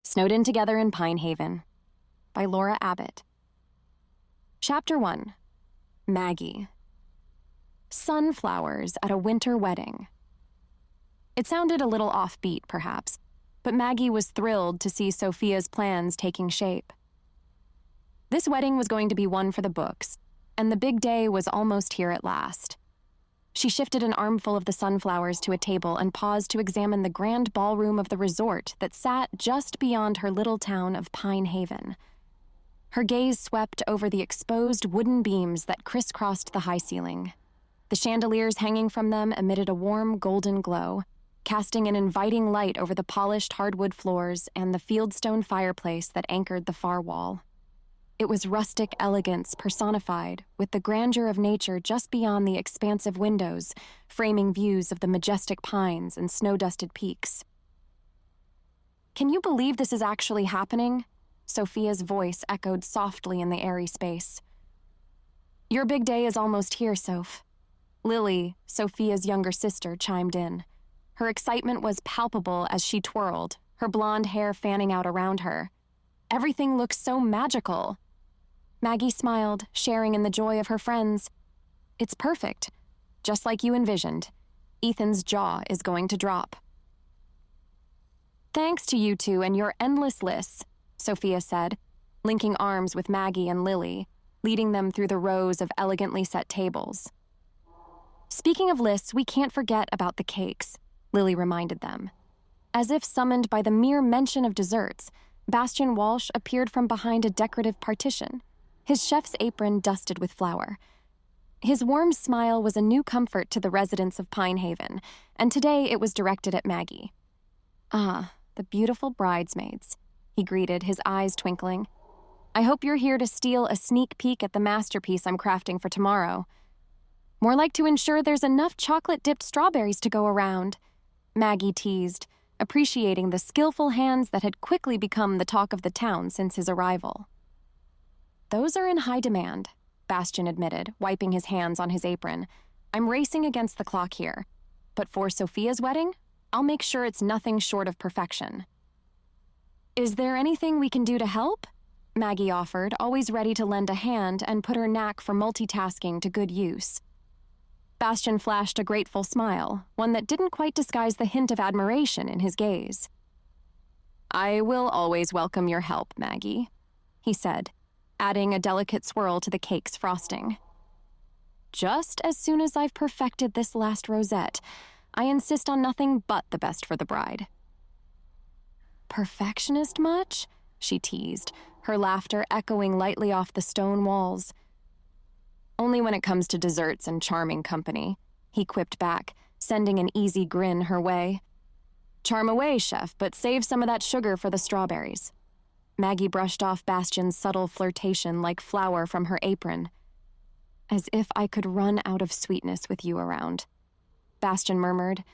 Snowed In Together in Pine Haven by Laura Abbott. Chapter 1. Maggie. Sunflowers at a winter wedding. It sounded a little offbeat, perhaps, but Maggie was thrilled to see Sophia's plans taking shape. This wedding was going to be one for the books, and the big day was almost here at last. She shifted an armful of the sunflowers to a table and paused to examine the grand ballroom of the resort that sat just beyond her little town of Pine Haven. Her gaze swept over the exposed wooden beams that crisscrossed the high ceiling. The chandeliers hanging from them emitted a warm golden glow, casting an inviting light over the polished hardwood floors and the fieldstone fireplace that anchored the far wall. It was rustic elegance personified, with the grandeur of nature just beyond the expansive windows, framing views of the majestic pines and snow-dusted peaks. "Can you believe this is actually happening?" Sophia's voice echoed softly in the airy space. "Your big day is almost here, Soph." Lily, Sophia's younger sister, chimed in. Her excitement was palpable as she twirled, her blonde hair fanning out around her. "Everything looks so magical." Maggie smiled, sharing in the joy of her friends. "It's perfect, just like you envisioned. Ethan's jaw is going to drop." "Thanks to you two and your endless lists," Sophia said, linking arms with Maggie and Lily, leading them through the rows of elegantly set tables. "Speaking of lists, we can't forget about the cakes," Lily reminded them. As if summoned by the mere mention of desserts, Bastian Walsh appeared from behind a decorative partition, his chef's apron dusted with flour. His warm smile was a new comfort to the residents of Pine Haven, and today it was directed at Maggie. "Ah, the beautiful bridesmaids," he greeted, his eyes twinkling. "I hope you're here to steal a sneak peek at the masterpiece I'm crafting for tomorrow." "More like to ensure there's enough chocolate-dipped strawberries to go around," Maggie teased, appreciating the skillful hands that had quickly become the talk of the town since his arrival. "Those are in high demand," Bastian admitted, wiping his hands on his apron. "I'm racing against the clock here. But for Sophia's wedding, I'll make sure it's nothing short of perfection." "Is there anything we can do to help?" Maggie offered, always ready to lend a hand and put her knack for multitasking to good use. Bastian flashed a grateful smile, one that didn't quite disguise the hint of admiration in his gaze. "I will always welcome your help, Maggie," he said, adding a delicate swirl to the cake's frosting. "Just as soon as I've perfected this last rosette, I insist on nothing but the best for the bride." "Perfectionist much?" she teased, her laughter echoing lightly off the stone walls. "Only when it comes to desserts and charming company," he quipped back, sending an easy grin her way. "Charm away, chef, but save some of that sugar for the strawberries." Maggie brushed off Bastian's subtle flirtation like flour from her apron. "As if I could run out of sweetness with you around," Bastian murmured,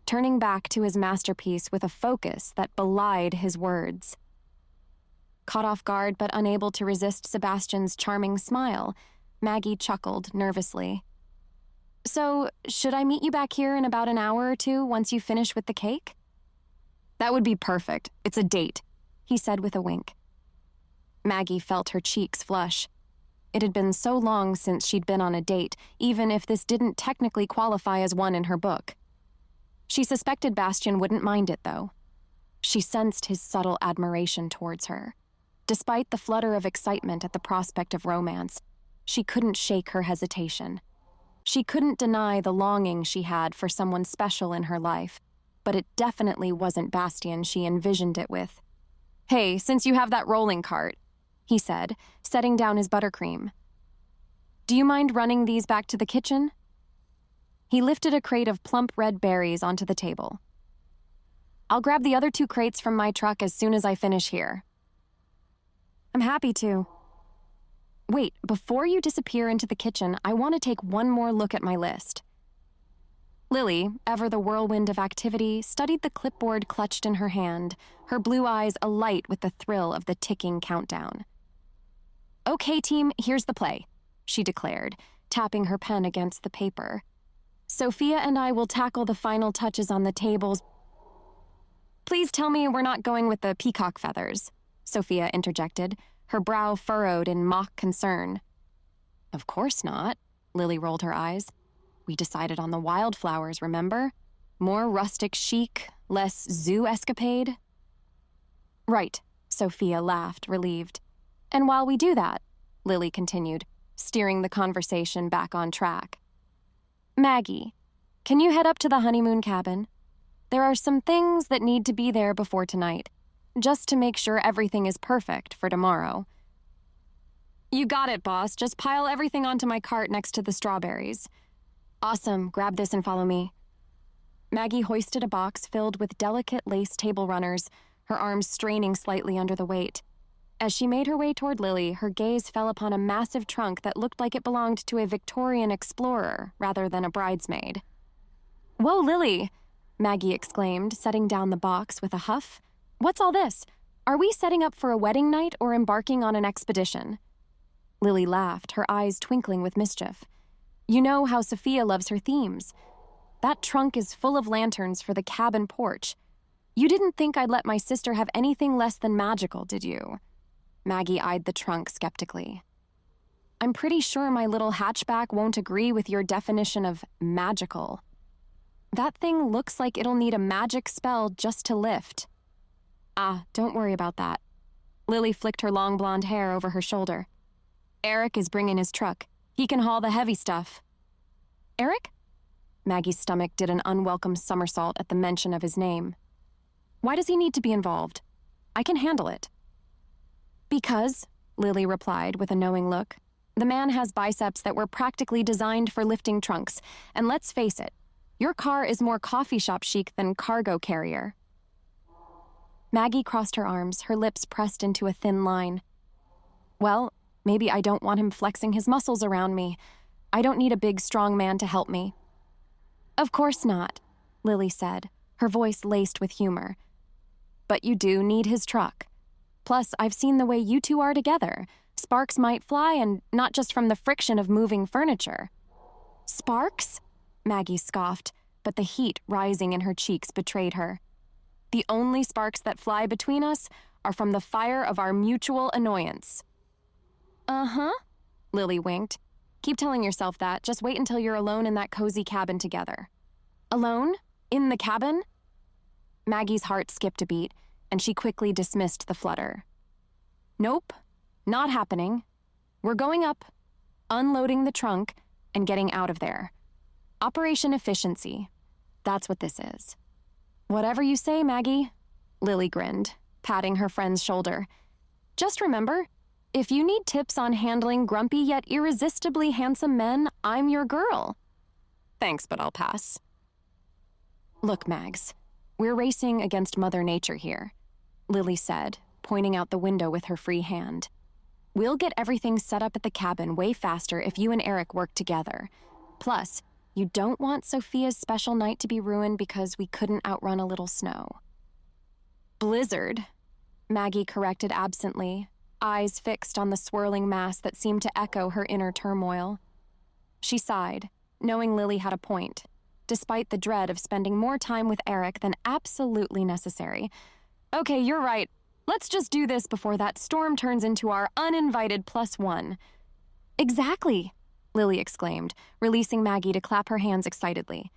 turning back to his masterpiece with a focus that belied his words. Caught off guard but unable to resist Sebastian's charming smile, Maggie chuckled nervously. "So, should I meet you back here in about an hour or two once you finish with the cake?" "That would be perfect. It's a date," he said with a wink. Maggie felt her cheeks flush. It had been so long since she'd been on a date, even if this didn't technically qualify as one in her book. She suspected Bastian wouldn't mind it, though. She sensed his subtle admiration towards her. Despite the flutter of excitement at the prospect of romance, she couldn't shake her hesitation. She couldn't deny the longing she had for someone special in her life, but it definitely wasn't Bastian she envisioned it with. "Hey, since you have that rolling cart," he said, setting down his buttercream, "do you mind running these back to the kitchen?" He lifted a crate of plump red berries onto the table. "I'll grab the other 2 crates from my truck as soon as I finish here." "I'm happy to." "Wait, before you disappear into the kitchen, I want to take one more look at my list." Lily, ever the whirlwind of activity, studied the clipboard clutched in her hand, her blue eyes alight with the thrill of the ticking countdown. "Okay, team, here's the play," she declared, tapping her pen against the paper. "Sophia and I will tackle the final touches on the tables." Please tell me we're not going with the peacock feathers, Sophia interjected, her brow furrowed in mock concern. Of course not, Lily rolled her eyes. We decided on the wildflowers, remember? More rustic chic, less zoo escapade. Right, Sophia laughed, relieved. And while we do that, Lily continued, steering the conversation back on track. Maggie, can you head up to the honeymoon cabin? There are some things that need to be there before tonight, just to make sure everything is perfect for tomorrow. You got it, boss. Just pile everything onto my cart next to the strawberries. Awesome. Grab this and follow me. Maggie hoisted a box filled with delicate lace table runners, her arms straining slightly under the weight. As she made her way toward Lily, her gaze fell upon a massive trunk that looked like it belonged to a Victorian explorer rather than a bridesmaid. Whoa, Lily! Maggie exclaimed, setting down the box with a huff. What's all this? Are we setting up for a wedding night or embarking on an expedition? Lily laughed, her eyes twinkling with mischief. You know how Sophia loves her themes. That trunk is full of lanterns for the cabin porch. You didn't think I'd let my sister have anything less than magical, did you? Maggie eyed the trunk skeptically. I'm pretty sure my little hatchback won't agree with your definition of magical. That thing looks like it'll need a magic spell just to lift. Ah, don't worry about that. Lily flicked her long blonde hair over her shoulder. Eric is bringing his truck. He can haul the heavy stuff. Eric? Maggie's stomach did an unwelcome somersault at the mention of his name. Why does he need to be involved? I can handle it. Because, Lily replied with a knowing look, the man has biceps that were practically designed for lifting trunks, and let's face it, your car is more coffee shop chic than cargo carrier. Maggie crossed her arms, her lips pressed into a thin line. Well, maybe I don't want him flexing his muscles around me. I don't need a big, strong man to help me. Of course not, Lily said, her voice laced with humor. But you do need his truck. Plus, I've seen the way you two are together. Sparks might fly, and not just from the friction of moving furniture. Sparks? Maggie scoffed, but the heat rising in her cheeks betrayed her. The only sparks that fly between us are from the fire of our mutual annoyance. Uh-huh, Lily winked. Keep telling yourself that. Just wait until you're alone in that cozy cabin together. Alone? In the cabin? Maggie's heart skipped a beat, and she quickly dismissed the flutter. Nope, not happening. We're going up, unloading the trunk, and getting out of there. Operation efficiency. That's what this is. Whatever you say, Maggie, Lily grinned, patting her friend's shoulder. Just remember, if you need tips on handling grumpy yet irresistibly handsome men, I'm your girl. Thanks, but I'll pass. Look, Mags, we're racing against Mother Nature here, Lily said, pointing out the window with her free hand. We'll get everything set up at the cabin way faster if you and Eric work together. Plus, you don't want Sophia's special night to be ruined because we couldn't outrun a little snow. Blizzard, Maggie corrected absently, eyes fixed on the swirling mass that seemed to echo her inner turmoil. She sighed, knowing Lily had a point, despite the dread of spending more time with Eric than absolutely necessary. Okay, you're right. Let's just do this before that storm turns into our uninvited +1. Exactly, Lily exclaimed, releasing Maggie to clap her hands excitedly.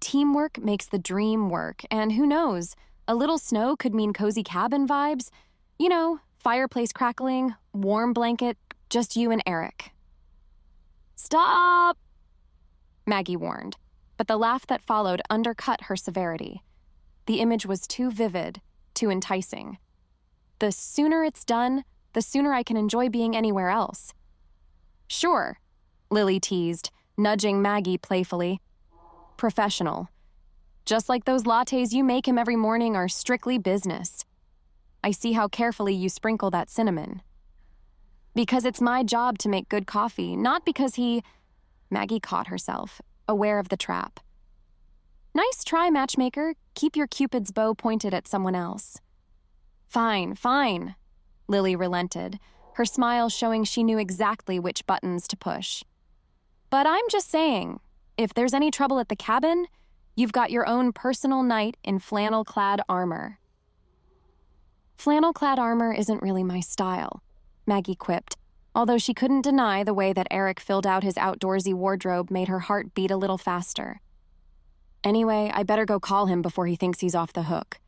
Teamwork makes the dream work, and who knows, a little snow could mean cozy cabin vibes. You know, fireplace crackling, warm blanket, just you and Eric. Stop! Maggie warned, but the laugh that followed undercut her severity. The image was too vivid, too enticing. The sooner it's done, the sooner I can enjoy being anywhere else. Sure, Lily teased, nudging Maggie playfully. Professional. Just like those lattes you make him every morning are strictly business. I see how carefully you sprinkle that cinnamon. Because it's my job to make good coffee, not because he... Maggie caught herself, aware of the trap. Nice try, matchmaker. Keep your Cupid's bow pointed at someone else. Fine, fine, Lily relented, her smile showing she knew exactly which buttons to push. But I'm just saying, if there's any trouble at the cabin, you've got your own personal knight in flannel-clad armor. Flannel-clad armor isn't really my style, Maggie quipped, although she couldn't deny the way that Eric filled out his outdoorsy wardrobe made her heart beat a little faster. Anyway, I better go call him before he thinks he's off the hook.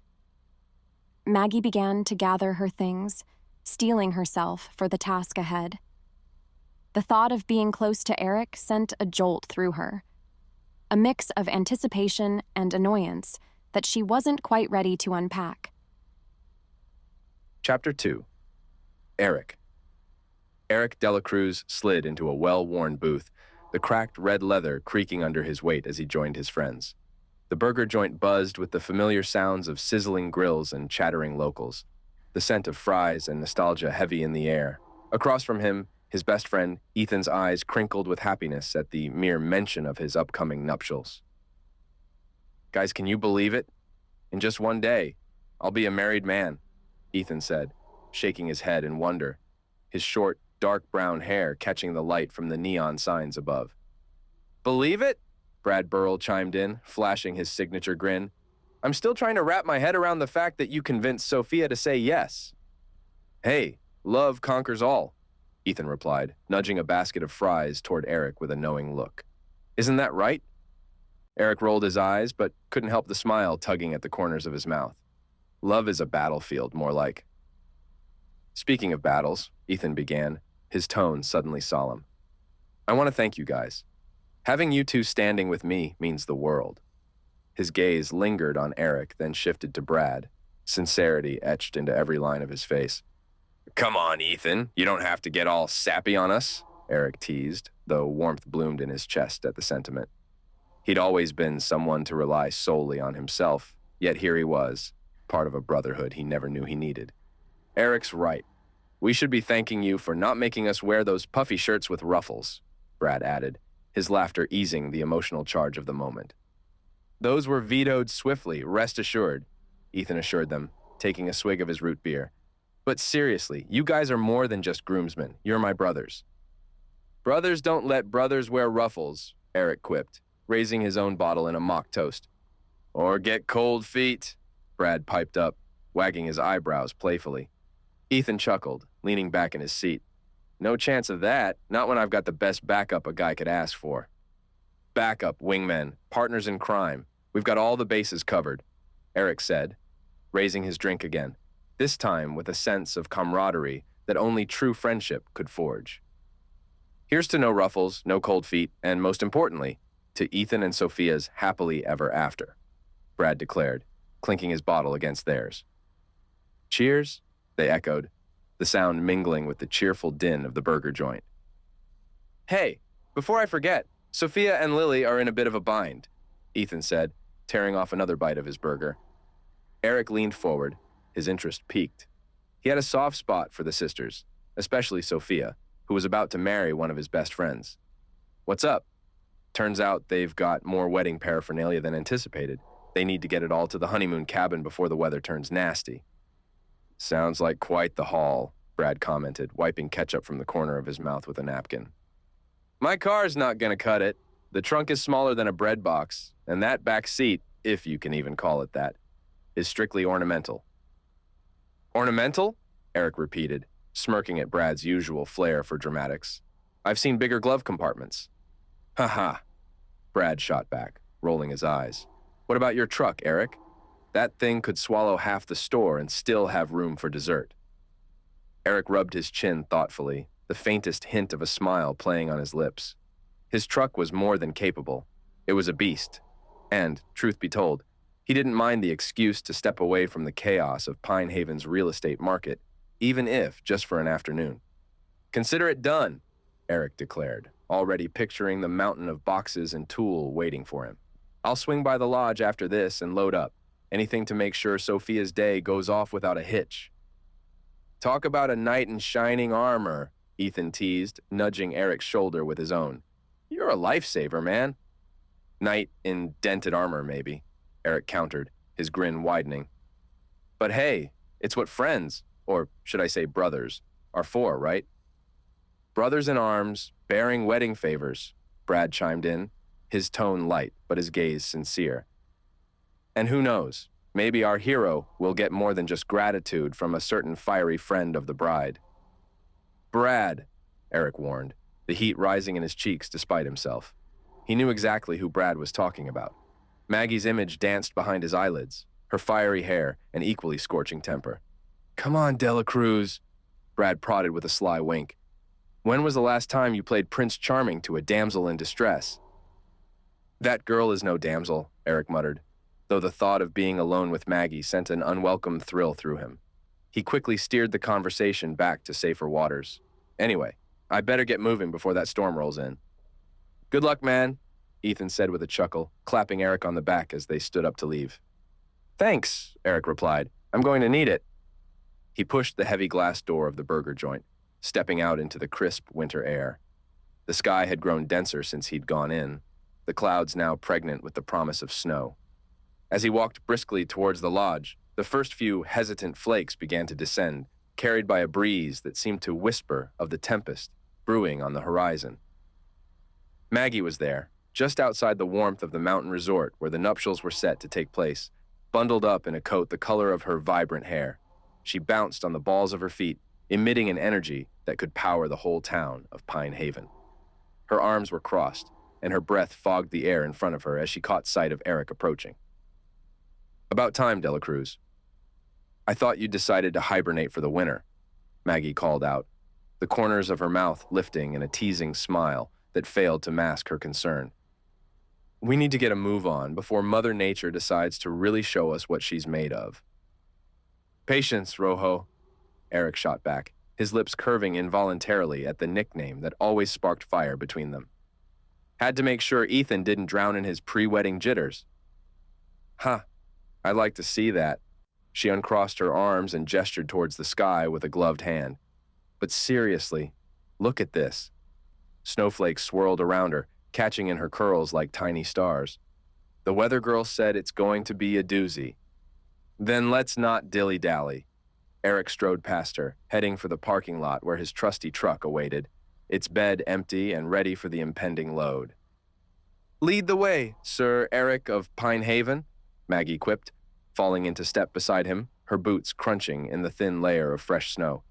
Maggie began to gather her things, steeling herself for the task ahead. The thought of being close to Eric sent a jolt through her, a mix of anticipation and annoyance that she wasn't quite ready to unpack. Chapter 2. Eric. Eric Delacruz slid into a well-worn booth, the cracked red leather creaking under his weight as he joined his friends. The burger joint buzzed with the familiar sounds of sizzling grills and chattering locals, the scent of fries and nostalgia heavy in the air. Across from him, his best friend, Ethan's eyes crinkled with happiness at the mere mention of his upcoming nuptials. "Guys, can you believe it? In just one day, I'll be a married man," Ethan said, shaking his head in wonder, his short, dark brown hair catching the light from the neon signs above. "Believe it?" Brad Burrell chimed in, flashing his signature grin. "I'm still trying to wrap my head around the fact that you convinced Sophia to say yes." "Hey, love conquers all," Ethan replied, nudging a basket of fries toward Eric with a knowing look. "Isn't that right?" Eric rolled his eyes, but couldn't help the smile tugging at the corners of his mouth. "Love is a battlefield, more like." "Speaking of battles," Ethan began, his tone suddenly solemn. "I want to thank you guys. Having you two standing with me means the world." His gaze lingered on Eric, then shifted to Brad, sincerity etched into every line of his face. "Come on, Ethan, you don't have to get all sappy on us," Eric teased, though warmth bloomed in his chest at the sentiment. He'd always been someone to rely solely on himself, yet here he was, part of a brotherhood he never knew he needed. "Eric's right. We should be thanking you for not making us wear those puffy shirts with ruffles," Brad added, his laughter easing the emotional charge of the moment. "Those were vetoed swiftly, rest assured," Ethan assured them, taking a swig of his root beer. "But seriously, you guys are more than just groomsmen. You're my brothers." "Brothers don't let brothers wear ruffles," Eric quipped, raising his own bottle in a mock toast. "Or get cold feet," Brad piped up, wagging his eyebrows playfully. Ethan chuckled, leaning back in his seat. "No chance of that, not when I've got the best backup a guy could ask for." "Backup, wingmen, partners in crime. We've got all the bases covered," Eric said, raising his drink again, this time with a sense of camaraderie that only true friendship could forge. "Here's to no ruffles, no cold feet, and most importantly, to Ethan and Sophia's happily ever after," Brad declared, clinking his bottle against theirs. "Cheers," they echoed, the sound mingling with the cheerful din of the burger joint. "Hey, before I forget, Sophia and Lily are in a bit of a bind," Ethan said, tearing off another bite of his burger. Eric leaned forward, his interest piqued. He had a soft spot for the sisters, especially Sophia, who was about to marry one of his best friends. "What's up?" Turns out they've got more wedding paraphernalia than anticipated. They need to get it all to the honeymoon cabin before the weather turns nasty. "Sounds like quite the haul," Brad commented, wiping ketchup from the corner of his mouth with a napkin. "My car's not gonna cut it. The trunk is smaller than a bread box, and that back seat, if you can even call it that, is strictly ornamental." "Ornamental?" Eric repeated, smirking at Brad's usual flair for dramatics. "I've seen bigger glove compartments." "Ha-ha," Brad shot back, rolling his eyes. "What about your truck, Eric? That thing could swallow half the store and still have room for dessert." Eric rubbed his chin thoughtfully, the faintest hint of a smile playing on his lips. His truck was more than capable. It was a beast. And, truth be told, he didn't mind the excuse to step away from the chaos of Pine Haven's real estate market, even if just for an afternoon. "Consider it done," Eric declared, already picturing the mountain of boxes and tool waiting for him. "I'll swing by the lodge after this and load up. Anything to make sure Sophia's day goes off without a hitch." "Talk about a knight in shining armor," Ethan teased, nudging Eric's shoulder with his own. "You're a lifesaver, man." "Knight in dented armor, maybe," Eric countered, his grin widening. "But hey, it's what friends, or should I say brothers, are for, right?" "Brothers in arms, bearing wedding favors," Brad chimed in, his tone light but his gaze sincere. "And who knows, Maybe our hero will get more than just gratitude from a certain fiery friend of the bride. Brad, Eric warned, the heat rising in his cheeks despite himself. He knew exactly who Brad was talking about. Maggie's image danced behind his eyelids, her fiery hair and equally scorching temper. Come on, Dela Cruz, Brad prodded with a sly wink. When was the last time you played Prince Charming to a damsel in distress? That girl is no damsel, Eric muttered, though the thought of being alone with Maggie sent an unwelcome thrill through him. He quickly steered the conversation back to safer waters. Anyway, I better get moving before that storm rolls in. Good luck, man, Ethan said with a chuckle, clapping Eric on the back as they stood up to leave. Thanks, Eric replied. I'm going to need it. He pushed the heavy glass door of the burger joint, stepping out into the crisp winter air. The sky had grown denser since he'd gone in, the clouds now pregnant with the promise of snow. As he walked briskly towards the lodge, the first few hesitant flakes began to descend, carried by a breeze that seemed to whisper of the tempest brewing on the horizon. Maggie was there, just outside the warmth of the mountain resort where the nuptials were set to take place, bundled up in a coat the color of her vibrant hair. She bounced on the balls of her feet, emitting an energy that could power the whole town of Pine Haven. Her arms were crossed, and her breath fogged the air in front of her as she caught sight of Eric approaching. About time, Dela Cruz. I thought you decided to hibernate for the winter, Maggie called out, the corners of her mouth lifting in a teasing smile that failed to mask her concern. We need to get a move on before Mother Nature decides to really show us what she's made of. Patience, Rojo, Eric shot back, his lips curving involuntarily at the nickname that always sparked fire between them. Had to make sure Ethan didn't drown in his pre-wedding jitters. Huh, I'd like to see that. She uncrossed her arms and gestured towards the sky with a gloved hand. But seriously, look at this. Snowflakes swirled around her, catching in her curls like tiny stars. The weather girl said it's going to be a doozy. Then let's not dilly-dally. Eric strode past her, heading for the parking lot where his trusty truck awaited, its bed empty and ready for the impending load. Lead the way, Sir Eric of Pine Haven, Maggie quipped, falling into step beside him, her boots crunching in the thin layer of fresh snow.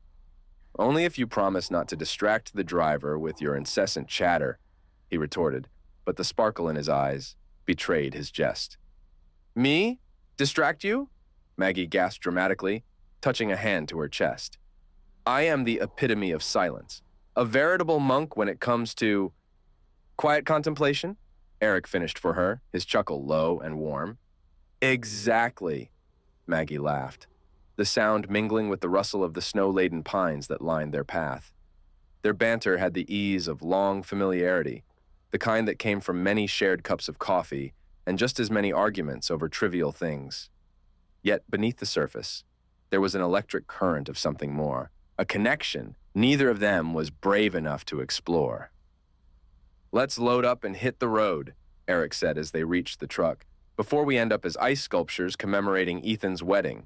Only if you promise not to distract the driver with your incessant chatter, he retorted, but the sparkle in his eyes betrayed his jest. Me? Distract you? Maggie gasped dramatically, touching a hand to her chest. I am the epitome of silence, a veritable monk when it comes to... Quiet contemplation? Eric finished for her, his chuckle low and warm. Exactly, Maggie laughed, the sound mingling with the rustle of the snow-laden pines that lined their path. Their banter had the ease of long familiarity, the kind that came from many shared cups of coffee and just as many arguments over trivial things. Yet beneath the surface, there was an electric current of something more, a connection neither of them was brave enough to explore. Let's load up and hit the road, Eric said as they reached the truck, before we end up as ice sculptures commemorating Ethan's wedding.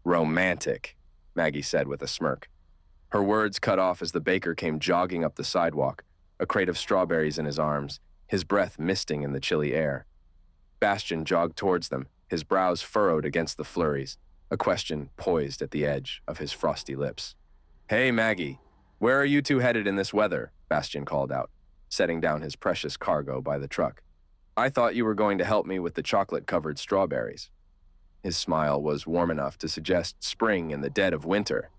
Romantic, Maggie said with a smirk. Her words cut off as the baker came jogging up the sidewalk, a crate of strawberries in his arms, his breath misting in the chilly air. Bastian jogged towards them, his brows furrowed against the flurries, a question poised at the edge of his frosty lips. Hey, Maggie, where are you two headed in this weather? Bastian called out, setting down his precious cargo by the truck. I thought you were going to help me with the chocolate-covered strawberries. His smile was warm enough to suggest spring in the dead of winter.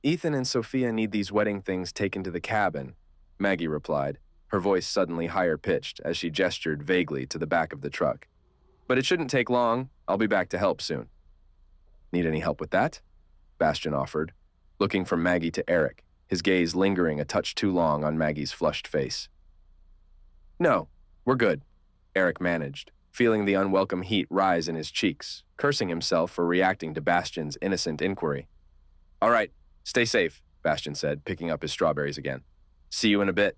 Ethan and Sophia need these wedding things taken to the cabin, Maggie replied, her voice suddenly higher-pitched as she gestured vaguely to the back of the truck. But it shouldn't take long. I'll be back to help soon. Need any help with that? Bastian offered, looking from Maggie to Eric, his gaze lingering a touch too long on Maggie's flushed face. No, we're good, Eric managed, feeling the unwelcome heat rise in his cheeks, cursing himself for reacting to Bastian's innocent inquiry. All right, stay safe, Bastian said, picking up his strawberries again. See you in a bit.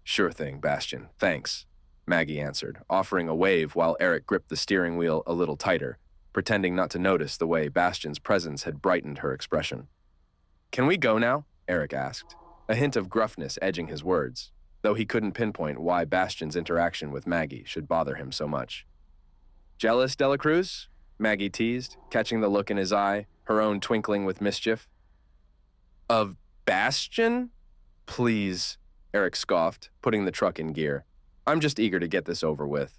Sure thing, Bastian, thanks, Maggie answered, offering a wave while Eric gripped the steering wheel a little tighter, pretending not to notice the way Bastian's presence had brightened her expression. Can we go now? Eric asked, a hint of gruffness edging his words, though he couldn't pinpoint why Bastian's interaction with Maggie should bother him so much. Jealous, Dela Cruz? Maggie teased, catching the look in his eye, her own twinkling with mischief. Of Bastion? Please, Eric scoffed, putting the truck in gear. I'm just eager to get this over with.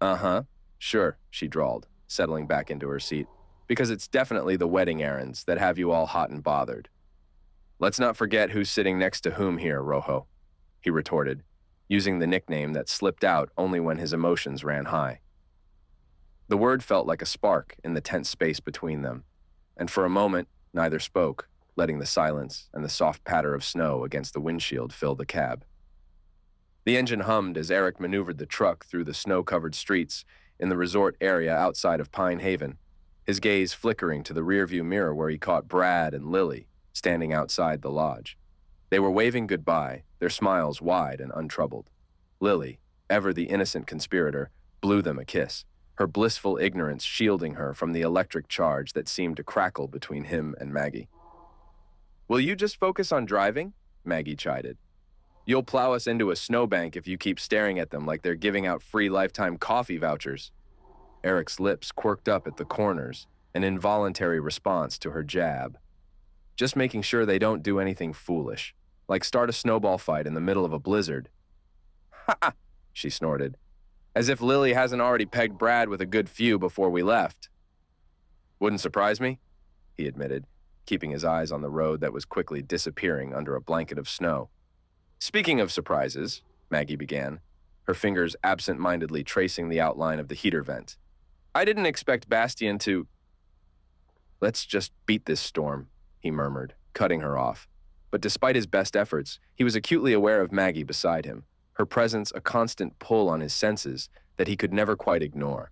Uh-huh, sure, she drawled, settling back into her seat, because it's definitely the wedding errands that have you all hot and bothered. Let's not forget who's sitting next to whom here, Rojo, he retorted, using the nickname that slipped out only when his emotions ran high. The word felt like a spark in the tense space between them, and for a moment, neither spoke, letting the silence and the soft patter of snow against the windshield fill the cab. The engine hummed as Eric maneuvered the truck through the snow-covered streets in the resort area outside of Pine Haven, his gaze flickering to the rearview mirror where he caught Brad and Lily standing outside the lodge. They were waving goodbye, their smiles wide and untroubled. Lily, ever the innocent conspirator, blew them a kiss, her blissful ignorance shielding her from the electric charge that seemed to crackle between him and Maggie. Will you just focus on driving? Maggie chided. You'll plow us into a snowbank if you keep staring at them like they're giving out free lifetime coffee vouchers. Eric's lips quirked up at the corners, an involuntary response to her jab. Just making sure they don't do anything foolish, like start a snowball fight in the middle of a blizzard. Ha! She snorted, as if Lily hasn't already pegged Brad with a good few before we left. Wouldn't surprise me, he admitted, keeping his eyes on the road that was quickly disappearing under a blanket of snow. Speaking of surprises, Maggie began, her fingers absent-mindedly tracing the outline of the heater vent. I didn't expect Bastion to... Let's just beat this storm, he murmured, cutting her off. But despite his best efforts, he was acutely aware of Maggie beside him, her presence a constant pull on his senses that he could never quite ignore.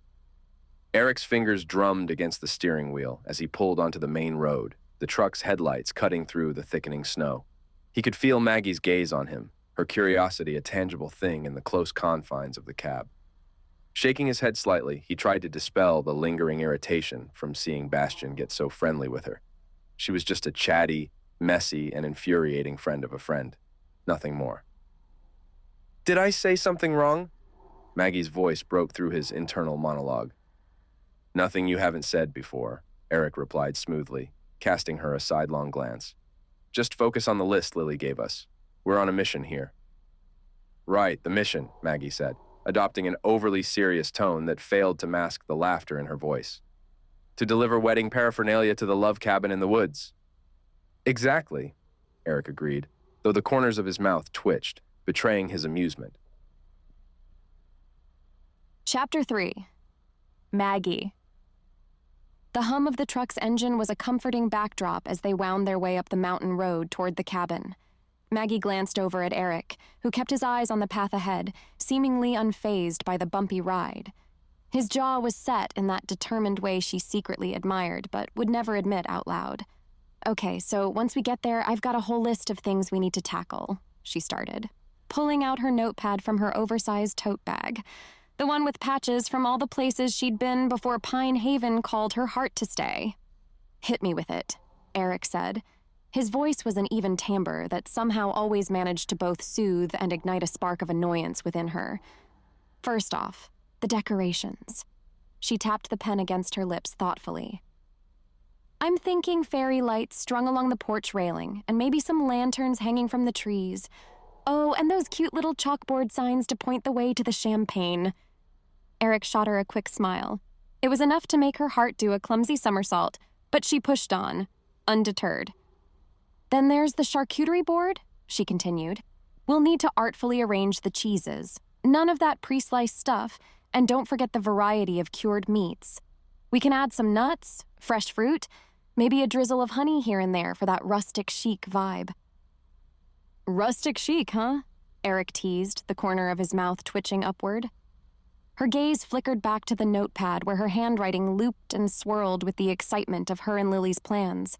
Eric's fingers drummed against the steering wheel as he pulled onto the main road, the truck's headlights cutting through the thickening snow. He could feel Maggie's gaze on him, her curiosity a tangible thing in the close confines of the cab. Shaking his head slightly, he tried to dispel the lingering irritation from seeing Bastion get so friendly with her. She was just a chatty, messy, and infuriating friend of a friend. Nothing more. Did I say something wrong? Maggie's voice broke through his internal monologue. Nothing you haven't said before, Eric replied smoothly, casting her a sidelong glance. Just focus on the list Lily gave us. We're on a mission here. Right, the mission, Maggie said, adopting an overly serious tone that failed to mask the laughter in her voice. To deliver wedding paraphernalia to the love cabin in the woods. Exactly, Eric agreed, though the corners of his mouth twitched, betraying his amusement. Chapter 3. Maggie. The hum of the truck's engine was a comforting backdrop as they wound their way up the mountain road toward the cabin. Maggie glanced over at Eric, who kept his eyes on the path ahead, seemingly unfazed by the bumpy ride. His jaw was set in that determined way she secretly admired, but would never admit out loud. Okay, so once we get there, I've got a whole list of things we need to tackle, she started, pulling out her notepad from her oversized tote bag, the one with patches from all the places she'd been before Pine Haven called her heart to stay. Hit me with it, Eric said. His voice was an even timbre that somehow always managed to both soothe and ignite a spark of annoyance within her. First off, the decorations. She tapped the pen against her lips thoughtfully. I'm thinking fairy lights strung along the porch railing, and maybe some lanterns hanging from the trees. Oh, and those cute little chalkboard signs to point the way to the champagne. Eric shot her a quick smile. It was enough to make her heart do a clumsy somersault, but she pushed on, undeterred. Then there's the charcuterie board, she continued. We'll need to artfully arrange the cheeses. None of that pre-sliced stuff, and don't forget the variety of cured meats. We can add some nuts, fresh fruit, maybe a drizzle of honey here and there for that rustic chic vibe. Rustic chic, huh? Eric teased, the corner of his mouth twitching upward. Her gaze flickered back to the notepad where her handwriting looped and swirled with the excitement of her and Lily's plans.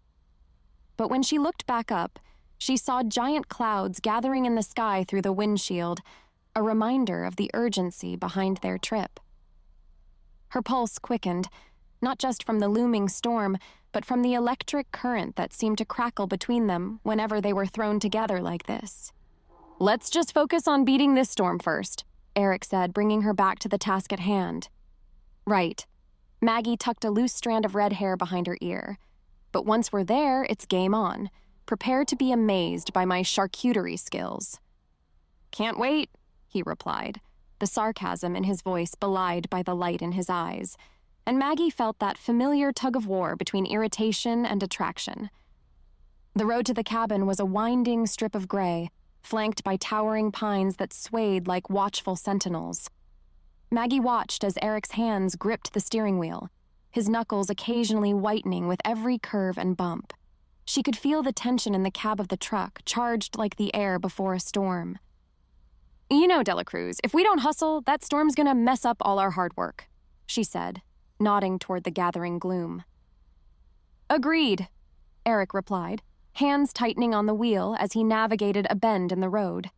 But when she looked back up, she saw giant clouds gathering in the sky through the windshield, a reminder of the urgency behind their trip. Her pulse quickened, not just from the looming storm, but from the electric current that seemed to crackle between them whenever they were thrown together like this. Let's just focus on beating this storm first, Eric said, bringing her back to the task at hand. Right. Maggie tucked a loose strand of red hair behind her ear. But once we're there, it's game on. Prepare to be amazed by my charcuterie skills. Can't wait, he replied, the sarcasm in his voice belied by the light in his eyes, and Maggie felt that familiar tug-of-war between irritation and attraction. The road to the cabin was a winding strip of gray, flanked by towering pines that swayed like watchful sentinels. Maggie watched as Eric's hands gripped the steering wheel, his knuckles occasionally whitening with every curve and bump. She could feel the tension in the cab of the truck, charged like the air before a storm. You know, Dela Cruz, if we don't hustle, that storm's gonna mess up all our hard work, she said, nodding toward the gathering gloom. Agreed, Eric replied, hands tightening on the wheel as he navigated a bend in the road.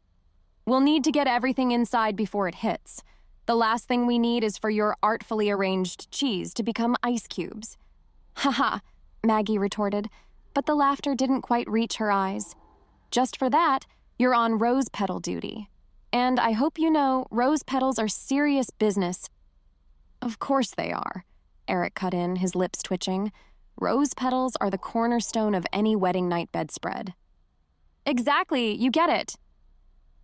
We'll need to get everything inside before it hits. The last thing we need is for your artfully arranged cheese to become ice cubes. Haha, Maggie retorted, but the laughter didn't quite reach her eyes. Just for that, you're on rose petal duty. And I hope you know, rose petals are serious business. Of course they are, Eric cut in, his lips twitching. Rose petals are the cornerstone of any wedding night bedspread. Exactly, you get it.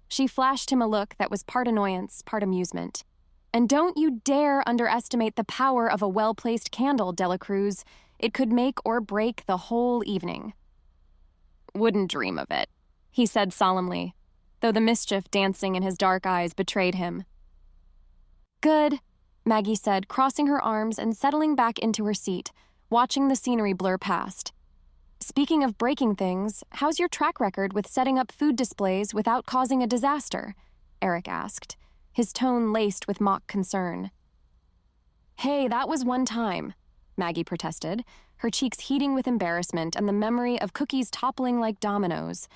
She flashed him a look that was part annoyance, part amusement. And don't you dare underestimate the power of a well-placed candle, Dela Cruz. It could make or break the whole evening. Wouldn't dream of it, he said solemnly, though the mischief dancing in his dark eyes betrayed him. Good, Maggie said, crossing her arms and settling back into her seat, watching the scenery blur past. Speaking of breaking things, how's your track record with setting up food displays without causing a disaster? Eric asked, his tone laced with mock concern. Hey, that was one time, Maggie protested, her cheeks heating with embarrassment and the memory of cookies toppling like dominoes.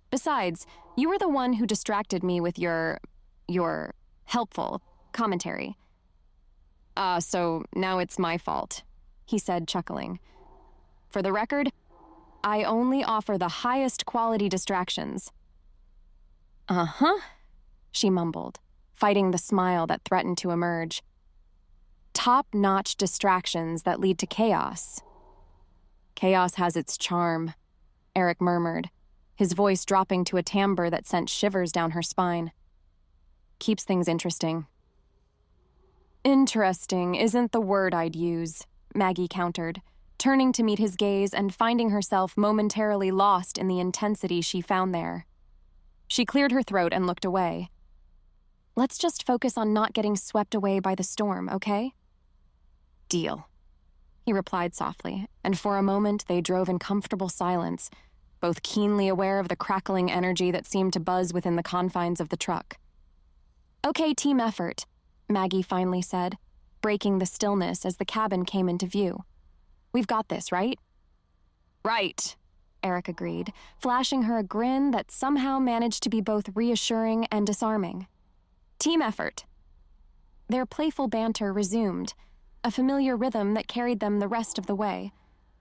Besides, you were the one who distracted me with your helpful commentary. So now it's my fault, he said, chuckling. For the record, I only offer the highest quality distractions. Uh-huh, she mumbled, fighting the smile that threatened to emerge. Top-notch distractions that lead to chaos. Chaos has its charm, Eric murmured, his voice dropping to a timbre that sent shivers down her spine. Keeps things interesting. Interesting isn't the word I'd use, Maggie countered, turning to meet his gaze and finding herself momentarily lost in the intensity she found there. She cleared her throat and looked away. Let's just focus on not getting swept away by the storm, okay? Deal, he replied softly, and for a moment they drove in comfortable silence, both keenly aware of the crackling energy that seemed to buzz within the confines of the truck. Okay, team effort, Maggie finally said, breaking the stillness as the cabin came into view. We've got this, right? Right, Eric agreed, flashing her a grin that somehow managed to be both reassuring and disarming. Team effort. Their playful banter resumed, a familiar rhythm that carried them the rest of the way,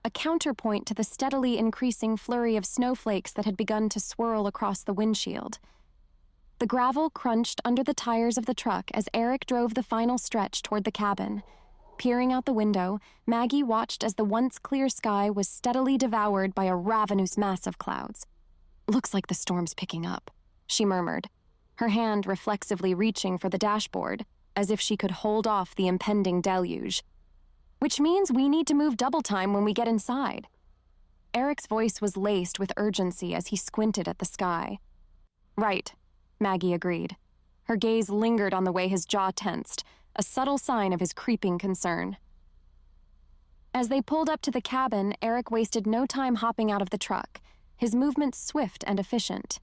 a counterpoint to the steadily increasing flurry of snowflakes that had begun to swirl across the windshield. The gravel crunched under the tires of the truck as Eric drove the final stretch toward the cabin. Peering out the window, Maggie watched as the once clear sky was steadily devoured by a ravenous mass of clouds. Looks like the storm's picking up, she murmured, her hand reflexively reaching for the dashboard, as if she could hold off the impending deluge. Which means we need to move double time when we get inside. Eric's voice was laced with urgency as he squinted at the sky. Right, Maggie agreed. Her gaze lingered on the way his jaw tensed, a subtle sign of his creeping concern. As they pulled up to the cabin, Eric wasted no time hopping out of the truck, his movements swift and efficient.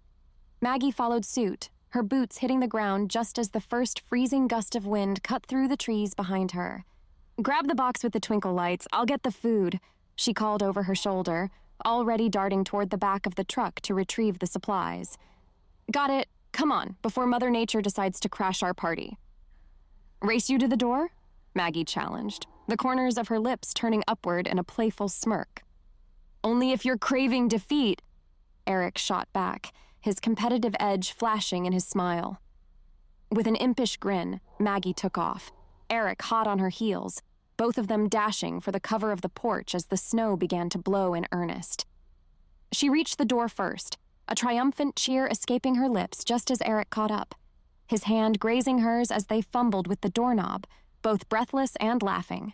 Maggie followed suit, her boots hitting the ground just as the first freezing gust of wind cut through the trees behind her. Grab the box with the twinkle lights, I'll get the food, she called over her shoulder, already darting toward the back of the truck to retrieve the supplies. Got it. Come on, before Mother Nature decides to crash our party. Race you to the door? Maggie challenged, the corners of her lips turning upward in a playful smirk. Only if you're craving defeat, Eric shot back, his competitive edge flashing in his smile. With an impish grin, Maggie took off, Eric hot on her heels, both of them dashing for the cover of the porch as the snow began to blow in earnest. She reached the door first, a triumphant cheer escaping her lips just as Eric caught up, his hand grazing hers as they fumbled with the doorknob, both breathless and laughing.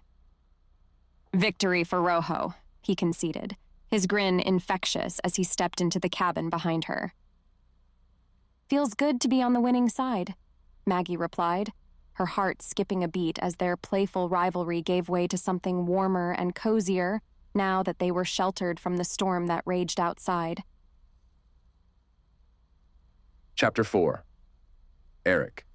"Victory for Rojo," he conceded, his grin infectious as he stepped into the cabin behind her. "Feels good to be on the winning side," Maggie replied, her heart skipping a beat as their playful rivalry gave way to something warmer and cozier now that they were sheltered from the storm that raged outside. Chapter 4. Eric.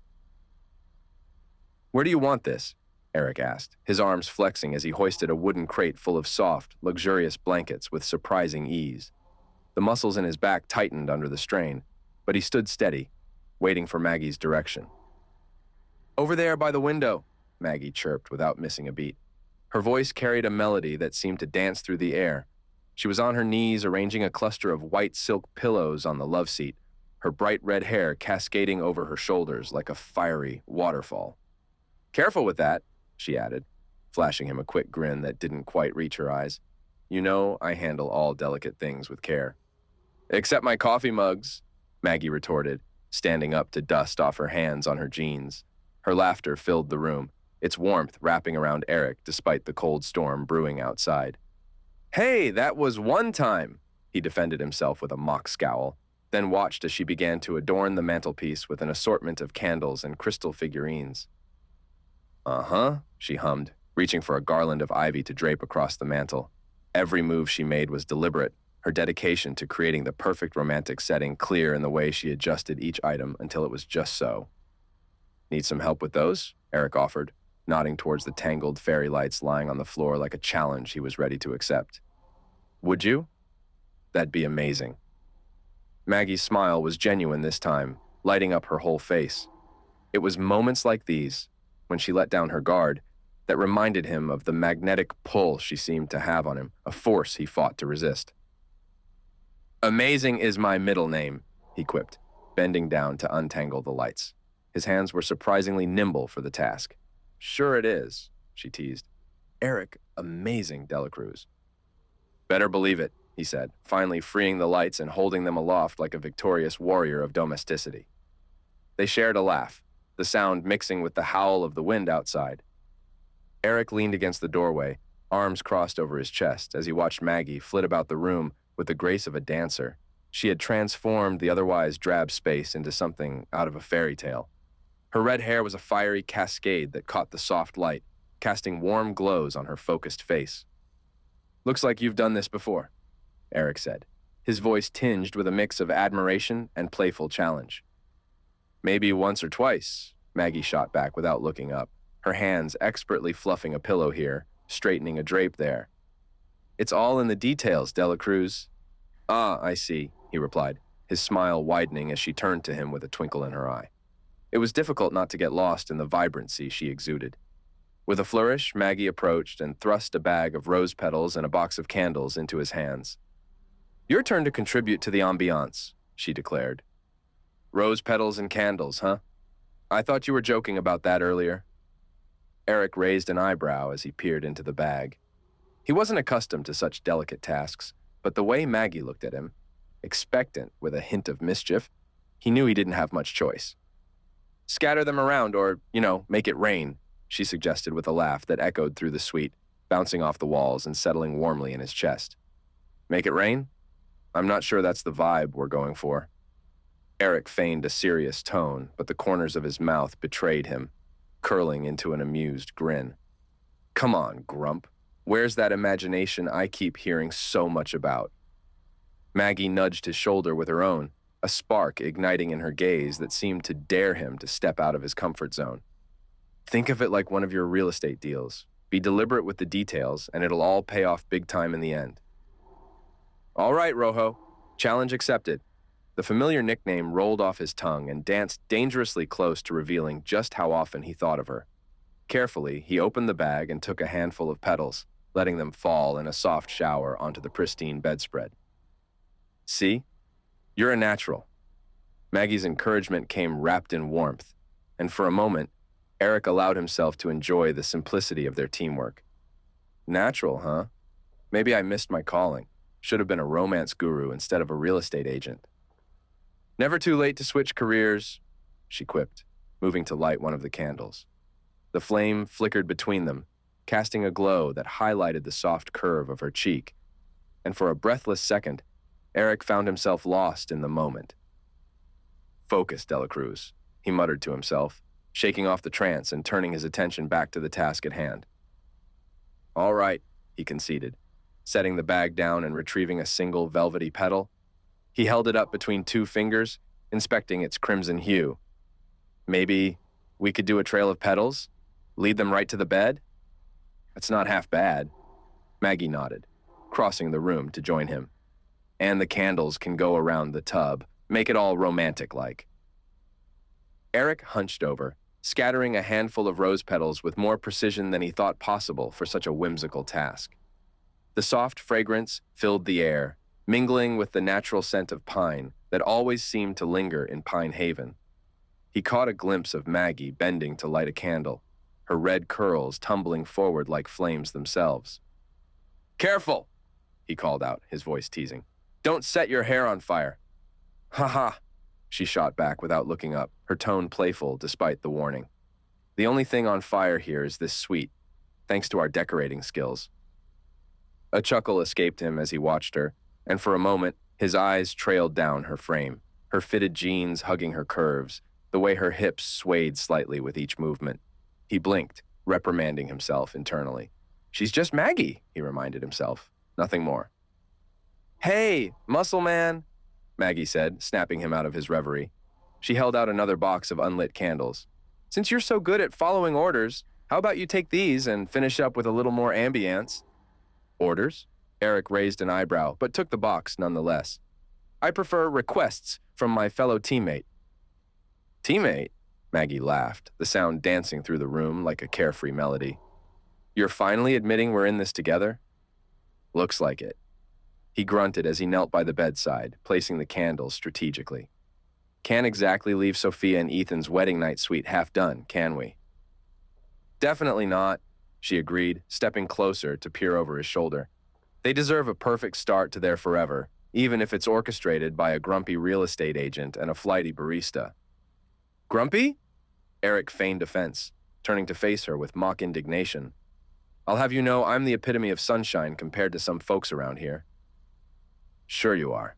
"Where do you want this?" Eric asked, his arms flexing as he hoisted a wooden crate full of soft, luxurious blankets with surprising ease. The muscles in his back tightened under the strain, but he stood steady, waiting for Maggie's direction. "Over there by the window," Maggie chirped without missing a beat. Her voice carried a melody that seemed to dance through the air. She was on her knees arranging a cluster of white silk pillows on the love seat, her bright red hair cascading over her shoulders like a fiery waterfall. "Careful with that," she added, flashing him a quick grin that didn't quite reach her eyes. "You know I handle all delicate things with care." "Except my coffee mugs," Maggie retorted, standing up to dust off her hands on her jeans. Her laughter filled the room, its warmth wrapping around Eric despite the cold storm brewing outside. "Hey, that was one time," he defended himself with a mock scowl, then watched as she began to adorn the mantelpiece with an assortment of candles and crystal figurines. "Uh-huh," she hummed, reaching for a garland of ivy to drape across the mantel. Every move she made was deliberate, her dedication to creating the perfect romantic setting clear in the way she adjusted each item until it was just so. "Need some help with those?" Eric offered, nodding towards the tangled fairy lights lying on the floor like a challenge he was ready to accept. "Would you?" "That'd be amazing." Maggie's smile was genuine this time, lighting up her whole face. It was moments like these, when she let down her guard, that reminded him of the magnetic pull she seemed to have on him, a force he fought to resist. "Amazing is my middle name," he quipped, bending down to untangle the lights. His hands were surprisingly nimble for the task. "Sure it is," she teased. "Eric, amazing, Delacruz." "Better believe it," he said, finally freeing the lights and holding them aloft like a victorious warrior of domesticity. They shared a laugh, the sound mixing with the howl of the wind outside. Eric leaned against the doorway, arms crossed over his chest, as he watched Maggie flit about the room with the grace of a dancer. She had transformed the otherwise drab space into something out of a fairy tale. Her red hair was a fiery cascade that caught the soft light, casting warm glows on her focused face. "Looks like you've done this before," Eric said, his voice tinged with a mix of admiration and playful challenge. "Maybe once or twice," Maggie shot back without looking up, her hands expertly fluffing a pillow here, straightening a drape there. "It's all in the details, Delacruz." "Ah, I see," he replied, his smile widening as she turned to him with a twinkle in her eye. It was difficult not to get lost in the vibrancy she exuded. With a flourish, Maggie approached and thrust a bag of rose petals and a box of candles into his hands. "Your turn to contribute to the ambiance," she declared. "Rose petals and candles, huh? I thought you were joking about that earlier." Eric raised an eyebrow as he peered into the bag. He wasn't accustomed to such delicate tasks, but the way Maggie looked at him, expectant with a hint of mischief, he knew he didn't have much choice. "Scatter them around or, make it rain," she suggested with a laugh that echoed through the suite, bouncing off the walls and settling warmly in his chest. "Make it rain? I'm not sure that's the vibe we're going for." Eric feigned a serious tone, but the corners of his mouth betrayed him, curling into an amused grin. "Come on, Grump. Where's that imagination I keep hearing so much about?" Maggie nudged his shoulder with her own, a spark igniting in her gaze that seemed to dare him to step out of his comfort zone. "Think of it like one of your real estate deals. Be deliberate with the details, and it'll all pay off big time in the end." "All right, Rojo. Challenge accepted." The familiar nickname rolled off his tongue and danced dangerously close to revealing just how often he thought of her. Carefully, he opened the bag and took a handful of petals, letting them fall in a soft shower onto the pristine bedspread. "See? You're a natural." Maggie's encouragement came wrapped in warmth, and for a moment, Eric allowed himself to enjoy the simplicity of their teamwork. Natural, huh? Maybe I missed my calling. Should have been a romance guru instead of a real estate agent. Never too late to switch careers, she quipped, moving to light one of the candles. The flame flickered between them, casting a glow that highlighted the soft curve of her cheek, and for a breathless second, Eric found himself lost in the moment. Focus, Delacruz, he muttered to himself, shaking off the trance and turning his attention back to the task at hand. All right, he conceded, setting the bag down and retrieving a single velvety petal. He held it up between two fingers, inspecting its crimson hue. Maybe we could do a trail of petals? Lead them right to the bed? That's not half bad. Maggie nodded, crossing the room to join him. And the candles can go around the tub, make it all romantic-like. Eric hunched over, scattering a handful of rose petals with more precision than he thought possible for such a whimsical task. The soft fragrance filled the air, mingling with the natural scent of pine that always seemed to linger in Pine Haven. He caught a glimpse of Maggie bending to light a candle, her red curls tumbling forward like flames themselves. "Careful!" he called out, his voice teasing. "Don't set your hair on fire." "Ha ha," she shot back without looking up, her tone playful despite the warning. "The only thing on fire here is this suite, thanks to our decorating skills." A chuckle escaped him as he watched her, and for a moment, his eyes trailed down her frame, her fitted jeans hugging her curves, the way her hips swayed slightly with each movement. He blinked, reprimanding himself internally. "She's just Maggie," he reminded himself. Nothing more. "Hey, muscle man," Maggie said, snapping him out of his reverie. She held out another box of unlit candles. "Since you're so good at following orders, how about you take these and finish up with a little more ambience?" "Orders?" Eric raised an eyebrow, but took the box nonetheless. "I prefer requests from my fellow teammate." "Teammate?" Maggie laughed, the sound dancing through the room like a carefree melody. "You're finally admitting we're in this together?" "Looks like it." He grunted as he knelt by the bedside, placing the candles strategically. "Can't exactly leave Sophia and Ethan's wedding night suite half done, can we?" "Definitely not," she agreed, stepping closer to peer over his shoulder. "They deserve a perfect start to their forever, even if it's orchestrated by a grumpy real estate agent and a flighty barista." "Grumpy?" Eric feigned offense, turning to face her with mock indignation. "I'll have you know I'm the epitome of sunshine compared to some folks around here." "Sure you are."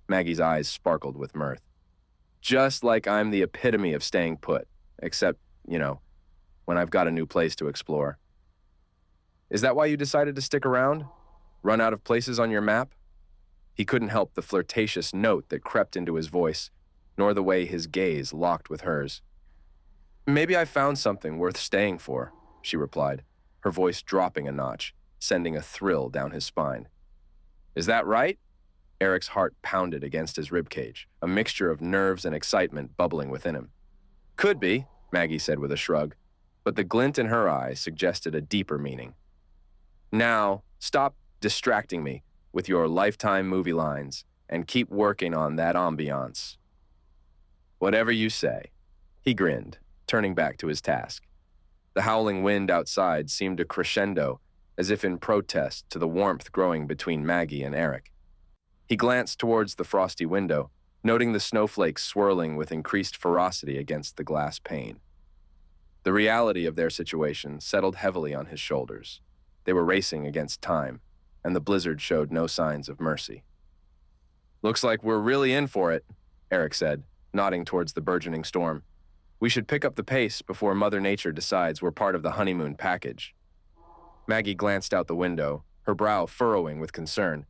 Maggie's eyes sparkled with mirth. "Just like I'm the epitome of staying put, except, when I've got a new place to explore." "Is that why you decided to stick around? Run out of places on your map?" He couldn't help the flirtatious note that crept into his voice, nor the way his gaze locked with hers. "Maybe I found something worth staying for," she replied, her voice dropping a notch, sending a thrill down his spine. "Is that right?" Eric's heart pounded against his ribcage, a mixture of nerves and excitement bubbling within him. "Could be," Maggie said with a shrug, but the glint in her eye suggested a deeper meaning. "Now, stop distracting me with your Lifetime movie lines and keep working on that ambiance." "Whatever you say," he grinned, turning back to his task. The howling wind outside seemed to crescendo, as if in protest to the warmth growing between Maggie and Eric. He glanced towards the frosty window, noting the snowflakes swirling with increased ferocity against the glass pane. The reality of their situation settled heavily on his shoulders. They were racing against time, and the blizzard showed no signs of mercy. "Looks like we're really in for it," Eric said, nodding towards the burgeoning storm. "We should pick up the pace before Mother Nature decides we're part of the honeymoon package." Maggie glanced out the window, her brow furrowing with concern.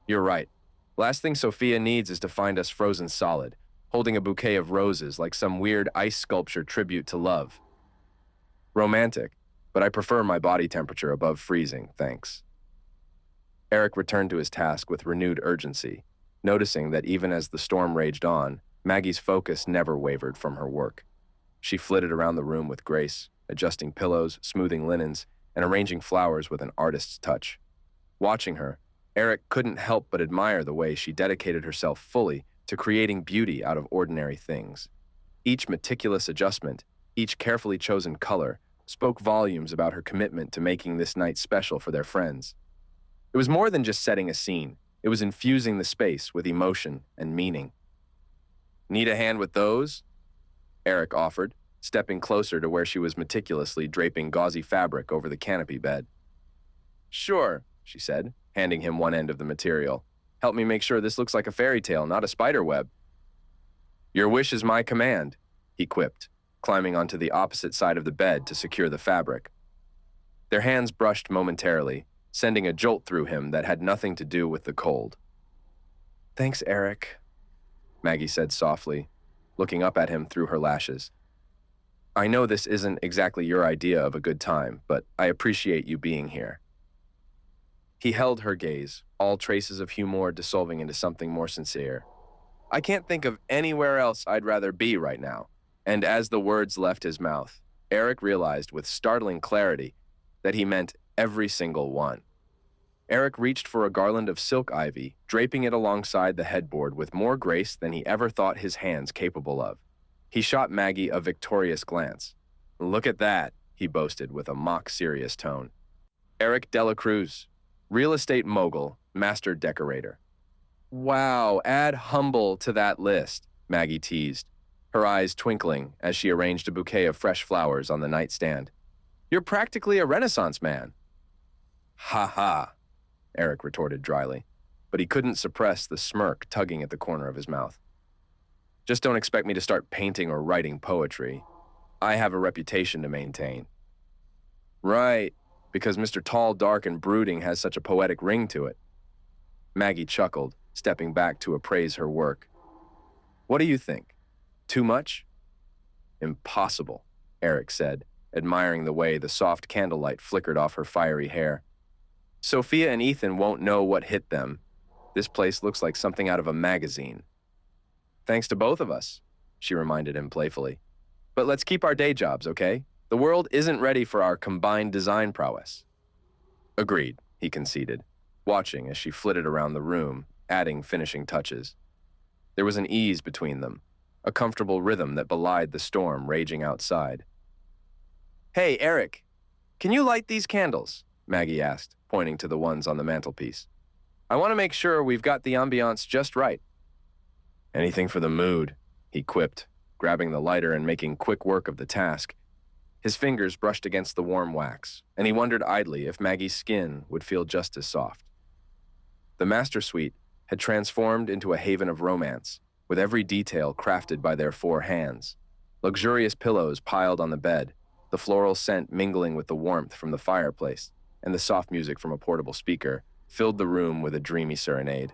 "You're right. Last thing Sophia needs is to find us frozen solid, holding a bouquet of roses like some weird ice sculpture tribute to love. Romantic, but I prefer my body temperature above freezing, thanks." Eric returned to his task with renewed urgency, noticing that even as the storm raged on, Maggie's focus never wavered from her work. She flitted around the room with grace, adjusting pillows, smoothing linens, and arranging flowers with an artist's touch. Watching her, Eric couldn't help but admire the way she dedicated herself fully to creating beauty out of ordinary things. Each meticulous adjustment, Each carefully chosen color spoke volumes about her commitment to making this night special for their friends. It was more than just setting a scene. It was infusing the space with emotion and meaning. "Need a hand with those?" Eric offered, stepping closer to where she was meticulously draping gauzy fabric over the canopy bed. "Sure," she said, handing him one end of the material. "Help me make sure this looks like a fairy tale, not a spider web." "Your wish is my command," he quipped, climbing onto the opposite side of the bed to secure the fabric. Their hands brushed momentarily, sending a jolt through him that had nothing to do with the cold. "Thanks, Eric," Maggie said softly, looking up at him through her lashes. "I know this isn't exactly your idea of a good time, but I appreciate you being here." He held her gaze, all traces of humor dissolving into something more sincere. "I can't think of anywhere else I'd rather be right now." And as the words left his mouth, Eric realized with startling clarity that he meant every single one. Eric reached for a garland of silk ivy, draping it alongside the headboard with more grace than he ever thought his hands capable of. He shot Maggie a victorious glance. "Look at that," he boasted with a mock-serious tone. Eric Dela Cruz, real estate mogul, master decorator. "Wow, add humble to that list," Maggie teased, her eyes twinkling as she arranged a bouquet of fresh flowers on the nightstand. "You're practically a Renaissance man." "Ha ha," Eric retorted dryly, but he couldn't suppress the smirk tugging at the corner of his mouth. "Just don't expect me to start painting or writing poetry. I have a reputation to maintain." "Right, because Mr. Tall, Dark, and Brooding has such a poetic ring to it." Maggie chuckled, stepping back to appraise her work. "What do you think? Too much?" "Impossible," Eric said, admiring the way the soft candlelight flickered off her fiery hair. "Sophia and Ethan won't know what hit them. This place looks like something out of a magazine." "Thanks to both of us," she reminded him playfully. "But let's keep our day jobs, okay? The world isn't ready for our combined design prowess." "Agreed," he conceded, watching as she flitted around the room, adding finishing touches. There was an ease between them, a comfortable rhythm that belied the storm raging outside. "Hey, Eric, can you light these candles?" Maggie asked, pointing to the ones on the mantelpiece. "I want to make sure we've got the ambiance just right." "Anything for the mood," he quipped, grabbing the lighter and making quick work of the task. His fingers brushed against the warm wax, and he wondered idly if Maggie's skin would feel just as soft. The master suite had transformed into a haven of romance, with every detail crafted by their four hands. Luxurious pillows piled on the bed, the floral scent mingling with the warmth from the fireplace, and the soft music from a portable speaker filled the room with a dreamy serenade.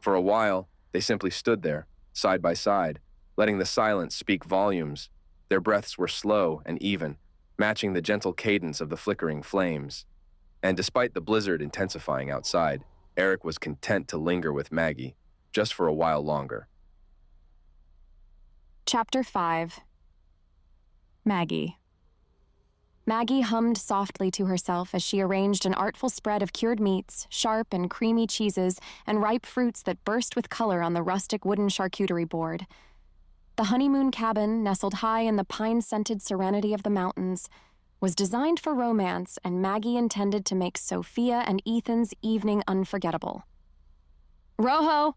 For a while, they simply stood there, side by side, letting the silence speak volumes. Their breaths were slow and even, matching the gentle cadence of the flickering flames. And despite the blizzard intensifying outside, Eric was content to linger with Maggie, just for a while longer. Chapter 5. Maggie. Maggie hummed softly to herself as she arranged an artful spread of cured meats, sharp and creamy cheeses, and ripe fruits that burst with color on the rustic wooden charcuterie board. The honeymoon cabin, nestled high in the pine-scented serenity of the mountains, was designed for romance, and Maggie intended to make Sophia and Ethan's evening unforgettable. "Rojo!"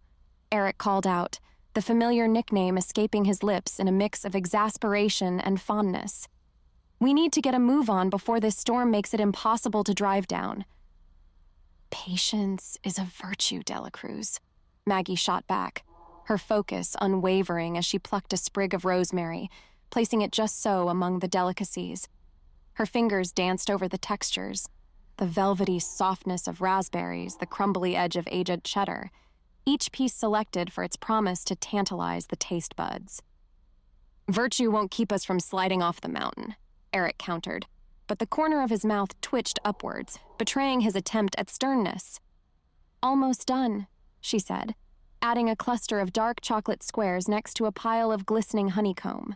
Eric called out, the familiar nickname escaping his lips in a mix of exasperation and fondness. "We need to get a move on before this storm makes it impossible to drive down." "Patience is a virtue, Dela Cruz," Maggie shot back, her focus unwavering as she plucked a sprig of rosemary, placing it just so among the delicacies. Her fingers danced over the textures, the velvety softness of raspberries, the crumbly edge of aged cheddar, each piece selected for its promise to tantalize the taste buds. "Virtue won't keep us from sliding off the mountain," Eric countered, but the corner of his mouth twitched upwards, betraying his attempt at sternness. "Almost done," she said, adding a cluster of dark chocolate squares next to a pile of glistening honeycomb.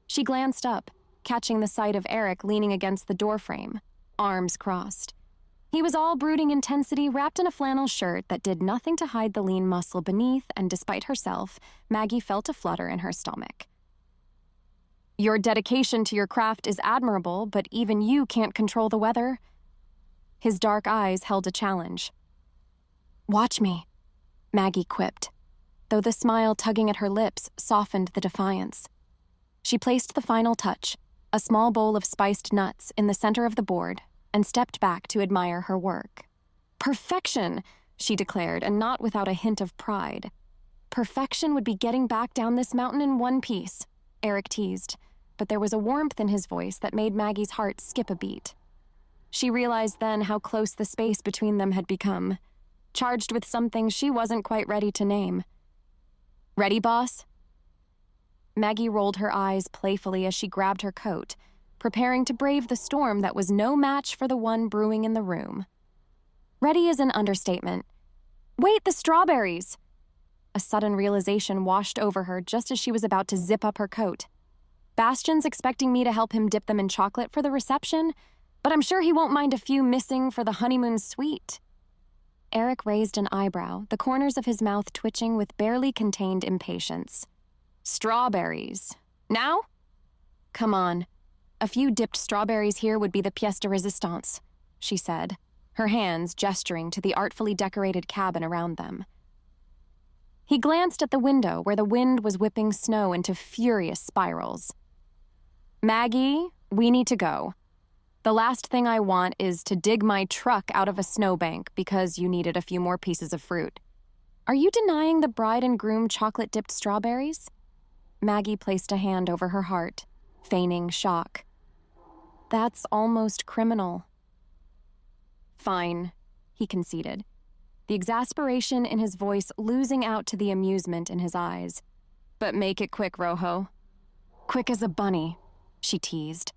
She glanced up, catching the sight of Eric leaning against the doorframe, arms crossed. He was all brooding intensity wrapped in a flannel shirt that did nothing to hide the lean muscle beneath, and despite herself, Maggie felt a flutter in her stomach. Your dedication to your craft is admirable, but even you can't control the weather. His dark eyes held a challenge. Watch me, Maggie quipped, though the smile tugging at her lips softened the defiance. She placed the final touch, a small bowl of spiced nuts, in the center of the board and stepped back to admire her work. Perfection, she declared, and not without a hint of pride. Perfection would be getting back down this mountain in one piece, Eric teased, but there was a warmth in his voice that made Maggie's heart skip a beat. She realized then how close the space between them had become, charged with something she wasn't quite ready to name. Ready, boss? Maggie rolled her eyes playfully as she grabbed her coat, preparing to brave the storm that was no match for the one brewing in the room. Ready is an understatement. Wait, the strawberries! A sudden realization washed over her just as she was about to zip up her coat. Bastion's expecting me to help him dip them in chocolate for the reception, but I'm sure he won't mind a few missing for the honeymoon suite. Eric raised an eyebrow, the corners of his mouth twitching with barely contained impatience. Strawberries. Now? Come on. A few dipped strawberries here would be the pièce de résistance, she said, her hands gesturing to the artfully decorated cabin around them. He glanced at the window where the wind was whipping snow into furious spirals. Maggie, we need to go. The last thing I want is to dig my truck out of a snowbank because you needed a few more pieces of fruit. Are you denying the bride and groom chocolate-dipped strawberries? Maggie placed a hand over her heart, feigning shock. That's almost criminal. Fine, he conceded, the exasperation in his voice losing out to the amusement in his eyes. But make it quick, Rojo. Quick as a bunny, she teased.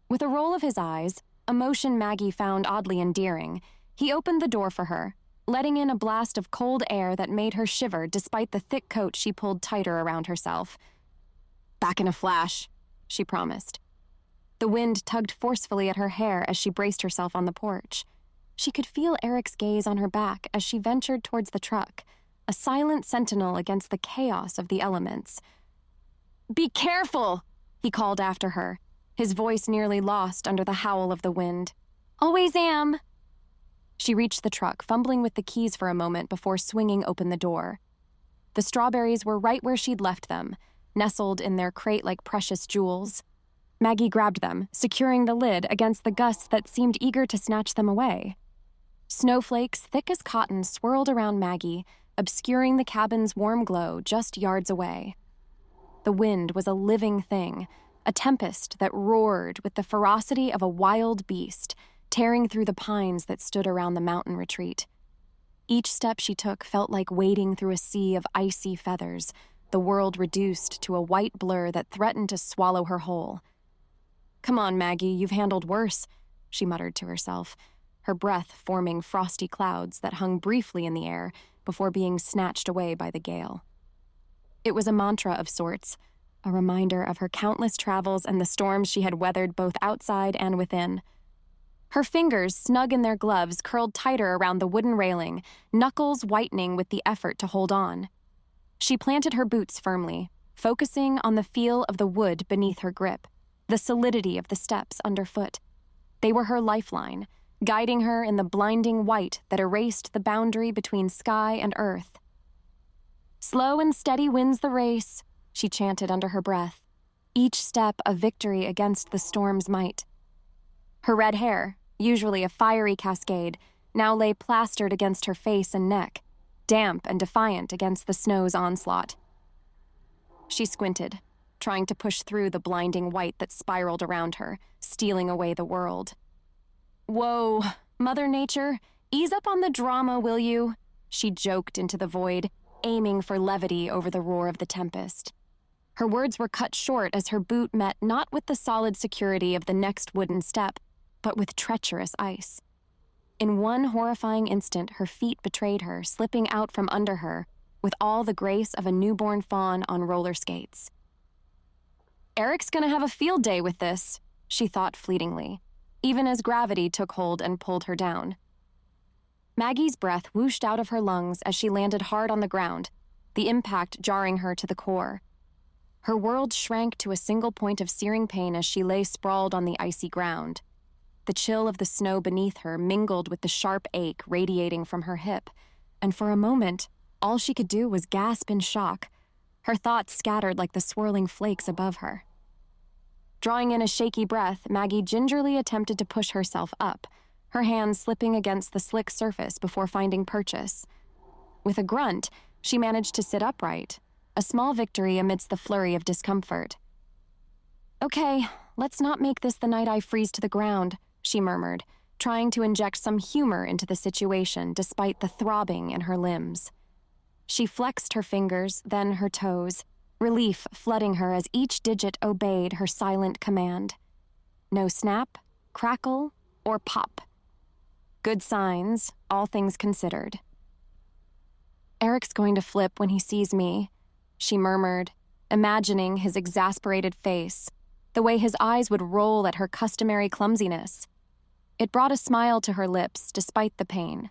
With a roll of his eyes, a motion Maggie found oddly endearing, he opened the door for her, letting in a blast of cold air that made her shiver despite the thick coat she pulled tighter around herself. Back in a flash, she promised. The wind tugged forcefully at her hair as she braced herself on the porch. She could feel Eric's gaze on her back as she ventured towards the truck, a silent sentinel against the chaos of the elements. Be careful, he called after her, his voice nearly lost under the howl of the wind. Always am. She reached the truck, fumbling with the keys for a moment before swinging open the door. The strawberries were right where she'd left them, nestled in their crate like precious jewels. Maggie grabbed them, securing the lid against the gusts that seemed eager to snatch them away. Snowflakes thick as cotton swirled around Maggie, obscuring the cabin's warm glow just yards away. The wind was a living thing, a tempest that roared with the ferocity of a wild beast, tearing through the pines that stood around the mountain retreat. Each step she took felt like wading through a sea of icy feathers, the world reduced to a white blur that threatened to swallow her whole. Come on, Maggie, you've handled worse, she muttered to herself, her breath forming frosty clouds that hung briefly in the air before being snatched away by the gale. It was a mantra of sorts, a reminder of her countless travels and the storms she had weathered both outside and within. Her fingers, snug in their gloves, curled tighter around the wooden railing, knuckles whitening with the effort to hold on. She planted her boots firmly, focusing on the feel of the wood beneath her grip, the solidity of the steps underfoot. They were her lifeline, guiding her in the blinding white that erased the boundary between sky and earth. Slow and steady wins the race, she chanted under her breath, each step a victory against the storm's might. Her red hair, usually a fiery cascade, now lay plastered against her face and neck, damp and defiant against the snow's onslaught. She squinted, trying to push through the blinding white that spiraled around her, stealing away the world. Whoa, Mother Nature, ease up on the drama, will you? She joked into the void, aiming for levity over the roar of the tempest. Her words were cut short as her boot met not with the solid security of the next wooden step, but with treacherous ice. In one horrifying instant, her feet betrayed her, slipping out from under her, with all the grace of a newborn fawn on roller skates. Eric's gonna have a field day with this, she thought fleetingly, even as gravity took hold and pulled her down. Maggie's breath whooshed out of her lungs as she landed hard on the ground, the impact jarring her to the core. Her world shrank to a single point of searing pain as she lay sprawled on the icy ground. The chill of the snow beneath her mingled with the sharp ache radiating from her hip, and for a moment, all she could do was gasp in shock, her thoughts scattered like the swirling flakes above her. Drawing in a shaky breath, Maggie gingerly attempted to push herself up, her hands slipping against the slick surface before finding purchase. With a grunt, she managed to sit upright, a small victory amidst the flurry of discomfort. "Okay, let's not make this the night I freeze to the ground," she murmured, trying to inject some humor into the situation despite the throbbing in her limbs. She flexed her fingers, then her toes, relief flooding her as each digit obeyed her silent command. No snap, crackle, or pop. Good signs, all things considered. "Eric's going to flip when he sees me," she murmured, imagining his exasperated face, the way his eyes would roll at her customary clumsiness. It brought a smile to her lips despite the pain.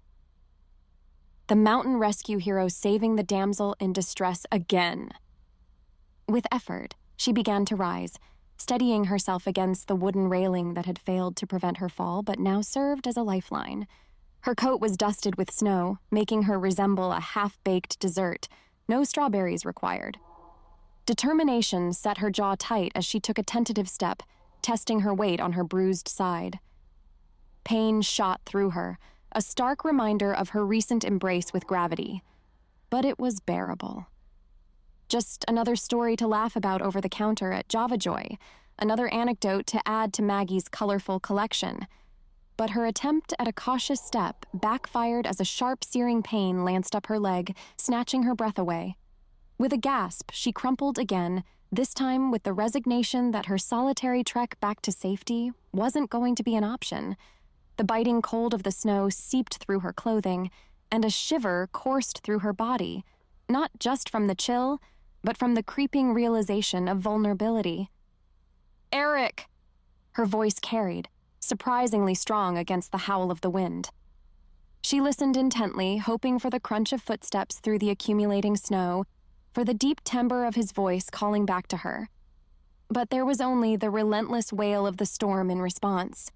The mountain rescue hero saving the damsel in distress again. With effort, she began to rise, steadying herself against the wooden railing that had failed to prevent her fall but now served as a lifeline. Her coat was dusted with snow, making her resemble a half-baked dessert, no strawberries required. Determination set her jaw tight as she took a tentative step, testing her weight on her bruised side. Pain shot through her, a stark reminder of her recent embrace with gravity. But it was bearable. Just another story to laugh about over the counter at Java Joy, another anecdote to add to Maggie's colorful collection. But her attempt at a cautious step backfired as a sharp, searing pain lanced up her leg, snatching her breath away. With a gasp, she crumpled again, this time with the resignation that her solitary trek back to safety wasn't going to be an option. The biting cold of the snow seeped through her clothing, and a shiver coursed through her body, not just from the chill, but from the creeping realization of vulnerability. "Eric!" Her voice carried, surprisingly strong against the howl of the wind. She listened intently, hoping for the crunch of footsteps through the accumulating snow, for the deep timbre of his voice calling back to her. But there was only the relentless wail of the storm in response.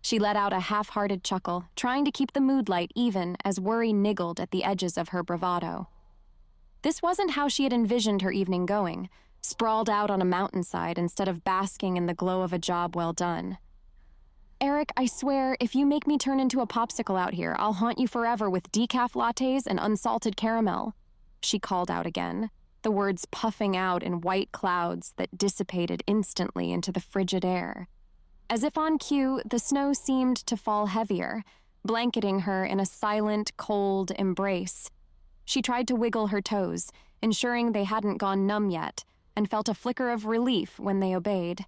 She let out a half-hearted chuckle, trying to keep the mood light even as worry niggled at the edges of her bravado. This wasn't how she had envisioned her evening going, sprawled out on a mountainside instead of basking in the glow of a job well done. "Eric, I swear, if you make me turn into a popsicle out here, I'll haunt you forever with decaf lattes and unsalted caramel," she called out again, the words puffing out in white clouds that dissipated instantly into the frigid air. As if on cue, the snow seemed to fall heavier, blanketing her in a silent, cold embrace. She tried to wiggle her toes, ensuring they hadn't gone numb yet, and felt a flicker of relief when they obeyed.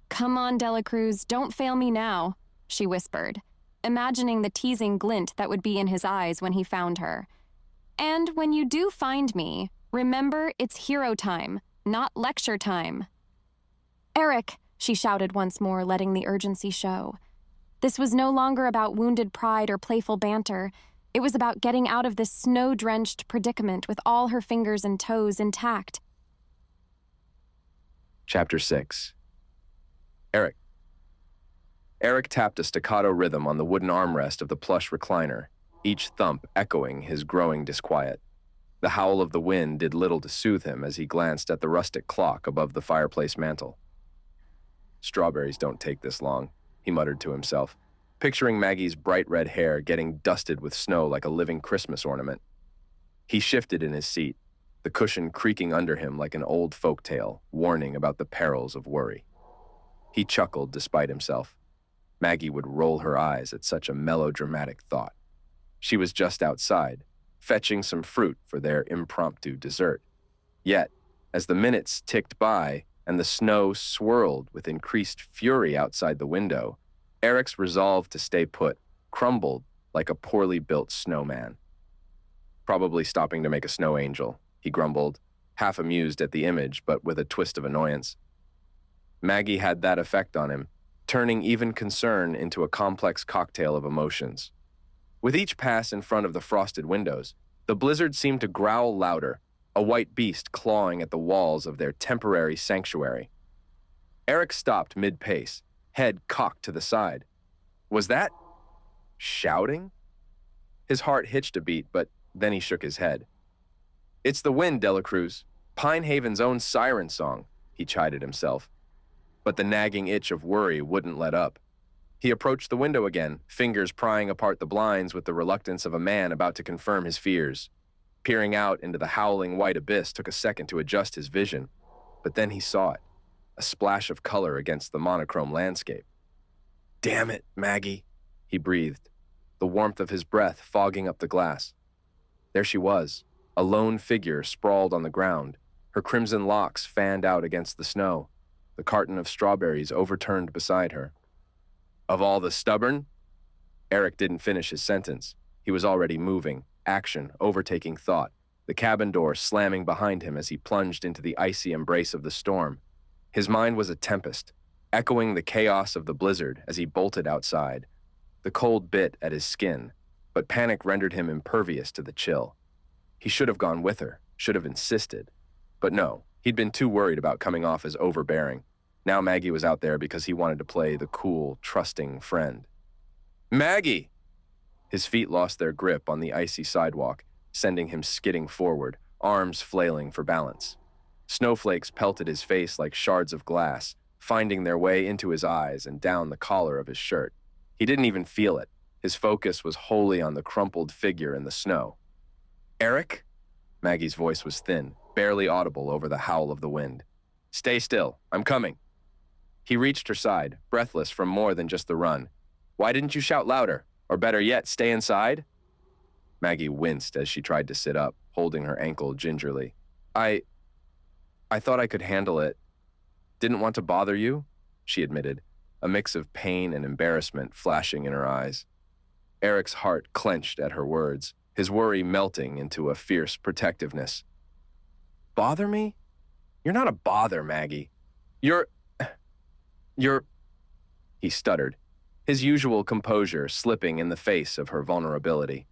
"Come on, Dela Cruz, don't fail me now," she whispered, imagining the teasing glint that would be in his eyes when he found her. "And when you do find me, remember it's hero time, not lecture time." "Eric!" she shouted once more, letting the urgency show. This was no longer about wounded pride or playful banter. It was about getting out of this snow-drenched predicament with all her fingers and toes intact. Chapter 6. Eric. Eric tapped a staccato rhythm on the wooden armrest of the plush recliner, each thump echoing his growing disquiet. The howl of the wind did little to soothe him as he glanced at the rustic clock above the fireplace mantel. "Strawberries don't take this long," he muttered to himself, picturing Maggie's bright red hair getting dusted with snow like a living Christmas ornament. He shifted in his seat, the cushion creaking under him like an old folk tale, warning about the perils of worry. He chuckled despite himself. Maggie would roll her eyes at such a melodramatic thought. She was just outside, fetching some fruit for their impromptu dessert. Yet, as the minutes ticked by and the snow swirled with increased fury outside the window, Eric's resolve to stay put crumbled like a poorly built snowman. "Probably stopping to make a snow angel," he grumbled, half amused at the image but with a twist of annoyance. Maggie had that effect on him, turning even concern into a complex cocktail of emotions. With each pass in front of the frosted windows, the blizzard seemed to growl louder, a white beast clawing at the walls of their temporary sanctuary. Eric stopped mid-pace, head cocked to the side. Was that shouting? His heart hitched a beat, but then he shook his head. It's the wind, Delacruz. Pine Haven's own siren song, he chided himself. But the nagging itch of worry wouldn't let up. He approached the window again, fingers prying apart the blinds with the reluctance of a man about to confirm his fears. Peering out into the howling white abyss took a second to adjust his vision, but then he saw it, a splash of color against the monochrome landscape. Damn it, Maggie, he breathed, the warmth of his breath fogging up the glass. There she was, a lone figure sprawled on the ground, her crimson locks fanned out against the snow, the carton of strawberries overturned beside her. Of all the stubborn? Eric didn't finish his sentence. He was already moving, action overtaking thought, the cabin door slamming behind him as he plunged into the icy embrace of the storm. His mind was a tempest, echoing the chaos of the blizzard as he bolted outside. The cold bit at his skin, but panic rendered him impervious to the chill. He should have gone with her, should have insisted. But no, he'd been too worried about coming off as overbearing. Now Maggie was out there because he wanted to play the cool, trusting friend. Maggie! His feet lost their grip on the icy sidewalk, sending him skidding forward, arms flailing for balance. Snowflakes pelted his face like shards of glass, finding their way into his eyes and down the collar of his shirt. He didn't even feel it. His focus was wholly on the crumpled figure in the snow. Eric? Maggie's voice was thin, barely audible over the howl of the wind. Stay still. I'm coming. He reached her side, breathless from more than just the run. Why didn't you shout louder? Or better yet, stay inside? Maggie winced as she tried to sit up, holding her ankle gingerly. I thought I could handle it. Didn't want to bother you, she admitted, a mix of pain and embarrassment flashing in her eyes. Eric's heart clenched at her words, his worry melting into a fierce protectiveness. Bother me? You're not a bother, Maggie. You're... He stuttered, his usual composure slipping in the face of her vulnerability.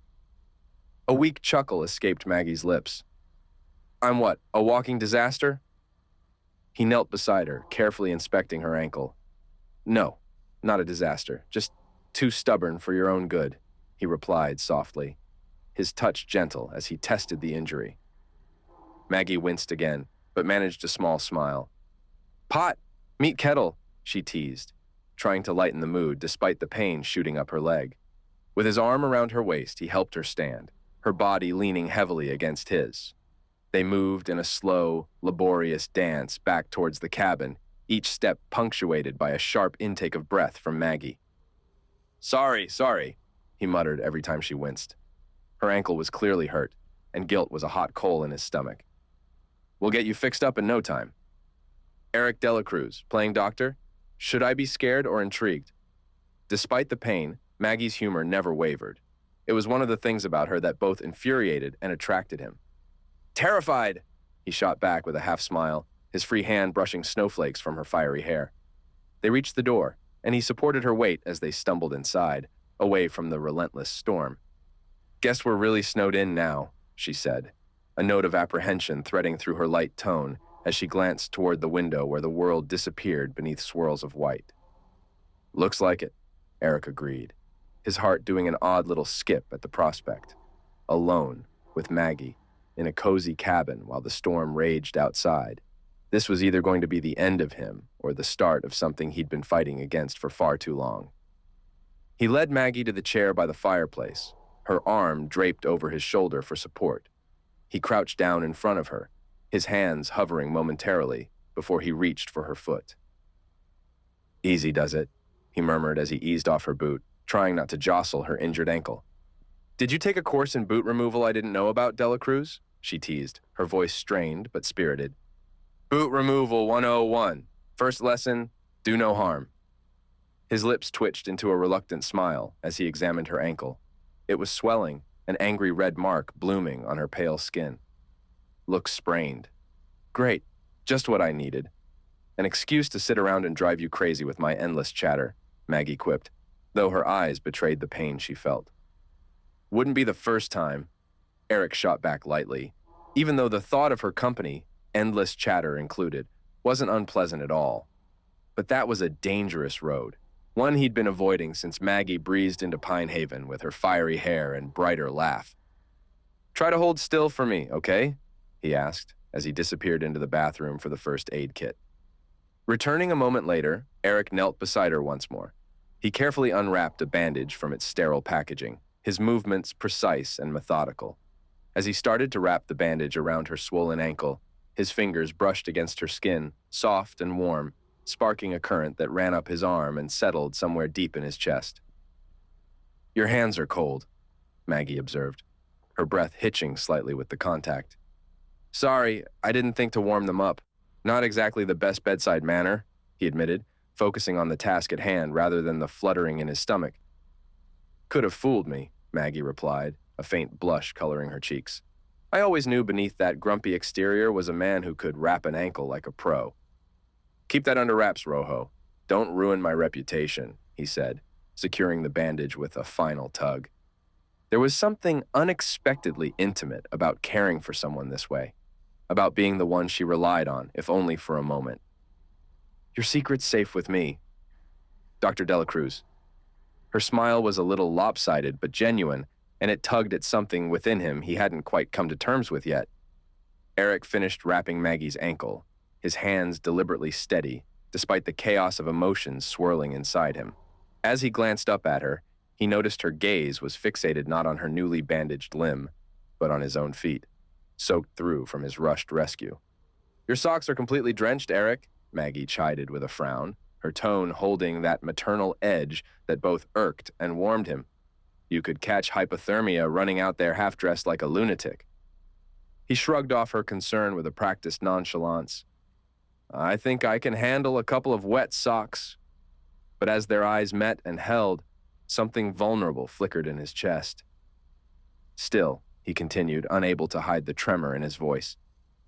A weak chuckle escaped Maggie's lips. I'm what, a walking disaster? He knelt beside her, carefully inspecting her ankle. No, not a disaster, just too stubborn for your own good, he replied softly, his touch gentle as he tested the injury. Maggie winced again, but managed a small smile. Pot, meet kettle, she teased, trying to lighten the mood despite the pain shooting up her leg. With his arm around her waist, he helped her stand, her body leaning heavily against his. They moved in a slow, laborious dance back towards the cabin, each step punctuated by a sharp intake of breath from Maggie. Sorry, he muttered every time she winced. Her ankle was clearly hurt, and guilt was a hot coal in his stomach. We'll get you fixed up in no time. Eric Delacruz, playing doctor? Should I be scared or intrigued? Despite the pain, Maggie's humor never wavered. It was one of the things about her that both infuriated and attracted him. Terrified, he shot back with a half smile, his free hand brushing snowflakes from her fiery hair. They reached the door, and he supported her weight as they stumbled inside, away from the relentless storm. Guess we're really snowed in now, she said, a note of apprehension threading through her light tone as she glanced toward the window where the world disappeared beneath swirls of white. Looks like it, Eric agreed, his heart doing an odd little skip at the prospect. Alone, with Maggie, in a cozy cabin while the storm raged outside. This was either going to be the end of him or the start of something he'd been fighting against for far too long. He led Maggie to the chair by the fireplace, her arm draped over his shoulder for support. He crouched down in front of her, his hands hovering momentarily before he reached for her foot. Easy does it, he murmured as he eased off her boot, trying not to jostle her injured ankle. Did you take a course in boot removal I didn't know about, Delacruz? She teased, her voice strained but spirited. Boot removal 101. First lesson, do no harm. His lips twitched into a reluctant smile as he examined her ankle. It was swelling, an angry red mark blooming on her pale skin. Looks sprained. Great, just what I needed. An excuse to sit around and drive you crazy with my endless chatter, Maggie quipped, though her eyes betrayed the pain she felt. Wouldn't be the first time, Eric shot back lightly, even though the thought of her company, endless chatter included, wasn't unpleasant at all. But that was a dangerous road, one he'd been avoiding since Maggie breezed into Pine Haven with her fiery hair and brighter laugh. "Try to hold still for me, okay?" he asked as he disappeared into the bathroom for the first aid kit. Returning a moment later, Eric knelt beside her once more. He carefully unwrapped a bandage from its sterile packaging, his movements precise and methodical. As he started to wrap the bandage around her swollen ankle, his fingers brushed against her skin, soft and warm, sparking a current that ran up his arm and settled somewhere deep in his chest. "Your hands are cold," Maggie observed, her breath hitching slightly with the contact. "Sorry, I didn't think to warm them up. Not exactly the best bedside manner," he admitted, focusing on the task at hand rather than the fluttering in his stomach. "Could have fooled me," Maggie replied, a faint blush coloring her cheeks. "I always knew beneath that grumpy exterior was a man who could wrap an ankle like a pro." "Keep that under wraps, Rojo. Don't ruin my reputation," he said, securing the bandage with a final tug. There was something unexpectedly intimate about caring for someone this way, about being the one she relied on, if only for a moment. "Your secret's safe with me, Dr. Delacruz." Her smile was a little lopsided but genuine, and it tugged at something within him he hadn't quite come to terms with yet. Eric finished wrapping Maggie's ankle, his hands deliberately steady, despite the chaos of emotions swirling inside him. As he glanced up at her, he noticed her gaze was fixated not on her newly bandaged limb, but on his own feet, soaked through from his rushed rescue. "Your socks are completely drenched, Eric," Maggie chided with a frown, her tone holding that maternal edge that both irked and warmed him. "You could catch hypothermia running out there half-dressed like a lunatic." He shrugged off her concern with a practiced nonchalance. "I think I can handle a couple of wet socks." But as their eyes met and held, something vulnerable flickered in his chest. "Still," he continued, unable to hide the tremor in his voice,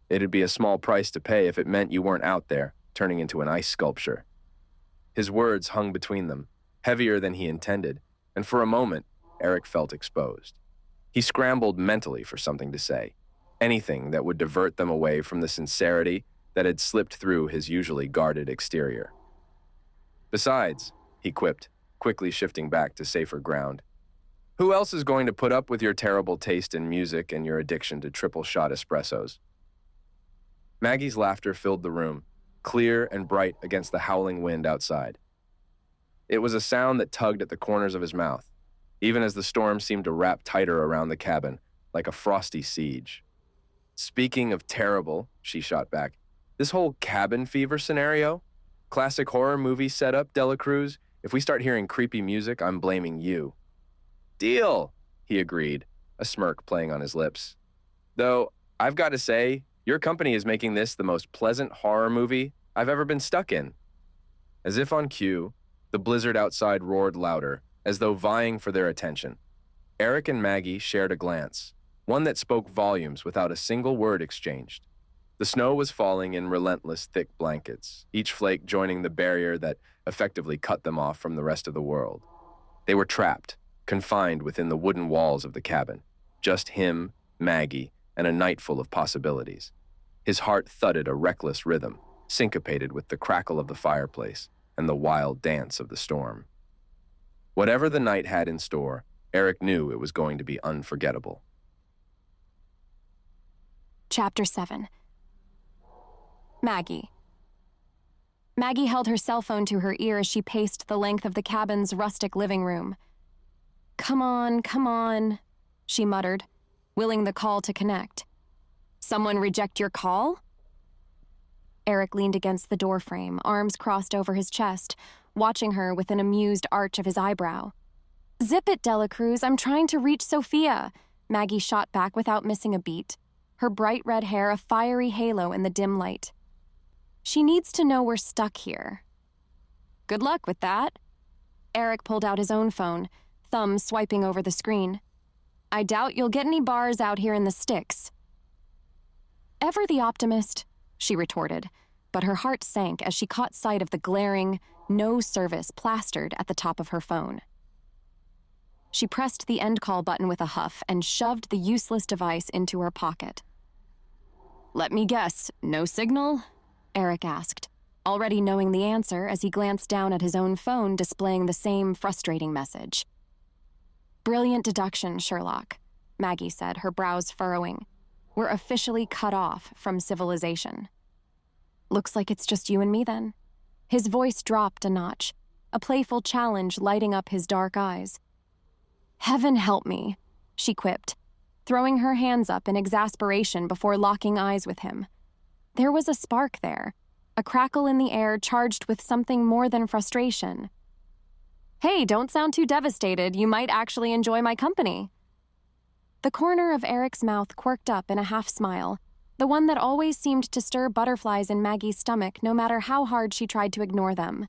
"it'd be a small price to pay if it meant you weren't out there, turning into an ice sculpture." His words hung between them, heavier than he intended, and for a moment, Eric felt exposed. He scrambled mentally for something to say, anything that would divert them away from the sincerity that had slipped through his usually guarded exterior. "Besides," he quipped, quickly shifting back to safer ground, "who else is going to put up with your terrible taste in music and your addiction to triple-shot espressos?" Maggie's laughter filled the room, clear and bright against the howling wind outside. It was a sound that tugged at the corners of his mouth, even as the storm seemed to wrap tighter around the cabin, like a frosty siege. "Speaking of terrible," she shot back, "this whole cabin fever scenario? Classic horror movie setup, Delacruz? If we start hearing creepy music, I'm blaming you." "Deal," he agreed, a smirk playing on his lips. "Though, I've got to say, your company is making this the most pleasant horror movie I've ever been stuck in." As if on cue, the blizzard outside roared louder, as though vying for their attention. Eric and Maggie shared a glance, one that spoke volumes without a single word exchanged. The snow was falling in relentless, thick blankets, each flake joining the barrier that effectively cut them off from the rest of the world. They were trapped, confined within the wooden walls of the cabin. Just him, Maggie, and a night full of possibilities. His heart thudded a reckless rhythm, syncopated with the crackle of the fireplace and the wild dance of the storm. Whatever the night had in store, Eric knew it was going to be unforgettable. Chapter 7. Maggie. Maggie held her cell phone to her ear as she paced the length of the cabin's rustic living room. Come on, she muttered, willing the call to connect. "Someone reject your call?" Eric leaned against the doorframe, arms crossed over his chest, watching her with an amused arch of his eyebrow. "Zip it, Delacruz, I'm trying to reach Sophia," Maggie shot back without missing a beat, her bright red hair a fiery halo in the dim light. "She needs to know we're stuck here." "Good luck with that." Eric pulled out his own phone, thumb swiping over the screen. "I doubt you'll get any bars out here in the sticks." "Ever the optimist," she retorted, but her heart sank as she caught sight of the glaring "no service" plastered at the top of her phone. She pressed the end call button with a huff and shoved the useless device into her pocket. Let me guess, no signal? Eric asked, already knowing the answer as he glanced down at his own phone displaying the same frustrating message. Brilliant deduction, Sherlock, Maggie said, her brows furrowing. We're officially cut off from civilization. Looks like it's just you and me then. His voice dropped a notch, a playful challenge lighting up his dark eyes. Heaven help me, she quipped, throwing her hands up in exasperation before locking eyes with him. There was a spark there, a crackle in the air charged with something more than frustration. Hey, don't sound too devastated. You might actually enjoy my company. The corner of Eric's mouth quirked up in a half-smile, the one that always seemed to stir butterflies in Maggie's stomach no matter how hard she tried to ignore them.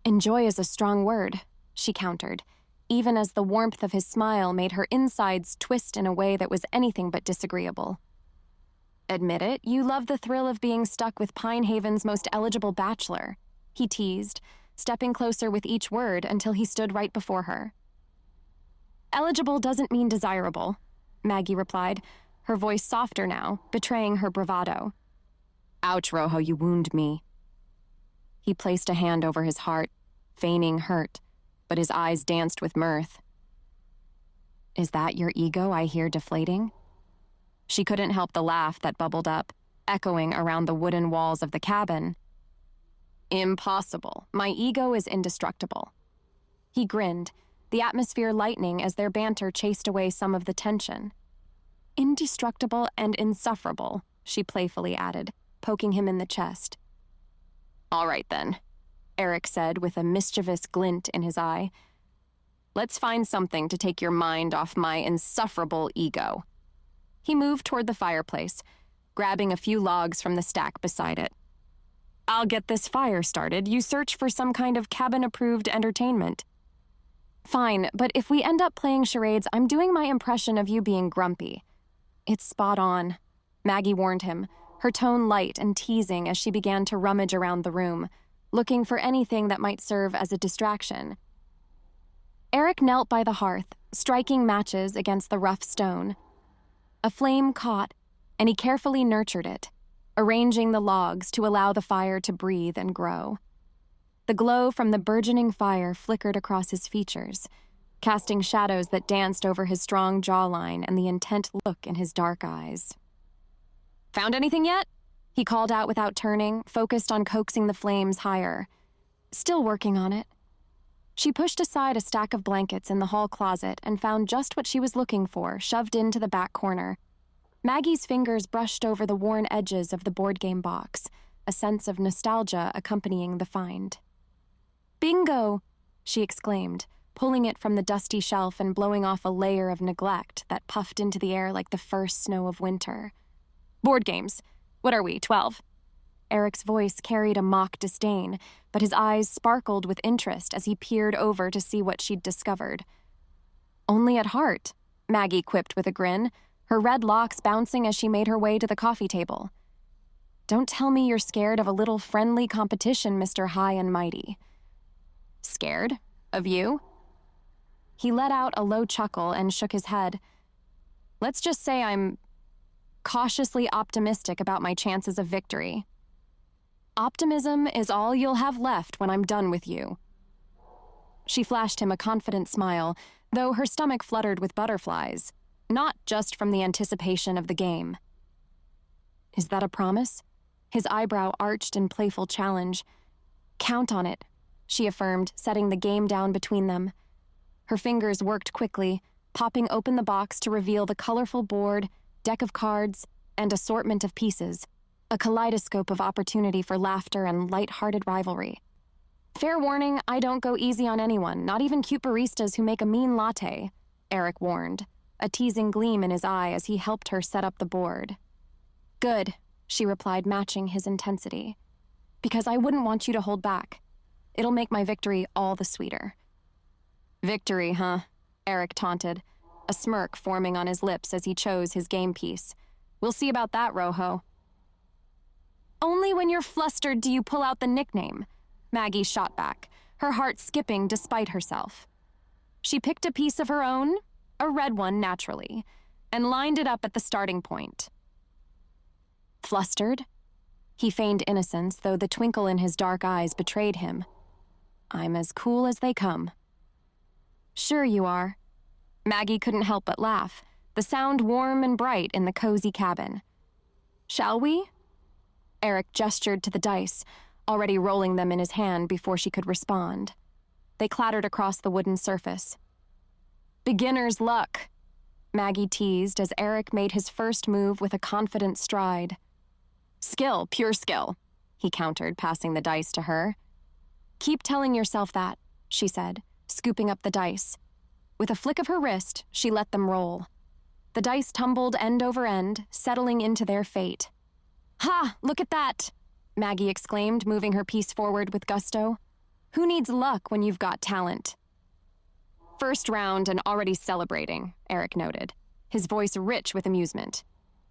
Enjoy is a strong word, she countered, even as the warmth of his smile made her insides twist in a way that was anything but disagreeable. Admit it, you love the thrill of being stuck with Pine Haven's most eligible bachelor, he teased, stepping closer with each word until he stood right before her. Eligible doesn't mean desirable, Maggie replied, her voice softer now, betraying her bravado. Ouch, Rojo, you wound me. He placed a hand over his heart, feigning hurt, but his eyes danced with mirth. Is that your ego I hear deflating? She couldn't help the laugh that bubbled up, echoing around the wooden walls of the cabin. Impossible. My ego is indestructible. He grinned, the atmosphere lightening as their banter chased away some of the tension. Indestructible and insufferable, she playfully added, poking him in the chest. All right then, Eric said with a mischievous glint in his eye. Let's find something to take your mind off my insufferable ego. He moved toward the fireplace, grabbing a few logs from the stack beside it. I'll get this fire started. You search for some kind of cabin-approved entertainment. Fine, but if we end up playing charades, I'm doing my impression of you being grumpy. It's spot on, Maggie warned him, her tone light and teasing as she began to rummage around the room, looking for anything that might serve as a distraction. Eric knelt by the hearth, striking matches against the rough stone. A flame caught, and he carefully nurtured it, arranging the logs to allow the fire to breathe and grow. The glow from the burgeoning fire flickered across his features, casting shadows that danced over his strong jawline and the intent look in his dark eyes. Found anything yet? He called out without turning, focused on coaxing the flames higher. Still working on it. She pushed aside a stack of blankets in the hall closet and found just what she was looking for, shoved into the back corner. Maggie's fingers brushed over the worn edges of the board game box, a sense of nostalgia accompanying the find. Bingo! She exclaimed, pulling it from the dusty shelf and blowing off a layer of neglect that puffed into the air like the first snow of winter. Board games. What are we, 12? Eric's voice carried a mock disdain, but his eyes sparkled with interest as he peered over to see what she'd discovered. Only at heart, Maggie quipped with a grin, her red locks bouncing as she made her way to the coffee table. Don't tell me you're scared of a little friendly competition, Mr. High and Mighty. Scared? Of you? He let out a low chuckle and shook his head. Let's just say I'm cautiously optimistic about my chances of victory. Optimism is all you'll have left when I'm done with you. She flashed him a confident smile, though her stomach fluttered with butterflies, not just from the anticipation of the game. Is that a promise? His eyebrow arched in playful challenge. Count on it, she affirmed, setting the game down between them. Her fingers worked quickly, popping open the box to reveal the colorful board, deck of cards, and assortment of pieces, a kaleidoscope of opportunity for laughter and light-hearted rivalry. Fair warning, I don't go easy on anyone, not even cute baristas who make a mean latte, Eric warned, a teasing gleam in his eye as he helped her set up the board. Good, she replied, matching his intensity. Because I wouldn't want you to hold back. It'll make my victory all the sweeter. Victory, huh? Eric taunted, a smirk forming on his lips as he chose his game piece. We'll see about that, Rojo. Only when you're flustered do you pull out the nickname, Maggie shot back, her heart skipping despite herself. She picked a piece of her own, a red one naturally, and lined it up at the starting point. Flustered? He feigned innocence, though the twinkle in his dark eyes betrayed him. I'm as cool as they come. Sure you are. Maggie couldn't help but laugh, the sound warm and bright in the cozy cabin. Shall we? Eric gestured to the dice, already rolling them in his hand before she could respond. They clattered across the wooden surface. Beginner's luck, Maggie teased as Eric made his first move with a confident stride. Skill, pure skill, he countered, passing the dice to her. Keep telling yourself that, she said, scooping up the dice. With a flick of her wrist, she let them roll. The dice tumbled end over end, settling into their fate. Ha! Look at that! Maggie exclaimed, moving her piece forward with gusto. Who needs luck when you've got talent? First round and already celebrating, Eric noted, his voice rich with amusement.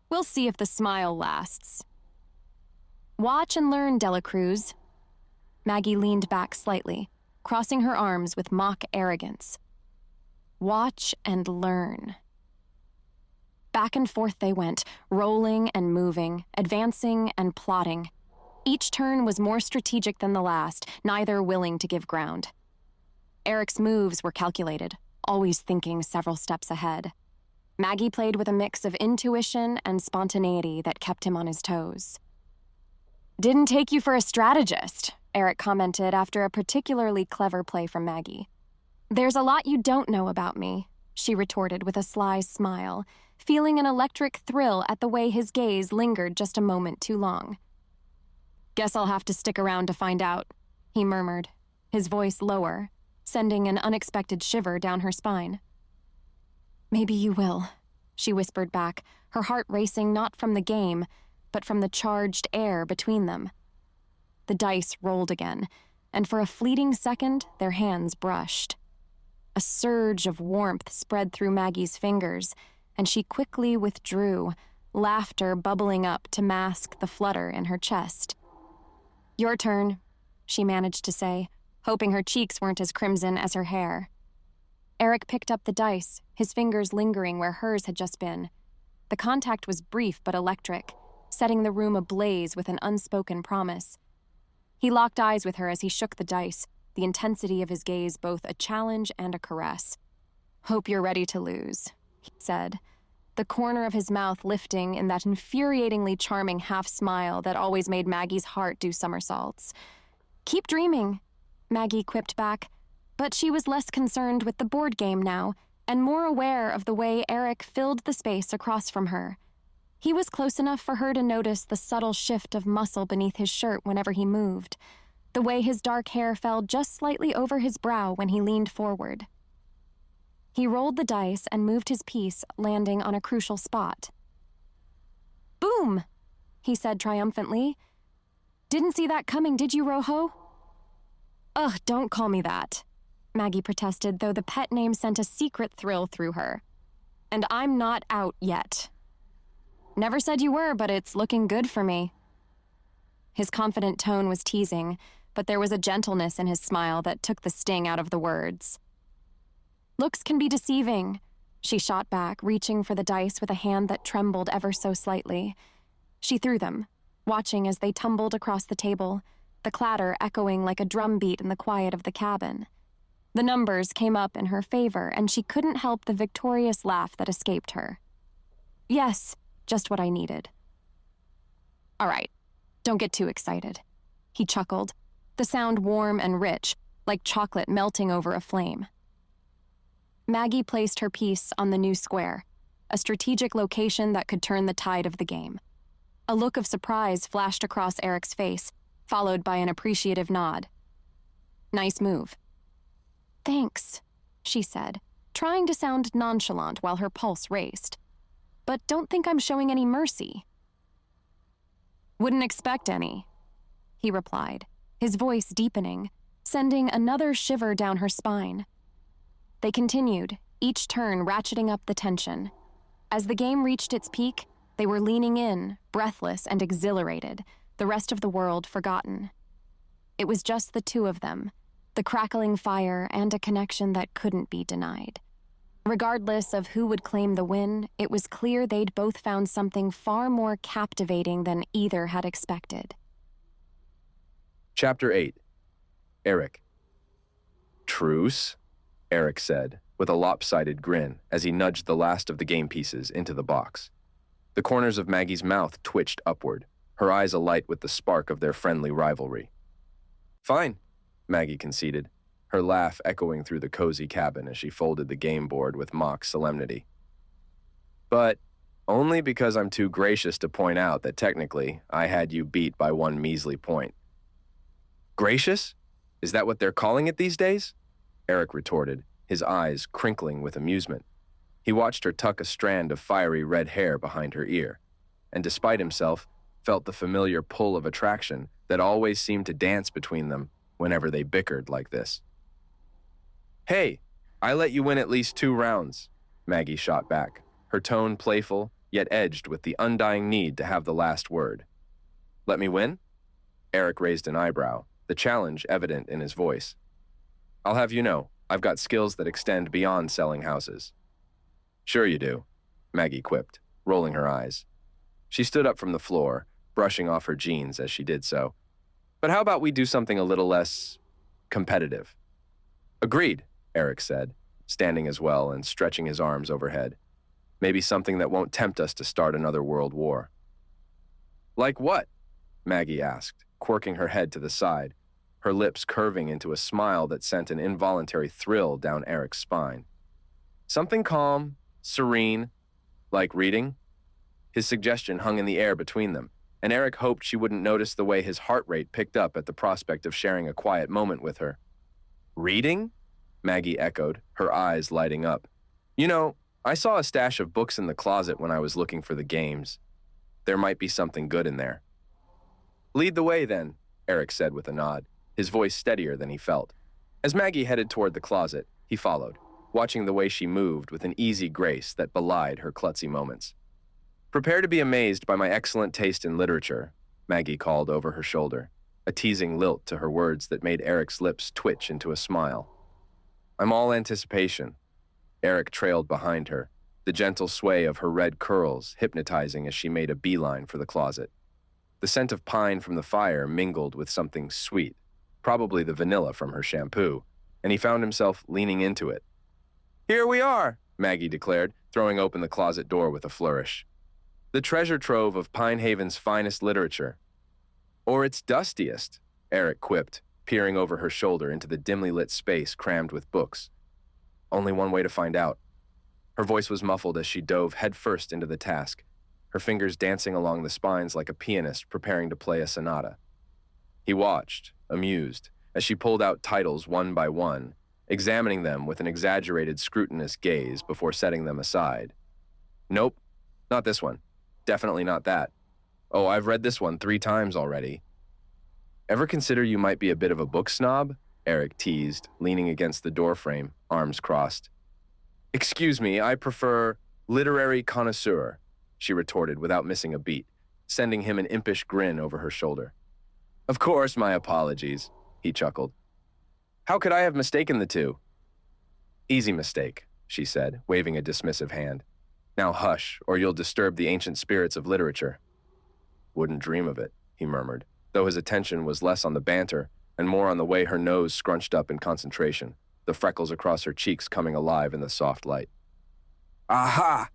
We'll see if the smile lasts. Watch and learn, Dela Cruz. Maggie leaned back slightly, crossing her arms with mock arrogance. Watch and learn. Back and forth they went, rolling and moving, advancing and plotting. Each turn was more strategic than the last, neither willing to give ground. Eric's moves were calculated, always thinking several steps ahead. Maggie played with a mix of intuition and spontaneity that kept him on his toes. Didn't take you for a strategist, Eric commented after a particularly clever play from Maggie. There's a lot you don't know about me, she retorted with a sly smile, feeling an electric thrill at the way his gaze lingered just a moment too long. Guess I'll have to stick around to find out, he murmured, his voice lower, sending an unexpected shiver down her spine. Maybe you will, she whispered back, her heart racing not from the game, but from the charged air between them. The dice rolled again, and for a fleeting second, their hands brushed. A surge of warmth spread through Maggie's fingers, and she quickly withdrew, laughter bubbling up to mask the flutter in her chest. Your turn, she managed to say, hoping her cheeks weren't as crimson as her hair. Eric picked up the dice, his fingers lingering where hers had just been. The contact was brief but electric, setting the room ablaze with an unspoken promise. He locked eyes with her as he shook the dice, the intensity of his gaze both a challenge and a caress. Hope you're ready to lose, he said, the corner of his mouth lifting in that infuriatingly charming half-smile that always made Maggie's heart do somersaults. Keep dreaming, Maggie quipped back, but she was less concerned with the board game now, and more aware of the way Eric filled the space across from her. He was close enough for her to notice the subtle shift of muscle beneath his shirt whenever he moved, the way his dark hair fell just slightly over his brow when he leaned forward. He rolled the dice and moved his piece, landing on a crucial spot. Boom! He said triumphantly. Didn't see that coming, did you, Rojo? Ugh, don't call me that, Maggie protested, though the pet name sent a secret thrill through her. And I'm not out yet. Never said you were, but it's looking good for me. His confident tone was teasing, but there was a gentleness in his smile that took the sting out of the words. Looks can be deceiving, she shot back, reaching for the dice with a hand that trembled ever so slightly. She threw them, watching as they tumbled across the table, the clatter echoing like a drumbeat in the quiet of the cabin. The numbers came up in her favor, and she couldn't help the victorious laugh that escaped her. Yes, just what I needed. All right, don't get too excited, he chuckled, the sound warm and rich, like chocolate melting over a flame. Maggie placed her piece on the new square, a strategic location that could turn the tide of the game. A look of surprise flashed across Eric's face, followed by an appreciative nod. Nice move. Thanks, she said, trying to sound nonchalant while her pulse raced. But don't think I'm showing any mercy. Wouldn't expect any, he replied, his voice deepening, sending another shiver down her spine. They continued, each turn ratcheting up the tension. As the game reached its peak, they were leaning in, breathless and exhilarated, the rest of the world forgotten. It was just the two of them, the crackling fire and a connection that couldn't be denied. Regardless of who would claim the win, it was clear they'd both found something far more captivating than either had expected. Chapter 8. Eric. Truce, Eric said, with a lopsided grin as he nudged the last of the game pieces into the box. The corners of Maggie's mouth twitched upward, her eyes alight with the spark of their friendly rivalry. Fine, Maggie conceded, her laugh echoing through the cozy cabin as she folded the game board with mock solemnity. But only because I'm too gracious to point out that technically I had you beat by one measly point. Gracious? Is that what they're calling it these days? Eric retorted, his eyes crinkling with amusement. He watched her tuck a strand of fiery red hair behind her ear, and despite himself, felt the familiar pull of attraction that always seemed to dance between them whenever they bickered like this. Hey, I let you win at least 2 rounds, Maggie shot back, her tone playful, yet edged with the undying need to have the last word. Let me win? Eric raised an eyebrow, the challenge evident in his voice. I'll have you know, I've got skills that extend beyond selling houses. Sure you do, Maggie quipped, rolling her eyes. She stood up from the floor, brushing off her jeans as she did so. But how about we do something a little less competitive? Agreed, Eric said, standing as well and stretching his arms overhead. Maybe something that won't tempt us to start another world war. Like what? Maggie asked, quirking her head to the side, her lips curving into a smile that sent an involuntary thrill down Eric's spine. Something calm, serene, like reading? His suggestion hung in the air between them, and Eric hoped she wouldn't notice the way his heart rate picked up at the prospect of sharing a quiet moment with her. Reading? Maggie echoed, her eyes lighting up. You know, I saw a stash of books in the closet when I was looking for the games. There might be something good in there. Lead the way, then, Eric said with a nod, his voice steadier than he felt. As Maggie headed toward the closet, he followed, watching the way she moved with an easy grace that belied her klutzy moments. Prepare to be amazed by my excellent taste in literature, Maggie called over her shoulder, a teasing lilt to her words that made Eric's lips twitch into a smile. I'm all anticipation. Eric trailed behind her, the gentle sway of her red curls hypnotizing as she made a beeline for the closet. The scent of pine from the fire mingled with something sweet, probably the vanilla from her shampoo, and he found himself leaning into it. Here we are, Maggie declared, throwing open the closet door with a flourish. The treasure trove of Pine Haven's finest literature. Or its dustiest, Eric quipped, peering over her shoulder into the dimly lit space crammed with books. Only one way to find out. Her voice was muffled as she dove headfirst into the task, her fingers dancing along the spines like a pianist preparing to play a sonata. He watched, amused, as she pulled out titles one by one, examining them with an exaggerated scrutinous gaze before setting them aside. Nope, not this one. Definitely not that. Oh, I've read this one 3 times already. Ever consider you might be a bit of a book snob? Eric teased, leaning against the doorframe, arms crossed. Excuse me, I prefer literary connoisseur, she retorted without missing a beat, sending him an impish grin over her shoulder. Of course, my apologies, he chuckled. How could I have mistaken the two? Easy mistake, she said, waving a dismissive hand. Now hush, or you'll disturb the ancient spirits of literature. Wouldn't dream of it, he murmured, though his attention was less on the banter and more on the way her nose scrunched up in concentration, the freckles across her cheeks coming alive in the soft light. Aha!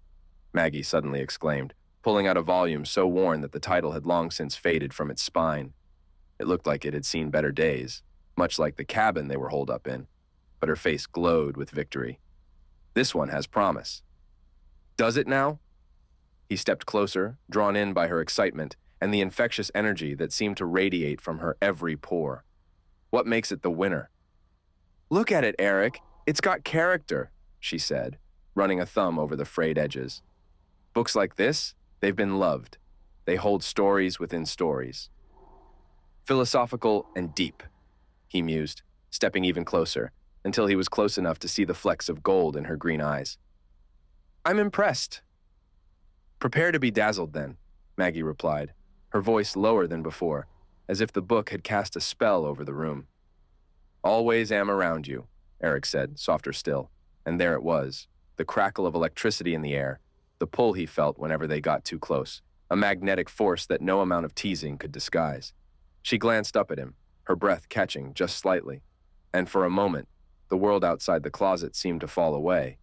Maggie suddenly exclaimed, pulling out a volume so worn that the title had long since faded from its spine. It looked like it had seen better days, much like the cabin they were holed up in, but her face glowed with victory. This one has promise. Does it now? He stepped closer, drawn in by her excitement and the infectious energy that seemed to radiate from her every pore. What makes it the winner? Look at it, Eric. It's got character, she said, running a thumb over the frayed edges. Books like this, they've been loved. They hold stories within stories. Philosophical and deep, he mused, stepping even closer, until he was close enough to see the flecks of gold in her green eyes. I'm impressed. Prepare to be dazzled, then, Maggie replied, her voice lower than before, as if the book had cast a spell over the room. Always am around you, Eric said, softer still, and there it was, the crackle of electricity in the air, the pull he felt whenever they got too close, a magnetic force that no amount of teasing could disguise. She glanced up at him, her breath catching just slightly, and for a moment, the world outside the closet seemed to fall away.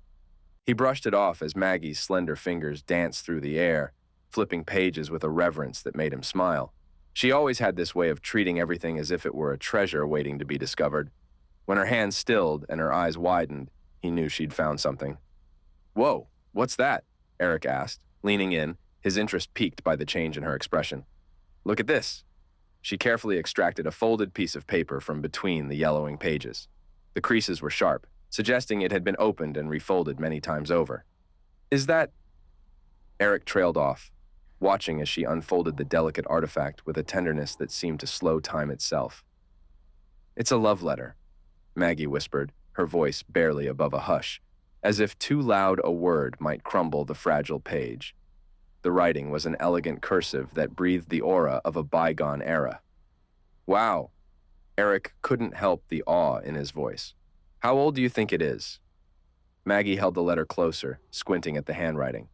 He brushed it off as Maggie's slender fingers danced through the air, flipping pages with a reverence that made him smile. She always had this way of treating everything as if it were a treasure waiting to be discovered. When her hands stilled and her eyes widened, he knew she'd found something. "Whoa, what's that?" Eric asked, leaning in, his interest piqued by the change in her expression. "Look at this." She carefully extracted a folded piece of paper from between the yellowing pages. The creases were sharp, suggesting it had been opened and refolded many times over. "Is that—" Eric trailed off, watching as she unfolded the delicate artifact with a tenderness that seemed to slow time itself. "It's a love letter," Maggie whispered, her voice barely above a hush, as if too loud a word might crumble the fragile page. The writing was an elegant cursive that breathed the aura of a bygone era. "Wow." Eric couldn't help the awe in his voice. "How old do you think it is?" Maggie held the letter closer, squinting at the handwriting.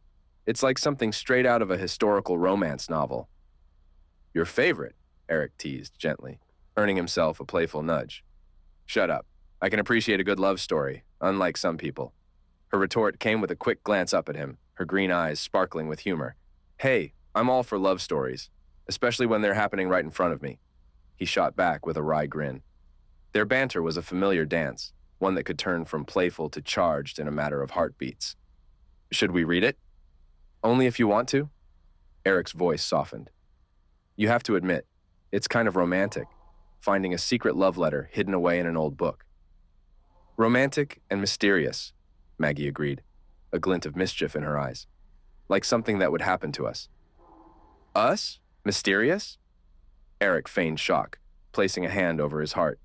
"It's like something straight out of a historical romance novel." "Your favorite," Eric teased gently, earning himself a playful nudge. "Shut up. I can appreciate a good love story, unlike some people." Her retort came with a quick glance up at him, her green eyes sparkling with humor. "Hey, I'm all for love stories, especially when they're happening right in front of me." He shot back with a wry grin. Their banter was a familiar dance, one that could turn from playful to charged in a matter of heartbeats. "Should we read it?" "Only if you want to." Eric's voice softened. "You have to admit, it's kind of romantic, finding a secret love letter hidden away in an old book." "Romantic and mysterious," Maggie agreed, a glint of mischief in her eyes. "Like something that would happen to us." "Us? Mysterious?" Eric feigned shock, placing a hand over his heart.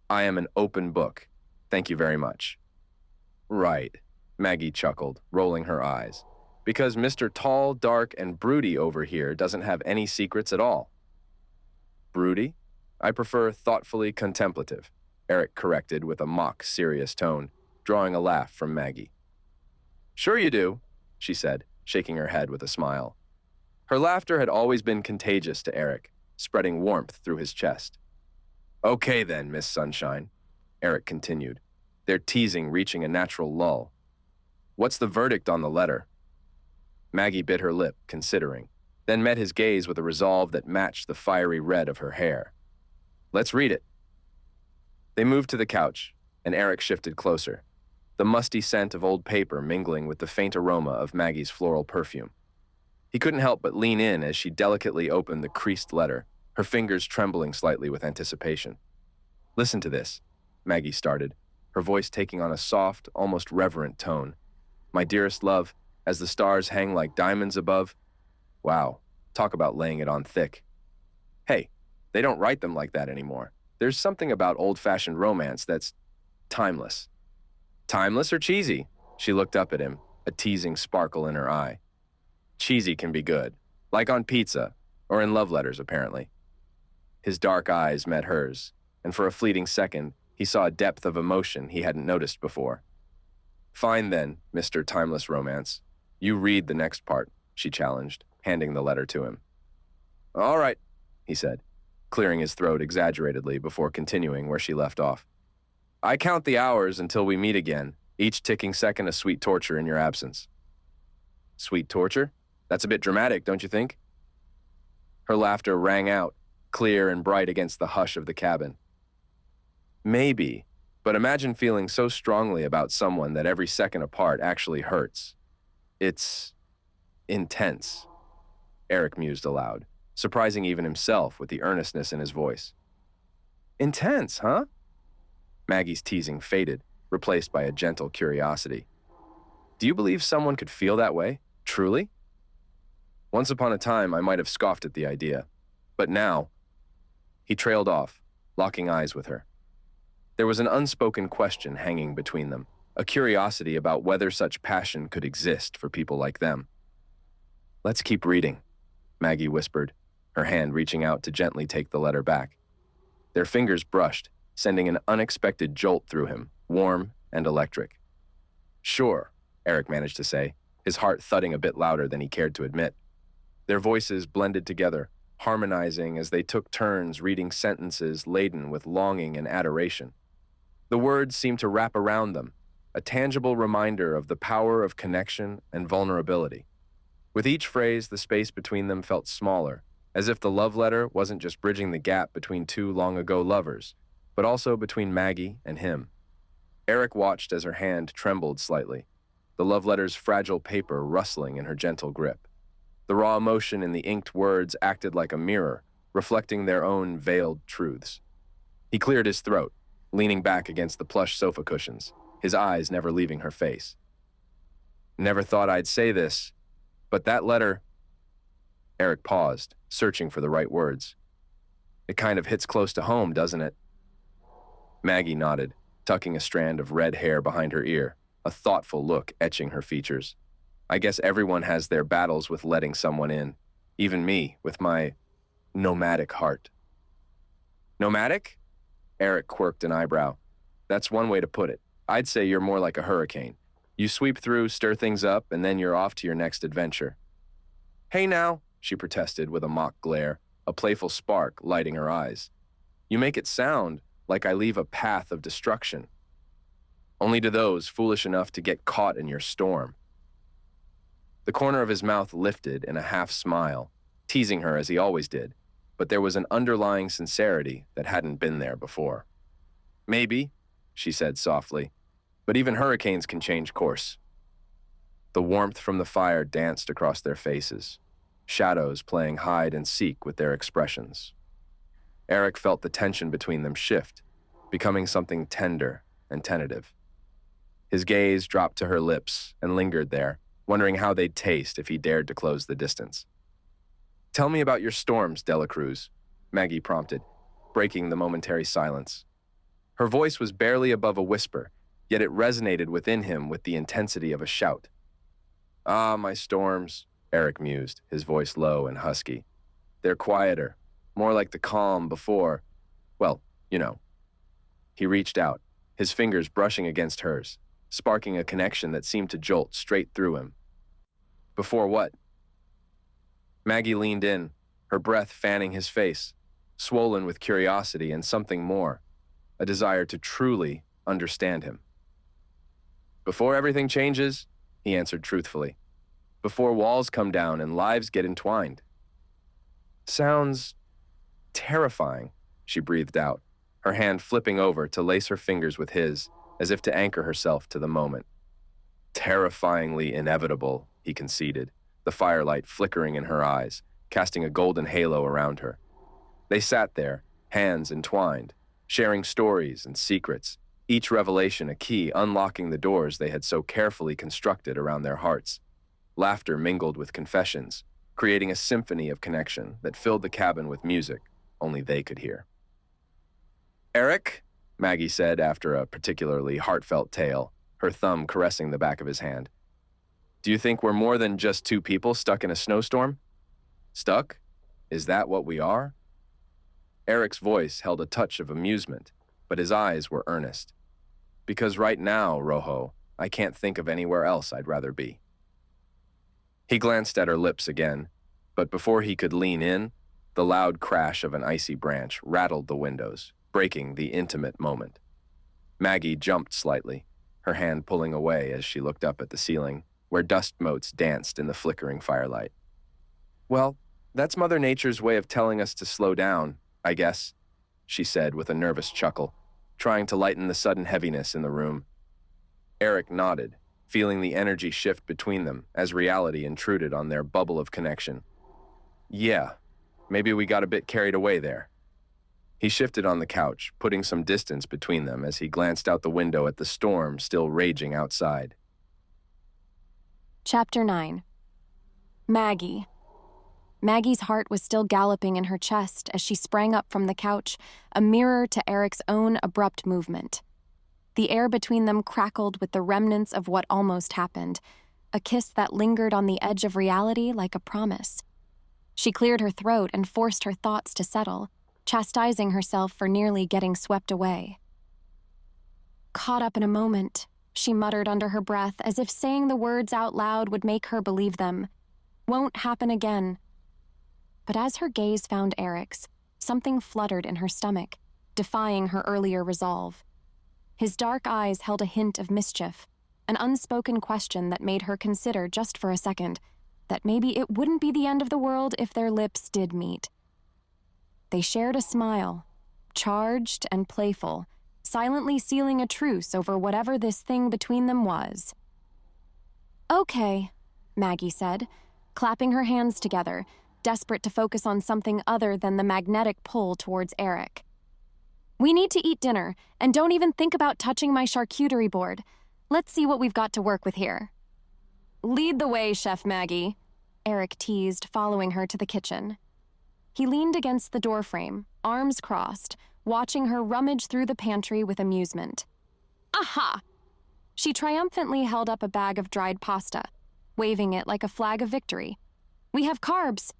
"I am an open book. Thank you very much." "Right," Maggie chuckled, rolling her eyes. "Because Mr. Tall, Dark, and Broody over here doesn't have any secrets at all." "Broody? I prefer thoughtfully contemplative," Eric corrected with a mock serious tone, drawing a laugh from Maggie. "Sure you do," she said, shaking her head with a smile. Her laughter had always been contagious to Eric, spreading warmth through his chest. "Okay then, Miss Sunshine," Eric continued, their teasing reaching a natural lull. "What's the verdict on the letter?" Maggie bit her lip, considering, then met his gaze with a resolve that matched the fiery red of her hair. "Let's read it." They moved to the couch, and Eric shifted closer, the musty scent of old paper mingling with the faint aroma of Maggie's floral perfume. He couldn't help but lean in as she delicately opened the creased letter, her fingers trembling slightly with anticipation. "Listen to this," Maggie started, her voice taking on a soft, almost reverent tone. "My dearest love, as the stars hang like diamonds above—" Wow, talk about laying it on thick. Hey, they don't write them like that anymore. There's something about old-fashioned romance that's timeless. "Timeless or cheesy?" She looked up at him, a teasing sparkle in her eye. "Cheesy can be good, like on pizza, or in love letters, apparently." His dark eyes met hers, and for a fleeting second, he saw a depth of emotion he hadn't noticed before. "Fine then, Mr. Timeless Romance. You read the next part," she challenged, handing the letter to him. "All right," he said, clearing his throat exaggeratedly before continuing where she left off. "I count the hours until we meet again, each ticking second a sweet torture in your absence." "Sweet torture? That's a bit dramatic, don't you think?" Her laughter rang out, clear and bright against the hush of the cabin. "Maybe, but imagine feeling so strongly about someone that every second apart actually hurts. It's intense," Eric mused aloud, surprising even himself with the earnestness in his voice. "Intense, huh?" Maggie's teasing faded, replaced by a gentle curiosity. "Do you believe someone could feel that way, truly?" "Once upon a time, I might have scoffed at the idea, but now—" He trailed off, locking eyes with her. There was an unspoken question hanging between them, a curiosity about whether such passion could exist for people like them. "Let's keep reading," Maggie whispered, her hand reaching out to gently take the letter back. Their fingers brushed, sending an unexpected jolt through him, warm and electric. "Sure," Eric managed to say, his heart thudding a bit louder than he cared to admit. Their voices blended together, harmonizing as they took turns reading sentences laden with longing and adoration. The words seemed to wrap around them, a tangible reminder of the power of connection and vulnerability. With each phrase, the space between them felt smaller, as if the love letter wasn't just bridging the gap between two long-ago lovers, but also between Maggie and him. Eric watched as her hand trembled slightly, the love letter's fragile paper rustling in her gentle grip. The raw emotion in the inked words acted like a mirror, reflecting their own veiled truths. He cleared his throat, leaning back against the plush sofa cushions, his eyes never leaving her face. Never thought I'd say this, but that letter... Eric paused, searching for the right words. It kind of hits close to home, doesn't it? Maggie nodded, tucking a strand of red hair behind her ear, a thoughtful look etching her features. I guess everyone has their battles with letting someone in, even me, with my nomadic heart. Nomadic? Eric quirked an eyebrow. That's one way to put it. I'd say you're more like a hurricane. You sweep through, stir things up, and then you're off to your next adventure. Hey now, she protested with a mock glare, a playful spark lighting her eyes. You make it sound like I leave a path of destruction. Only to those foolish enough to get caught in your storm. The corner of his mouth lifted in a half smile, teasing her as he always did, but there was an underlying sincerity that hadn't been there before. Maybe, she said softly, but even hurricanes can change course. The warmth from the fire danced across their faces, shadows playing hide and seek with their expressions. Eric felt the tension between them shift, becoming something tender and tentative. His gaze dropped to her lips and lingered there, wondering how they'd taste if he dared to close the distance. Tell me about your storms, Dela Cruz, Maggie prompted, breaking the momentary silence. Her voice was barely above a whisper, yet it resonated within him with the intensity of a shout. Ah, my storms, Eric mused, his voice low and husky. They're quieter, more like the calm before, well, you know. He reached out, his fingers brushing against hers, sparking a connection that seemed to jolt straight through him. Before what? Maggie leaned in, her breath fanning his face, swollen with curiosity and something more, a desire to truly understand him. Before everything changes, he answered truthfully. Before walls come down and lives get entwined. Sounds terrifying, she breathed out, her hand flipping over to lace her fingers with his, as if to anchor herself to the moment. Terrifyingly inevitable, he conceded, the firelight flickering in her eyes, casting a golden halo around her. They sat there, hands entwined, sharing stories and secrets, each revelation a key unlocking the doors they had so carefully constructed around their hearts. Laughter mingled with confessions, creating a symphony of connection that filled the cabin with music only they could hear. Eric, Maggie said after a particularly heartfelt tale, her thumb caressing the back of his hand. Do you think we're more than just two people stuck in a snowstorm? Stuck? Is that what we are? Eric's voice held a touch of amusement, but his eyes were earnest. Because right now, Rojo, I can't think of anywhere else I'd rather be. He glanced at her lips again, but before he could lean in, the loud crash of an icy branch rattled the windows, breaking the intimate moment. Maggie jumped slightly, her hand pulling away as she looked up at the ceiling, where dust motes danced in the flickering firelight. Well, that's Mother Nature's way of telling us to slow down, I guess, she said with a nervous chuckle, trying to lighten the sudden heaviness in the room. Eric nodded, feeling the energy shift between them as reality intruded on their bubble of connection. Yeah, maybe we got a bit carried away there. He shifted on the couch, putting some distance between them as he glanced out the window at the storm still raging outside. Chapter 9. Maggie. Maggie's heart was still galloping in her chest as she sprang up from the couch, a mirror to Eric's own abrupt movement. The air between them crackled with the remnants of what almost happened, a kiss that lingered on the edge of reality like a promise. She cleared her throat and forced her thoughts to settle, chastising herself for nearly getting swept away. Caught up in a moment, she muttered under her breath, as if saying the words out loud would make her believe them. Won't happen again. But as her gaze found Eric's, something fluttered in her stomach, defying her earlier resolve. His dark eyes held a hint of mischief, an unspoken question that made her consider just for a second that maybe it wouldn't be the end of the world if their lips did meet. They shared a smile, charged and playful, silently sealing a truce over whatever this thing between them was. "Okay," Maggie said, clapping her hands together, desperate to focus on something other than the magnetic pull towards Eric. "We need to eat dinner, and don't even think about touching my charcuterie board. Let's see what we've got to work with here." "Lead the way, Chef Maggie," Eric teased, following her to the kitchen. He leaned against the doorframe, arms crossed, watching her rummage through the pantry with amusement. "Aha!" She triumphantly held up a bag of dried pasta, waving it like a flag of victory. "We have carbs."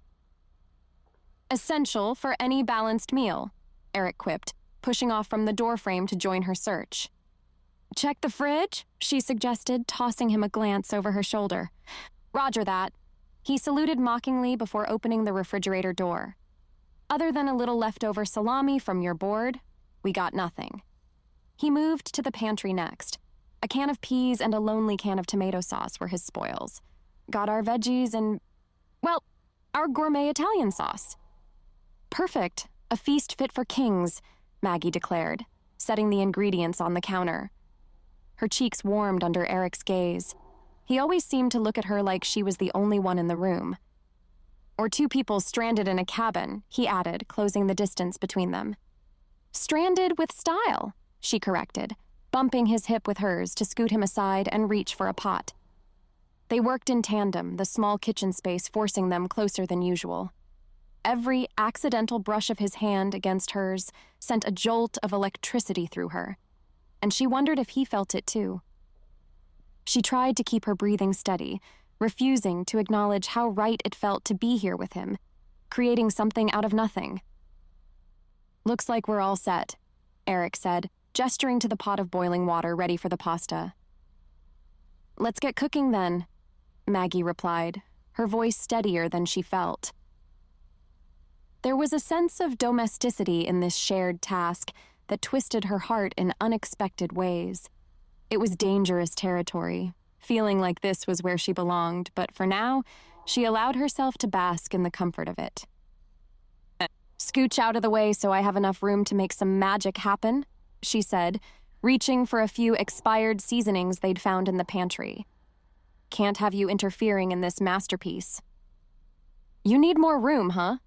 "Essential for any balanced meal," Eric quipped, pushing off from the doorframe to join her search. "Check the fridge," she suggested, tossing him a glance over her shoulder. "Roger that." He saluted mockingly before opening the refrigerator door. "Other than a little leftover salami from your board, we got nothing." He moved to the pantry next. A can of peas and a lonely can of tomato sauce were his spoils. Got our veggies and, well, our gourmet Italian sauce. "Perfect. A feast fit for kings," Maggie declared, setting the ingredients on the counter. Her cheeks warmed under Eric's gaze. He always seemed to look at her like she was the only one in the room. "Or two people stranded in a cabin," he added, closing the distance between them. "Stranded with style," she corrected, bumping his hip with hers to scoot him aside and reach for a pot. They worked in tandem, the small kitchen space forcing them closer than usual. Every accidental brush of his hand against hers sent a jolt of electricity through her, and she wondered if he felt it too. She tried to keep her breathing steady, refusing to acknowledge how right it felt to be here with him, creating something out of nothing. "Looks like we're all set," Eric said, gesturing to the pot of boiling water ready for the pasta. "Let's get cooking then," Maggie replied, her voice steadier than she felt. There was a sense of domesticity in this shared task that twisted her heart in unexpected ways. It was dangerous territory, feeling like this was where she belonged, but for now, she allowed herself to bask in the comfort of it. "Scooch out of the way so I have enough room to make some magic happen," she said, reaching for a few expired seasonings they'd found in the pantry. "Can't have you interfering in this masterpiece." "You need more room, huh?"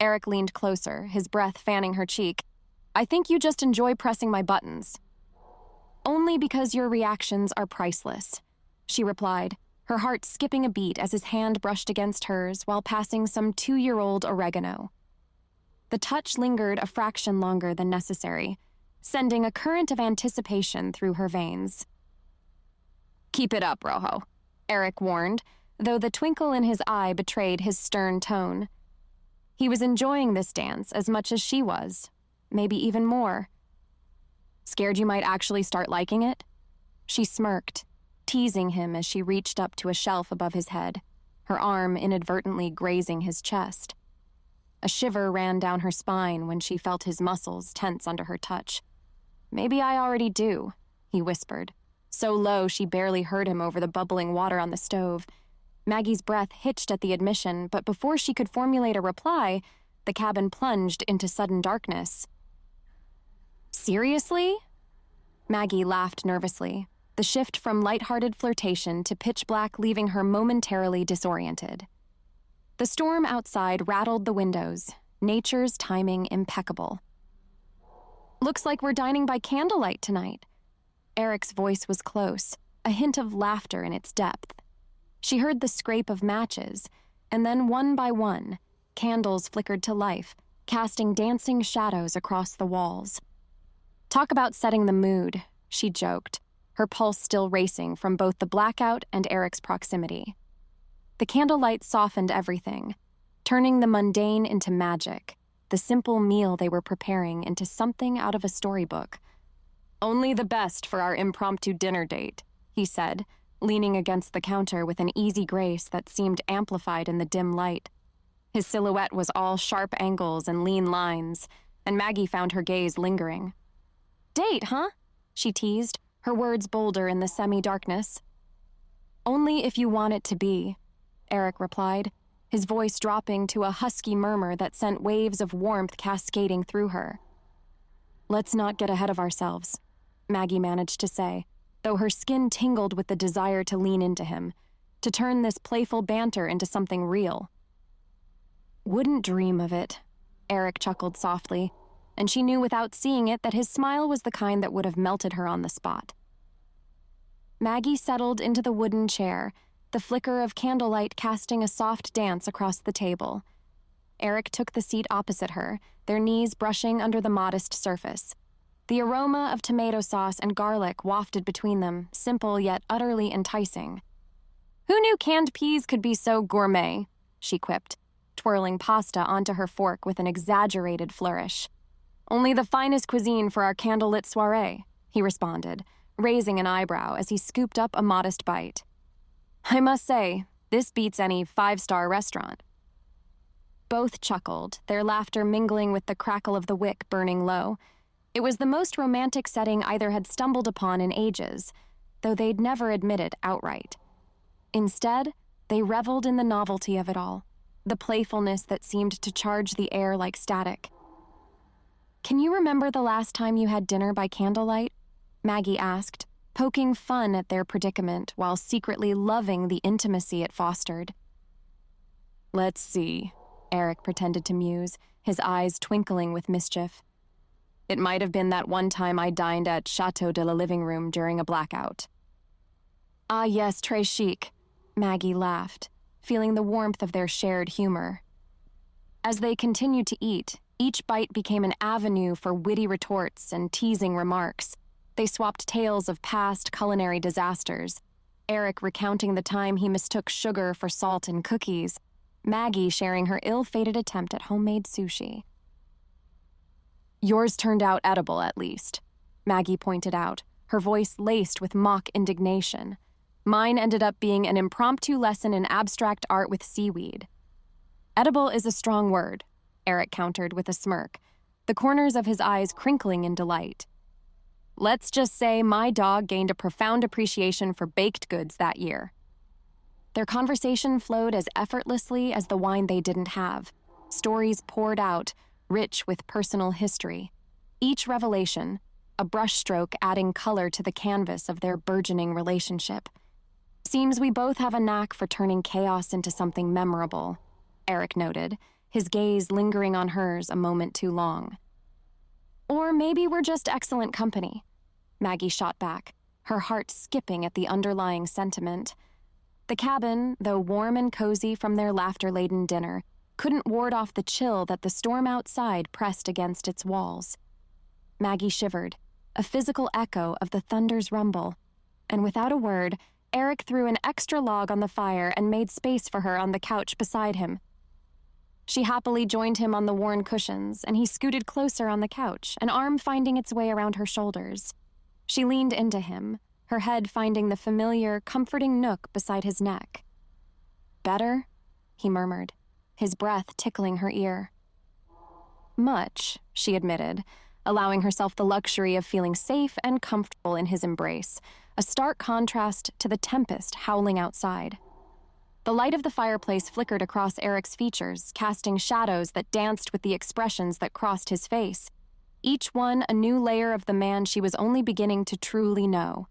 Eric leaned closer, his breath fanning her cheek. "I think you just enjoy pressing my buttons." "Only because your reactions are priceless," she replied, her heart skipping a beat as his hand brushed against hers while passing some 2-year-old oregano. The touch lingered a fraction longer than necessary, sending a current of anticipation through her veins. "Keep it up, Rojo," Eric warned, though the twinkle in his eye betrayed his stern tone. He was enjoying this dance as much as she was, maybe even more. "Scared you might actually start liking it?" She smirked, teasing him as she reached up to a shelf above his head, her arm inadvertently grazing his chest. A shiver ran down her spine when she felt his muscles tense under her touch. "Maybe I already do," he whispered, so low she barely heard him over the bubbling water on the stove. Maggie's breath hitched at the admission, but before she could formulate a reply, the cabin plunged into sudden darkness. "Seriously?" Maggie laughed nervously, the shift from lighthearted flirtation to pitch black leaving her momentarily disoriented. The storm outside rattled the windows, nature's timing impeccable. "Looks like we're dining by candlelight tonight." Eric's voice was close, a hint of laughter in its depth. She heard the scrape of matches, and then one by one, candles flickered to life, casting dancing shadows across the walls. "Talk about setting the mood," she joked, her pulse still racing from both the blackout and Eric's proximity. The candlelight softened everything, turning the mundane into magic, the simple meal they were preparing into something out of a storybook. "Only the best for our impromptu dinner date," he said, leaning against the counter with an easy grace that seemed amplified in the dim light. His silhouette was all sharp angles and lean lines, and Maggie found her gaze lingering. "Date, huh?" she teased, her words bolder in the semi-darkness. "Only if you want it to be," Eric replied, his voice dropping to a husky murmur that sent waves of warmth cascading through her. "Let's not get ahead of ourselves," Maggie managed to say, though her skin tingled with the desire to lean into him, to turn this playful banter into something real. "Wouldn't dream of it," Eric chuckled softly, and she knew without seeing it that his smile was the kind that would have melted her on the spot. Maggie settled into the wooden chair, the flicker of candlelight casting a soft dance across the table. Eric took the seat opposite her, their knees brushing under the modest surface. The aroma of tomato sauce and garlic wafted between them, simple yet utterly enticing. "Who knew canned peas could be so gourmet?" she quipped, twirling pasta onto her fork with an exaggerated flourish. "Only the finest cuisine for our candlelit soiree," he responded, raising an eyebrow as he scooped up a modest bite. "I must say, this beats any five-star restaurant." Both chuckled, their laughter mingling with the crackle of the wick burning low. It was the most romantic setting either had stumbled upon in ages, though they'd never admit it outright. Instead, they reveled in the novelty of it all, the playfulness that seemed to charge the air like static. "Can you remember the last time you had dinner by candlelight?" Maggie asked, poking fun at their predicament while secretly loving the intimacy it fostered. "Let's see," Eric pretended to muse, his eyes twinkling with mischief. "It might have been that one time I dined at Chateau de la Living Room during a blackout." "Ah yes, très chic," Maggie laughed, feeling the warmth of their shared humor. As they continued to eat, each bite became an avenue for witty retorts and teasing remarks. They swapped tales of past culinary disasters, Eric recounting the time he mistook sugar for salt in cookies, Maggie sharing her ill-fated attempt at homemade sushi. "Yours turned out edible, at least," Maggie pointed out, her voice laced with mock indignation. "Mine ended up being an impromptu lesson in abstract art with seaweed." "Edible is a strong word," Eric countered with a smirk, the corners of his eyes crinkling in delight. "Let's just say my dog gained a profound appreciation for baked goods that year." Their conversation flowed as effortlessly as the wine they didn't have. Stories poured out, rich with personal history. Each revelation, a brushstroke adding color to the canvas of their burgeoning relationship. "Seems we both have a knack for turning chaos into something memorable," Eric noted, his gaze lingering on hers a moment too long. "Or maybe we're just excellent company," Maggie shot back, her heart skipping at the underlying sentiment. The cabin, though warm and cozy from their laughter-laden dinner, couldn't ward off the chill that the storm outside pressed against its walls. Maggie shivered, a physical echo of the thunder's rumble, and without a word, Eric threw an extra log on the fire and made space for her on the couch beside him. She happily joined him on the worn cushions, and he scooted closer on the couch, an arm finding its way around her shoulders. She leaned into him, her head finding the familiar, comforting nook beside his neck. "Better?" he murmured, his breath tickling her ear. "Much," she admitted, allowing herself the luxury of feeling safe and comfortable in his embrace, a stark contrast to the tempest howling outside. The light of the fireplace flickered across Eric's features, casting shadows that danced with the expressions that crossed his face, each one a new layer of the man she was only beginning to truly know.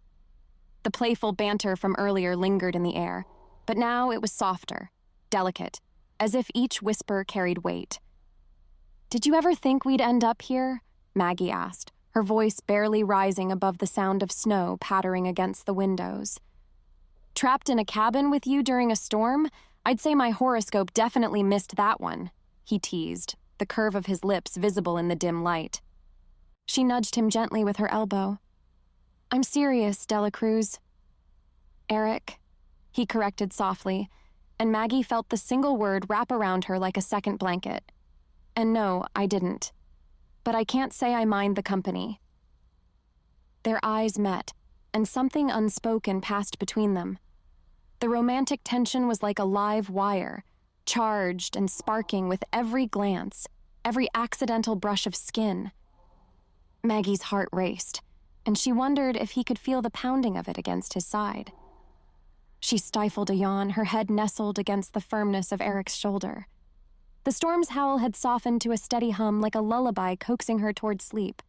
The playful banter from earlier lingered in the air, but now it was softer, delicate, as if each whisper carried weight. "Did you ever think we'd end up here?" Maggie asked, her voice barely rising above the sound of snow pattering against the windows. "Trapped in a cabin with you during a storm? I'd say my horoscope definitely missed that one," he teased, the curve of his lips visible in the dim light. She nudged him gently with her elbow. "I'm serious, Dela Cruz." "Eric," he corrected softly, and Maggie felt the single word wrap around her like a second blanket. "And no, I didn't. 'But I can't say I mind the company.'" Their eyes met, and something unspoken passed between them. The romantic tension was like a live wire, charged and sparking with every glance, every accidental brush of skin. Maggie's heart raced, and she wondered if he could feel the pounding of it against his side. She stifled a yawn, her head nestled against the firmness of Eric's shoulder. The storm's howl had softened to a steady hum like a lullaby coaxing her toward sleep.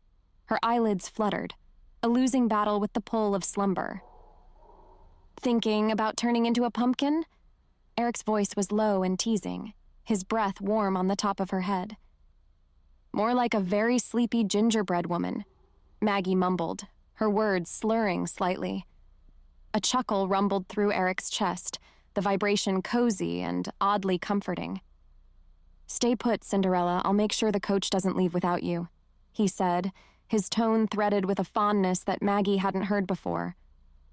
Her eyelids fluttered, a losing battle with the pull of slumber. Thinking about turning into a pumpkin? Eric's voice was low and teasing, his breath warm on the top of her head. More like a very sleepy gingerbread woman, Maggie mumbled, her words slurring slightly. A chuckle rumbled through Eric's chest, the vibration cozy and oddly comforting. "Stay put, Cinderella. I'll make sure the coach doesn't leave without you," he said, his tone threaded with a fondness that Maggie hadn't heard before.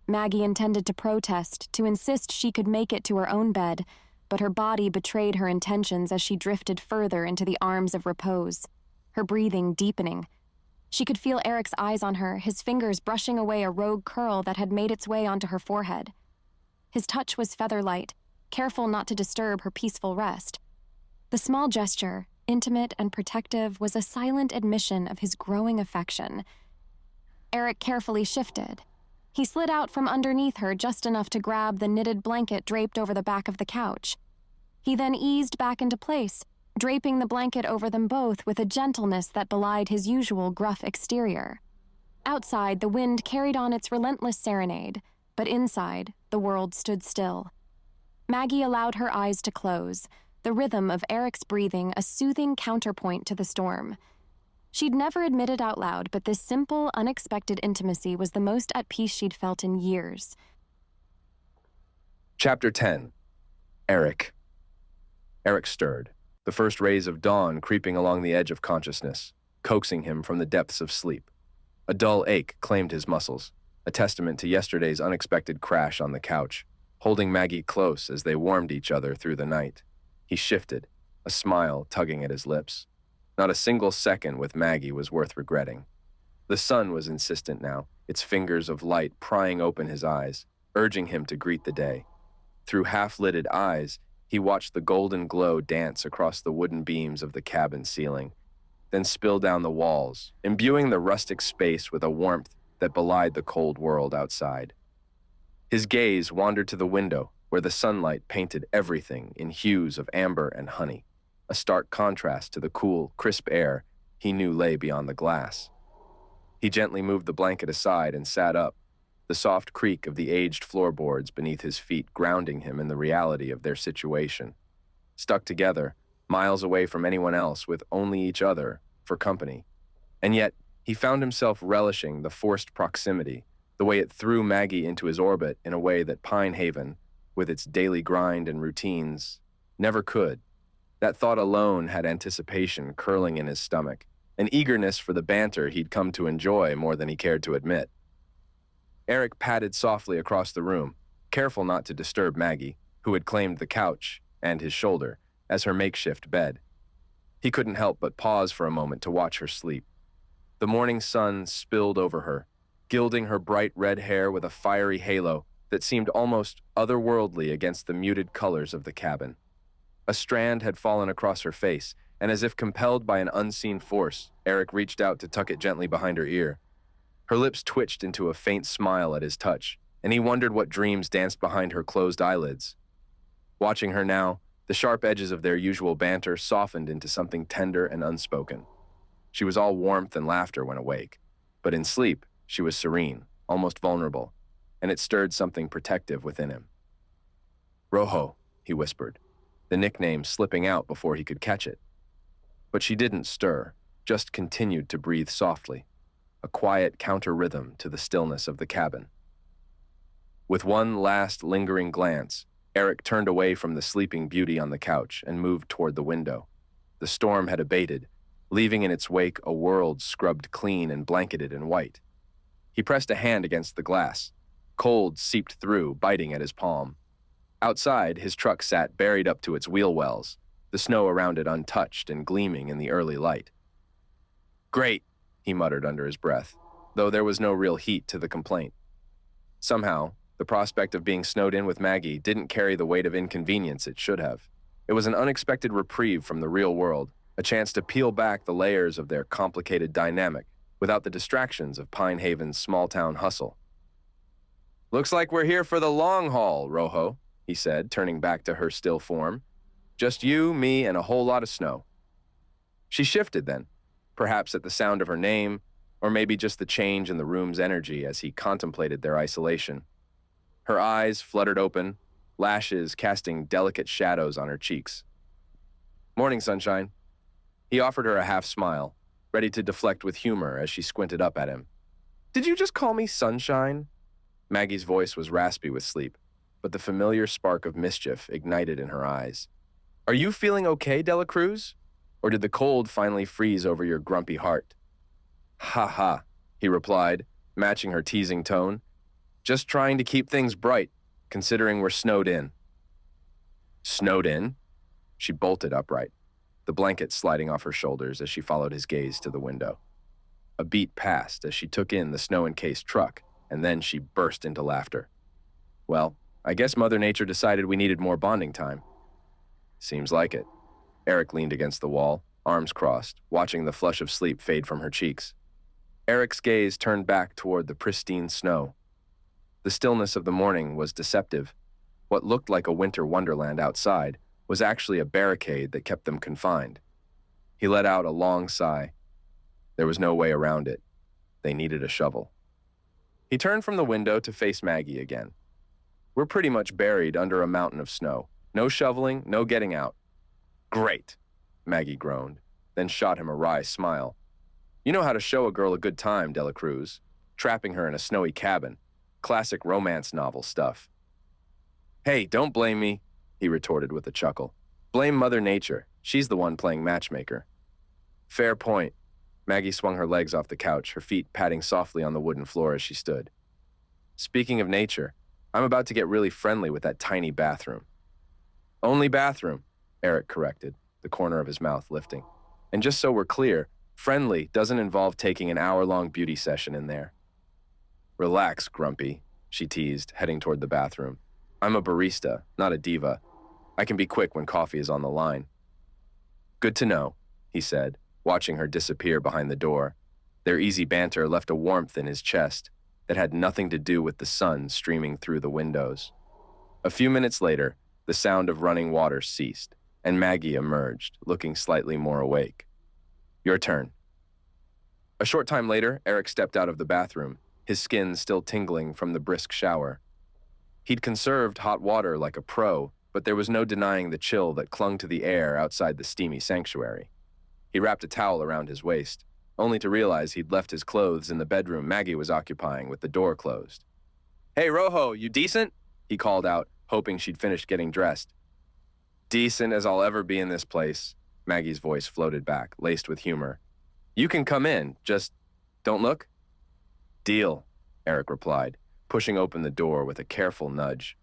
Maggie intended to protest, to insist she could make it to her own bed, but her body betrayed her intentions as she drifted further into the arms of repose, her breathing deepening. She could feel Eric's eyes on her, his fingers brushing away a rogue curl that had made its way onto her forehead. His touch was feather-light, careful not to disturb her peaceful rest. The small gesture, intimate and protective, was a silent admission of his growing affection. Eric carefully shifted. He slid out from underneath her just enough to grab the knitted blanket draped over the back of the couch. He then eased back into place, draping the blanket over them both with a gentleness that belied his usual gruff exterior. Outside, the wind carried on its relentless serenade, but inside, the world stood still. Maggie allowed her eyes to close, the rhythm of Eric's breathing a soothing counterpoint to the storm. She'd never admitted out loud, but this simple, unexpected intimacy was the most at peace she'd felt in years. Chapter 10. Eric. Eric stirred, the first rays of dawn creeping along the edge of consciousness, coaxing him from the depths of sleep. A dull ache claimed his muscles, a testament to yesterday's unexpected crash on the couch, holding Maggie close as they warmed each other through the night. He shifted, a smile tugging at his lips. Not a single second with Maggie was worth regretting. The sun was insistent now, its fingers of light prying open his eyes, urging him to greet the day. Through half-lidded eyes, he watched the golden glow dance across the wooden beams of the cabin ceiling, then spill down the walls, imbuing the rustic space with a warmth that belied the cold world outside. His gaze wandered to the window, where the sunlight painted everything in hues of amber and honey, a stark contrast to the cool, crisp air he knew lay beyond the glass. He gently moved the blanket aside and sat up, the soft creak of the aged floorboards beneath his feet grounding him in the reality of their situation. Stuck together, miles away from anyone else with only each other for company. And yet, he found himself relishing the forced proximity, the way it threw Maggie into his orbit in a way that Pine Haven, with its daily grind and routines, never could. That thought alone had anticipation curling in his stomach, an eagerness for the banter he'd come to enjoy more than he cared to admit. Eric padded softly across the room, careful not to disturb Maggie, who had claimed the couch and his shoulder as her makeshift bed. He couldn't help but pause for a moment to watch her sleep. The morning sun spilled over her, gilding her bright red hair with a fiery halo that seemed almost otherworldly against the muted colors of the cabin. A strand had fallen across her face, and as if compelled by an unseen force, Eric reached out to tuck it gently behind her ear. Her lips twitched into a faint smile at his touch, and he wondered what dreams danced behind her closed eyelids. Watching her now, the sharp edges of their usual banter softened into something tender and unspoken. She was all warmth and laughter when awake, but in sleep, she was serene, almost vulnerable, and it stirred something protective within him. "Rojo," he whispered, the nickname slipping out before he could catch it. But she didn't stir, just continued to breathe softly, a quiet counter-rhythm to the stillness of the cabin. With one last lingering glance, Eric turned away from the sleeping beauty on the couch and moved toward the window. The storm had abated, leaving in its wake a world scrubbed clean and blanketed in white. He pressed a hand against the glass. Cold seeped through, biting at his palm. Outside, his truck sat buried up to its wheel wells, the snow around it untouched and gleaming in the early light. "Great," he muttered under his breath, though there was no real heat to the complaint. Somehow, the prospect of being snowed in with Maggie didn't carry the weight of inconvenience it should have. It was an unexpected reprieve from the real world, a chance to peel back the layers of their complicated dynamic without the distractions of Pine Haven's small-town hustle. "Looks like we're here for the long haul, Rojo," he said, turning back to her still form. "Just you, me, and a whole lot of snow." She shifted then, perhaps at the sound of her name, or maybe just the change in the room's energy as he contemplated their isolation. Her eyes fluttered open, lashes casting delicate shadows on her cheeks. "Morning, sunshine." He offered her a half smile, ready to deflect with humor as she squinted up at him. "Did you just call me sunshine?" Maggie's voice was raspy with sleep, but the familiar spark of mischief ignited in her eyes. "Are you feeling okay, Dela Cruz? Or did the cold finally freeze over your grumpy heart?" "Ha ha," he replied, matching her teasing tone. "Just trying to keep things bright, considering we're snowed in." "Snowed in?" She bolted upright, the blanket sliding off her shoulders as she followed his gaze to the window. A beat passed as she took in the snow-encased truck, and then she burst into laughter. "Well, I guess Mother Nature decided we needed more bonding time." "Seems like it." Eric leaned against the wall, arms crossed, watching the flush of sleep fade from her cheeks. Eric's gaze turned back toward the pristine snow. The stillness of the morning was deceptive. What looked like a winter wonderland outside was actually a barricade that kept them confined. He let out a long sigh. There was no way around it. They needed a shovel. He turned from the window to face Maggie again. "We're pretty much buried under a mountain of snow. No shoveling, no getting out." "Great," Maggie groaned, then shot him a wry smile. "You know how to show a girl a good time, Dela Cruz. Trapping her in a snowy cabin. Classic romance novel stuff." "Hey, don't blame me," he retorted with a chuckle. "Blame Mother Nature. She's the one playing matchmaker." "Fair point." Maggie swung her legs off the couch, her feet patting softly on the wooden floor as she stood. "Speaking of nature, I'm about to get really friendly with that tiny bathroom." "Only bathroom," Eric corrected, the corner of his mouth lifting. "And just so we're clear, friendly doesn't involve taking an hour-long beauty session in there." "Relax, Grumpy," she teased, heading toward the bathroom. "I'm a barista, not a diva. I can be quick when coffee is on the line." "Good to know," he said, watching her disappear behind the door. Their easy banter left a warmth in his chest that had nothing to do with the sun streaming through the windows. A few minutes later, the sound of running water ceased, and Maggie emerged, looking slightly more awake. "Your turn." A short time later, Eric stepped out of the bathroom, his skin still tingling from the brisk shower. He'd conserved hot water like a pro, but there was no denying the chill that clung to the air outside the steamy sanctuary. He wrapped a towel around his waist, only to realize he'd left his clothes in the bedroom Maggie was occupying with the door closed. "Hey, Rojo, you decent?" he called out, hoping she'd finished getting dressed. "Decent as I'll ever be in this place," Maggie's voice floated back, laced with humor. "You can come in, just don't look." "Deal," Eric replied, pushing open the door with a careful nudge.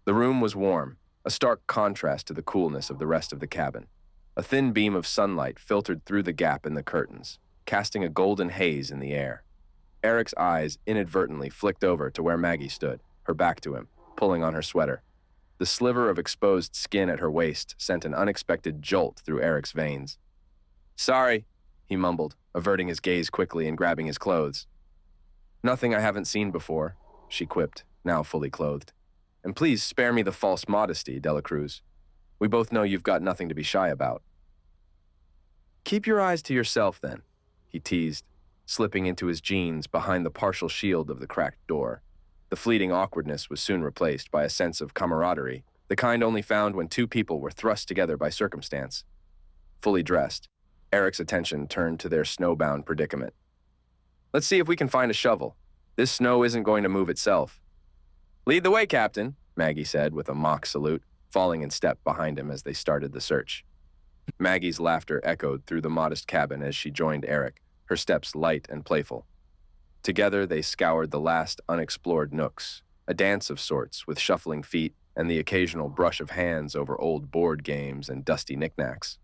The room was warm, a stark contrast to the coolness of the rest of the cabin. A thin beam of sunlight filtered through the gap in the curtains, casting a golden haze in the air. Eric's eyes inadvertently flicked over to where Maggie stood, her back to him, pulling on her sweater. The sliver of exposed skin at her waist sent an unexpected jolt through Eric's veins. "Sorry," he mumbled, averting his gaze quickly and grabbing his clothes. "Nothing I haven't seen before," she quipped, now fully clothed. "And please spare me the false modesty, Dela Cruz. We both know you've got nothing to be shy about." "Keep your eyes to yourself, then," he teased, slipping into his jeans behind the partial shield of the cracked door. The fleeting awkwardness was soon replaced by a sense of camaraderie, the kind only found when two people were thrust together by circumstance. Fully dressed, Eric's attention turned to their snowbound predicament. "Let's see if we can find a shovel. This snow isn't going to move itself." "Lead the way, Captain," Maggie said with a mock salute, falling in step behind him as they started the search. Maggie's laughter echoed through the modest cabin as she joined Eric, her steps light and playful. Together they scoured the last unexplored nooks, a dance of sorts with shuffling feet and the occasional brush of hands over old board games and dusty knickknacks.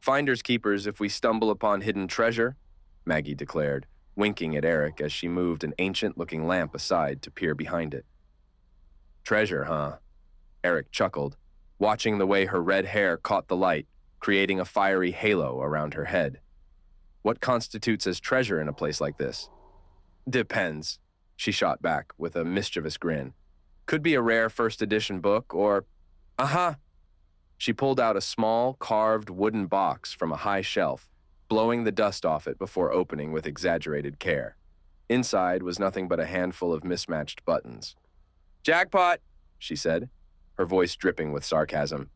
"Finders keepers if we stumble upon hidden treasure," Maggie declared, winking at Eric as she moved an ancient-looking lamp aside to peer behind it. Treasure, huh? Eric chuckled, watching the way her red hair caught the light, creating a fiery halo around her head. What constitutes as treasure in a place like this? Depends, she shot back with a mischievous grin. Could be a rare first edition book or... Aha! She pulled out a small, carved wooden box from a high shelf, blowing the dust off it before opening with exaggerated care. Inside was nothing but a handful of mismatched buttons. Jackpot, she said, her voice dripping with sarcasm.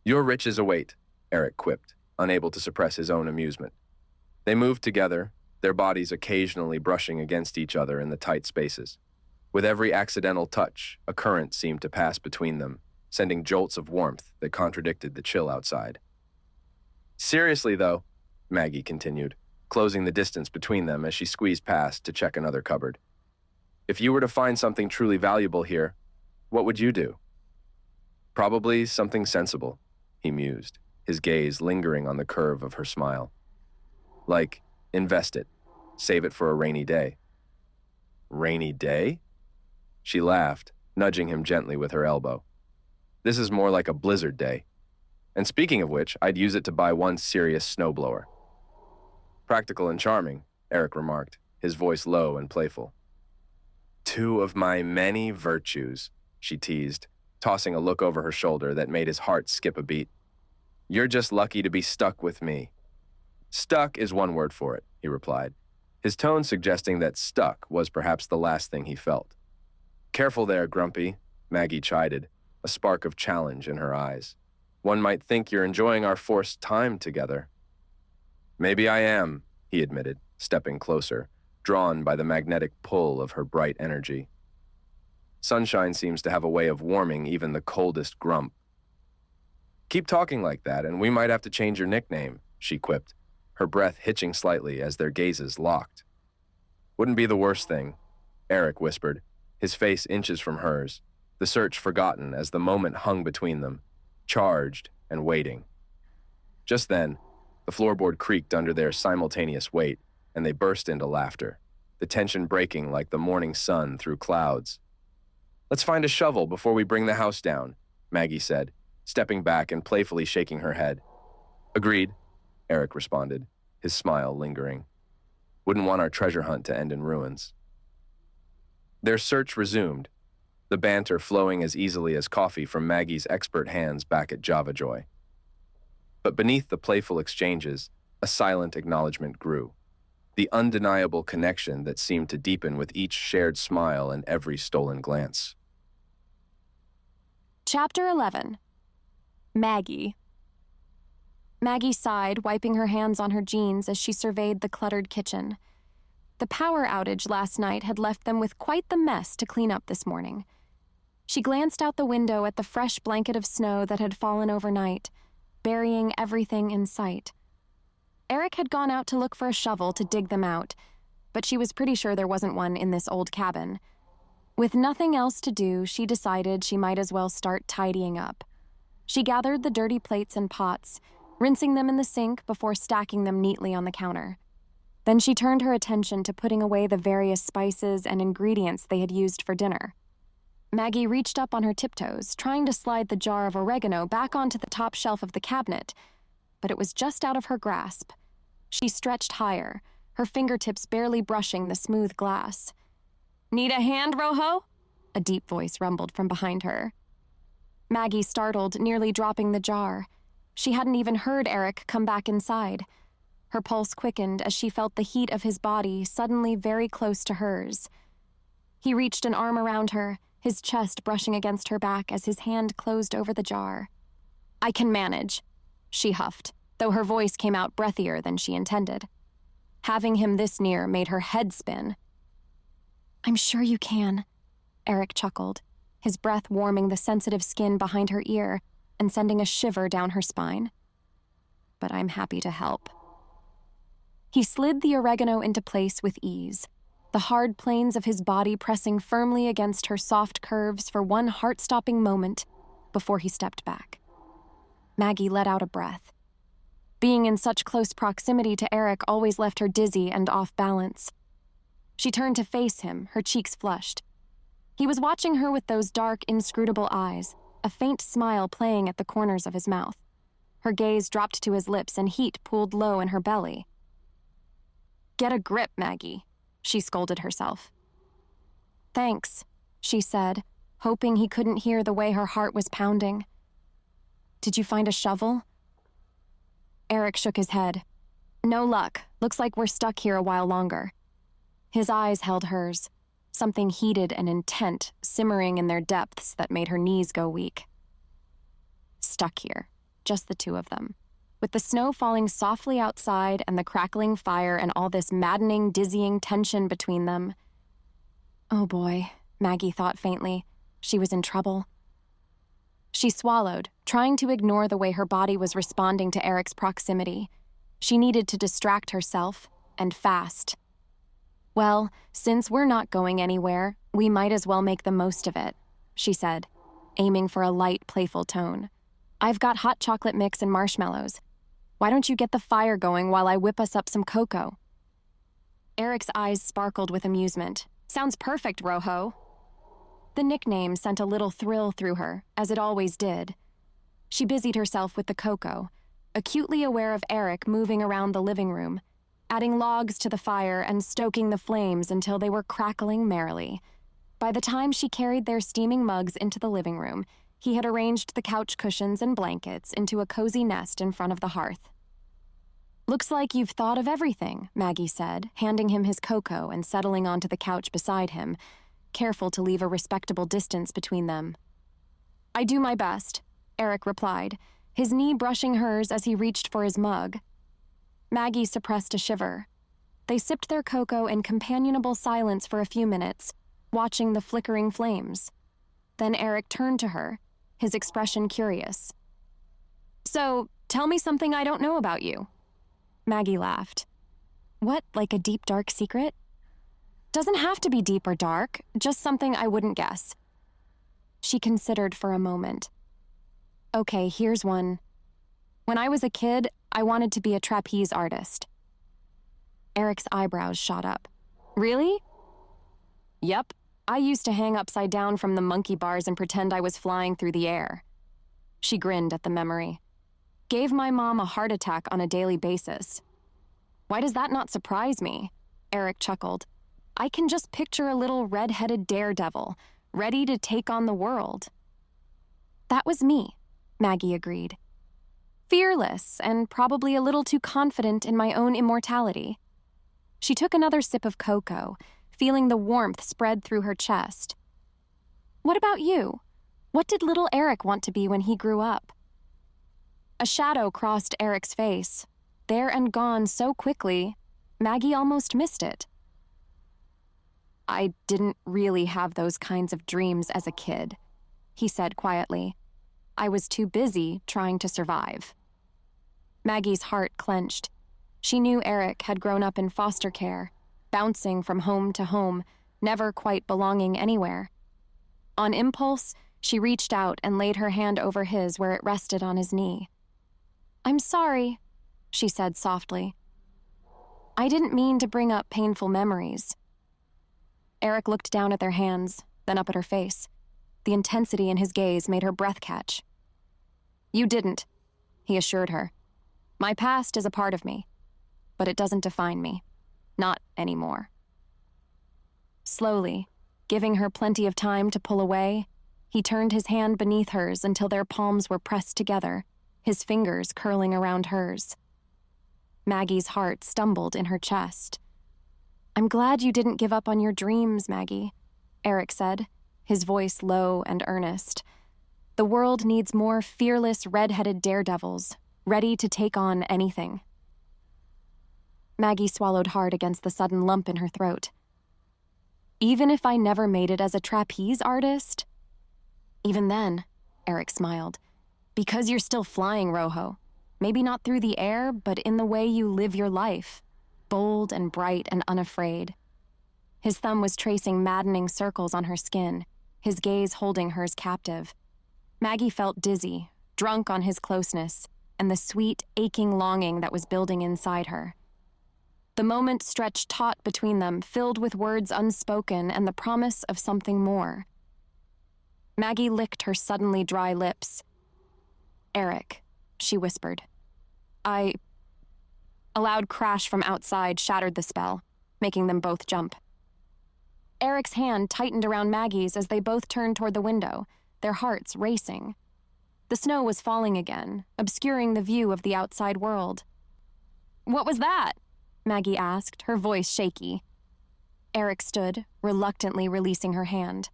Your riches await, Eric quipped, unable to suppress his own amusement. They moved together, their bodies occasionally brushing against each other in the tight spaces. With every accidental touch, a current seemed to pass between them, sending jolts of warmth that contradicted the chill outside. Seriously, though, Maggie continued, closing the distance between them as she squeezed past to check another cupboard. If you were to find something truly valuable here, what would you do? Probably something sensible, he mused, his gaze lingering on the curve of her smile. Like, invest it, save it for a rainy day. Rainy day? She laughed, nudging him gently with her elbow. This is more like a blizzard day. And speaking of which, I'd use it to buy one serious snowblower. Practical and charming, Eric remarked, his voice low and playful. Two of my many virtues, she teased, tossing a look over her shoulder that made his heart skip a beat. You're just lucky to be stuck with me. Stuck is one word for it, he replied, his tone suggesting that stuck was perhaps the last thing he felt. Careful there, Grumpy, Maggie chided, a spark of challenge in her eyes. One might think you're enjoying our forced time together. Maybe I am, he admitted, stepping closer, drawn by the magnetic pull of her bright energy. Sunshine seems to have a way of warming even the coldest grump. Keep talking like that, and we might have to change your nickname, she quipped, her breath hitching slightly as their gazes locked. Wouldn't be the worst thing, Eric whispered, his face inches from hers, the search forgotten as the moment hung between them, charged and waiting. Just then, the floorboard creaked under their simultaneous weight, and they burst into laughter, the tension breaking like the morning sun through clouds. Let's find a shovel before we bring the house down, Maggie said, stepping back and playfully shaking her head. Agreed, Eric responded, his smile lingering. Wouldn't want our treasure hunt to end in ruins. Their search resumed, the banter flowing as easily as coffee from Maggie's expert hands back at Java Joy. But beneath the playful exchanges, a silent acknowledgement grew, the undeniable connection that seemed to deepen with each shared smile and every stolen glance. Chapter 11. Maggie. Maggie sighed, wiping her hands on her jeans as she surveyed the cluttered kitchen. The power outage last night had left them with quite the mess to clean up this morning. She glanced out the window at the fresh blanket of snow that had fallen overnight, burying everything in sight. Eric had gone out to look for a shovel to dig them out, but she was pretty sure there wasn't one in this old cabin. With nothing else to do, she decided she might as well start tidying up. She gathered the dirty plates and pots, rinsing them in the sink before stacking them neatly on the counter. Then she turned her attention to putting away the various spices and ingredients they had used for dinner. Maggie reached up on her tiptoes, trying to slide the jar of oregano back onto the top shelf of the cabinet, but it was just out of her grasp. She stretched higher, her fingertips barely brushing the smooth glass. "Need a hand, Rojo?" a deep voice rumbled from behind her. Maggie startled, nearly dropping the jar. She hadn't even heard Eric come back inside. Her pulse quickened as she felt the heat of his body suddenly very close to hers. He reached an arm around her, his chest brushing against her back as his hand closed over the jar. "I can manage," she huffed, though her voice came out breathier than she intended. Having him this near made her head spin. "I'm sure you can," Eric chuckled, his breath warming the sensitive skin behind her ear and sending a shiver down her spine. "But I'm happy to help." He slid the oregano into place with ease, the hard planes of his body pressing firmly against her soft curves for one heart-stopping moment before he stepped back. Maggie let out a breath. Being in such close proximity to Eric always left her dizzy and off balance. She turned to face him, her cheeks flushed. He was watching her with those dark, inscrutable eyes, a faint smile playing at the corners of his mouth. Her gaze dropped to his lips and heat pooled low in her belly. "Get a grip, Maggie," she scolded herself. "Thanks," she said, hoping he couldn't hear the way her heart was pounding. "Did you find a shovel?" Eric shook his head. "No luck. Looks like we're stuck here a while longer." His eyes held hers, something heated and intent simmering in their depths that made her knees go weak. Stuck here, just the two of them, with the snow falling softly outside and the crackling fire and all this maddening, dizzying tension between them. Oh boy, Maggie thought faintly. She was in trouble. She swallowed, trying to ignore the way her body was responding to Eric's proximity. She needed to distract herself, and fast. "Well, since we're not going anywhere, we might as well make the most of it," she said, aiming for a light, playful tone. "I've got hot chocolate mix and marshmallows. Why don't you get the fire going while I whip us up some cocoa?" Eric's eyes sparkled with amusement. "Sounds perfect, Rojo." The nickname sent a little thrill through her, as it always did. She busied herself with the cocoa, acutely aware of Eric moving around the living room, adding logs to the fire and stoking the flames until they were crackling merrily. By the time she carried their steaming mugs into the living room, he had arranged the couch cushions and blankets into a cozy nest in front of the hearth. "Looks like you've thought of everything," Maggie said, handing him his cocoa and settling onto the couch beside him, careful to leave a respectable distance between them. "I do my best," Eric replied, his knee brushing hers as he reached for his mug. Maggie suppressed a shiver. They sipped their cocoa in companionable silence for a few minutes, watching the flickering flames. Then Eric turned to her, his expression curious. "So, tell me something I don't know about you." Maggie laughed. "What, like a deep, dark secret?" "Doesn't have to be deep or dark, just something I wouldn't guess." She considered for a moment. "Okay, here's one. When I was a kid, I wanted to be a trapeze artist." Eric's eyebrows shot up. "Really?" "Yep. I used to hang upside down from the monkey bars and pretend I was flying through the air." She grinned at the memory. "Gave my mom a heart attack on a daily basis." "Why does that not surprise me?" Eric chuckled. "I can just picture a little red-headed daredevil, ready to take on the world." "That was me," Maggie agreed. "Fearless, and probably a little too confident in my own immortality." She took another sip of cocoa, feeling the warmth spread through her chest. "What about you? What did little Eric want to be when he grew up?" A shadow crossed Eric's face, there and gone so quickly, Maggie almost missed it. "I didn't really have those kinds of dreams as a kid," he said quietly. "I was too busy trying to survive." Maggie's heart clenched. She knew Eric had grown up in foster care, bouncing from home to home, never quite belonging anywhere. On impulse, she reached out and laid her hand over his where it rested on his knee. "I'm sorry," she said softly. "I didn't mean to bring up painful memories." Eric looked down at their hands, then up at her face. The intensity in his gaze made her breath catch. "You didn't," he assured her. "My past is a part of me, but it doesn't define me. Not anymore." Slowly, giving her plenty of time to pull away, he turned his hand beneath hers until their palms were pressed together, his fingers curling around hers. Maggie's heart stumbled in her chest. "I'm glad you didn't give up on your dreams, Maggie," Eric said, his voice low and earnest. "The world needs more fearless, red-headed daredevils, ready to take on anything." Maggie swallowed hard against the sudden lump in her throat. "Even if I never made it as a trapeze artist?" "Even then," Eric smiled. "Because you're still flying, Rojo. Maybe not through the air, but in the way you live your life. Bold and bright and unafraid." His thumb was tracing maddening circles on her skin, his gaze holding hers captive. Maggie felt dizzy, drunk on his closeness, and the sweet, aching longing that was building inside her. The moment stretched taut between them, filled with words unspoken and the promise of something more. Maggie licked her suddenly dry lips. "Eric," she whispered. A loud crash from outside shattered the spell, making them both jump. Eric's hand tightened around Maggie's as they both turned toward the window, their hearts racing. The snow was falling again, obscuring the view of the outside world. "What was that?" Maggie asked, her voice shaky. Eric stood, reluctantly releasing her hand.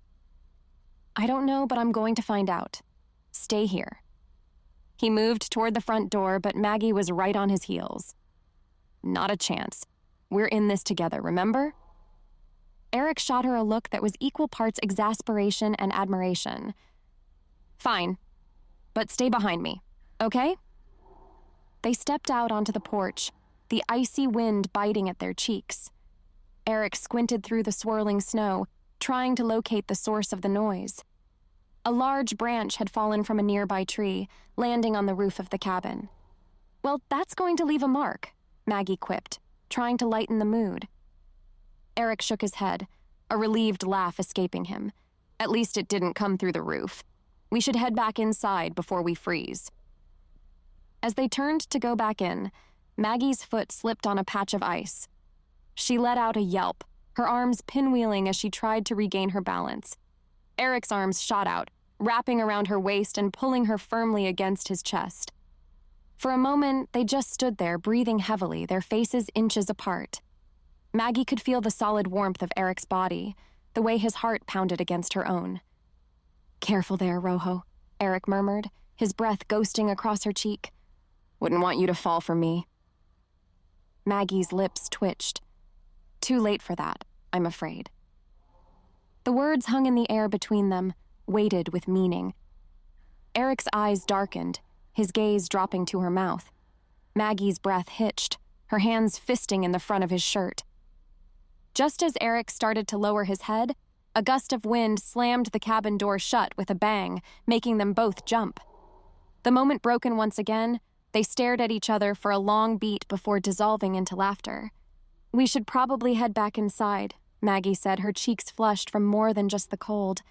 "I don't know, but I'm going to find out. Stay here." He moved toward the front door, but Maggie was right on his heels. "Not a chance. We're in this together, remember?" Eric shot her a look that was equal parts exasperation and admiration. "Fine, but stay behind me, okay?" They stepped out onto the porch, the icy wind biting at their cheeks. Eric squinted through the swirling snow, trying to locate the source of the noise. A large branch had fallen from a nearby tree, landing on the roof of the cabin. "Well, that's going to leave a mark," Maggie quipped, trying to lighten the mood. Eric shook his head, a relieved laugh escaping him. "At least it didn't come through the roof. We should head back inside before we freeze." As they turned to go back in, Maggie's foot slipped on a patch of ice. She let out a yelp, her arms pinwheeling as she tried to regain her balance. Eric's arms shot out, wrapping around her waist and pulling her firmly against his chest. For a moment, they just stood there, breathing heavily, their faces inches apart. Maggie could feel the solid warmth of Eric's body, the way his heart pounded against her own. "Careful there, Rojo," Eric murmured, his breath ghosting across her cheek. "Wouldn't want you to fall for me." Maggie's lips twitched. "Too late for that, I'm afraid." The words hung in the air between them, weighted with meaning. Eric's eyes darkened, his gaze dropping to her mouth. Maggie's breath hitched, her hands fisting in the front of his shirt. Just as Eric started to lower his head, a gust of wind slammed the cabin door shut with a bang, making them both jump. The moment broken once again, they stared at each other for a long beat before dissolving into laughter. "We should probably head back inside," Maggie said, her cheeks flushed from more than just the cold.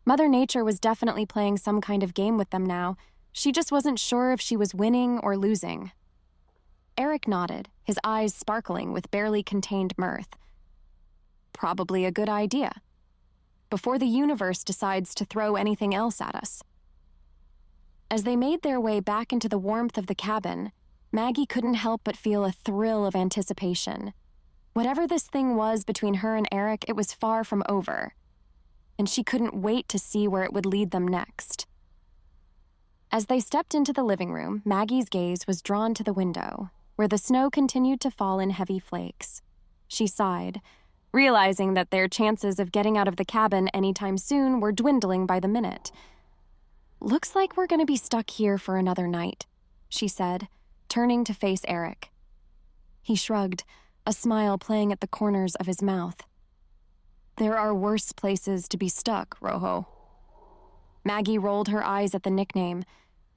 Mother Nature was definitely playing some kind of game with them now. She just wasn't sure if she was winning or losing. Eric nodded, his eyes sparkling with barely contained mirth. "Probably a good idea. Before the universe decides to throw anything else at us." As they made their way back into the warmth of the cabin, Maggie couldn't help but feel a thrill of anticipation. Whatever this thing was between her and Eric, it was far from over, and she couldn't wait to see where it would lead them next. As they stepped into the living room, Maggie's gaze was drawn to the window, where the snow continued to fall in heavy flakes. She sighed, realizing that their chances of getting out of the cabin anytime soon were dwindling by the minute. "Looks like we're going to be stuck here for another night," she said, turning to face Eric. He shrugged, a smile playing at the corners of his mouth. "There are worse places to be stuck, Rojo." Maggie rolled her eyes at the nickname,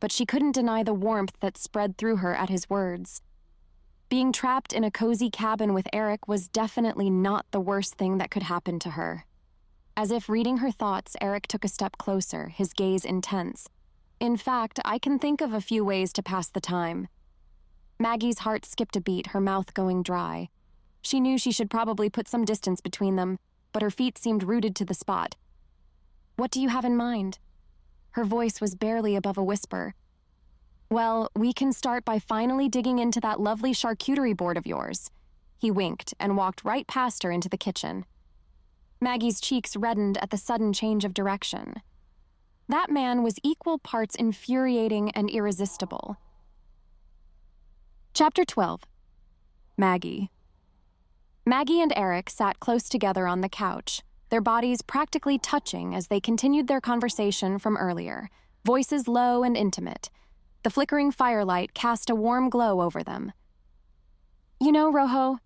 but she couldn't deny the warmth that spread through her at his words. Being trapped in a cozy cabin with Eric was definitely not the worst thing that could happen to her. As if reading her thoughts, Eric took a step closer, his gaze intense. "In fact, I can think of a few ways to pass the time." Maggie's heart skipped a beat, her mouth going dry. She knew she should probably put some distance between them, but her feet seemed rooted to the spot. "What do you have in mind?" Her voice was barely above a whisper. "Well, we can start by finally digging into that lovely charcuterie board of yours." He winked and walked right past her into the kitchen. Maggie's cheeks reddened at the sudden change of direction. That man was equal parts infuriating and irresistible. Chapter 12. Maggie. Maggie and Eric sat close together on the couch, their bodies practically touching as they continued their conversation from earlier, voices low and intimate. The flickering firelight cast a warm glow over them. "You know, Rojo,"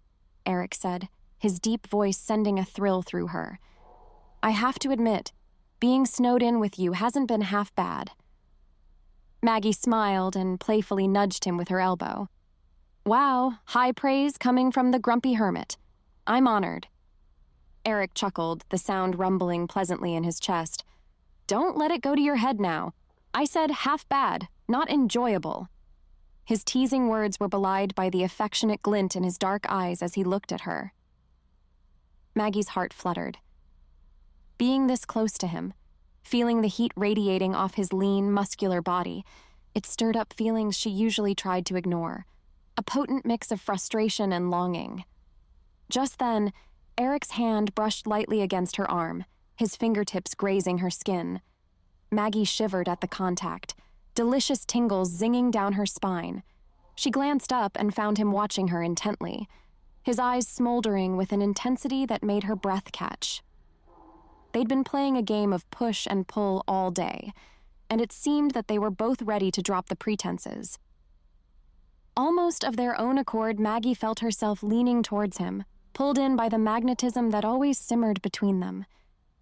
Eric said, his deep voice sending a thrill through her, "I have to admit, being snowed in with you hasn't been half bad." Maggie smiled and playfully nudged him with her elbow. Wow, high praise coming from the grumpy hermit. I'm honored. Eric chuckled, the sound rumbling pleasantly in his chest. Don't let it go to your head now. I said half bad, not enjoyable. His teasing words were belied by the affectionate glint in his dark eyes as he looked at her. Maggie's heart fluttered. Being this close to him, feeling the heat radiating off his lean, muscular body, it stirred up feelings she usually tried to ignore, a potent mix of frustration and longing. Just then, Eric's hand brushed lightly against her arm, his fingertips grazing her skin. Maggie shivered at the contact, delicious tingles zinging down her spine. She glanced up and found him watching her intently, his eyes smoldering with an intensity that made her breath catch. They'd been playing a game of push and pull all day, and it seemed that they were both ready to drop the pretenses. Almost of their own accord, Maggie felt herself leaning towards him, pulled in by the magnetism that always simmered between them.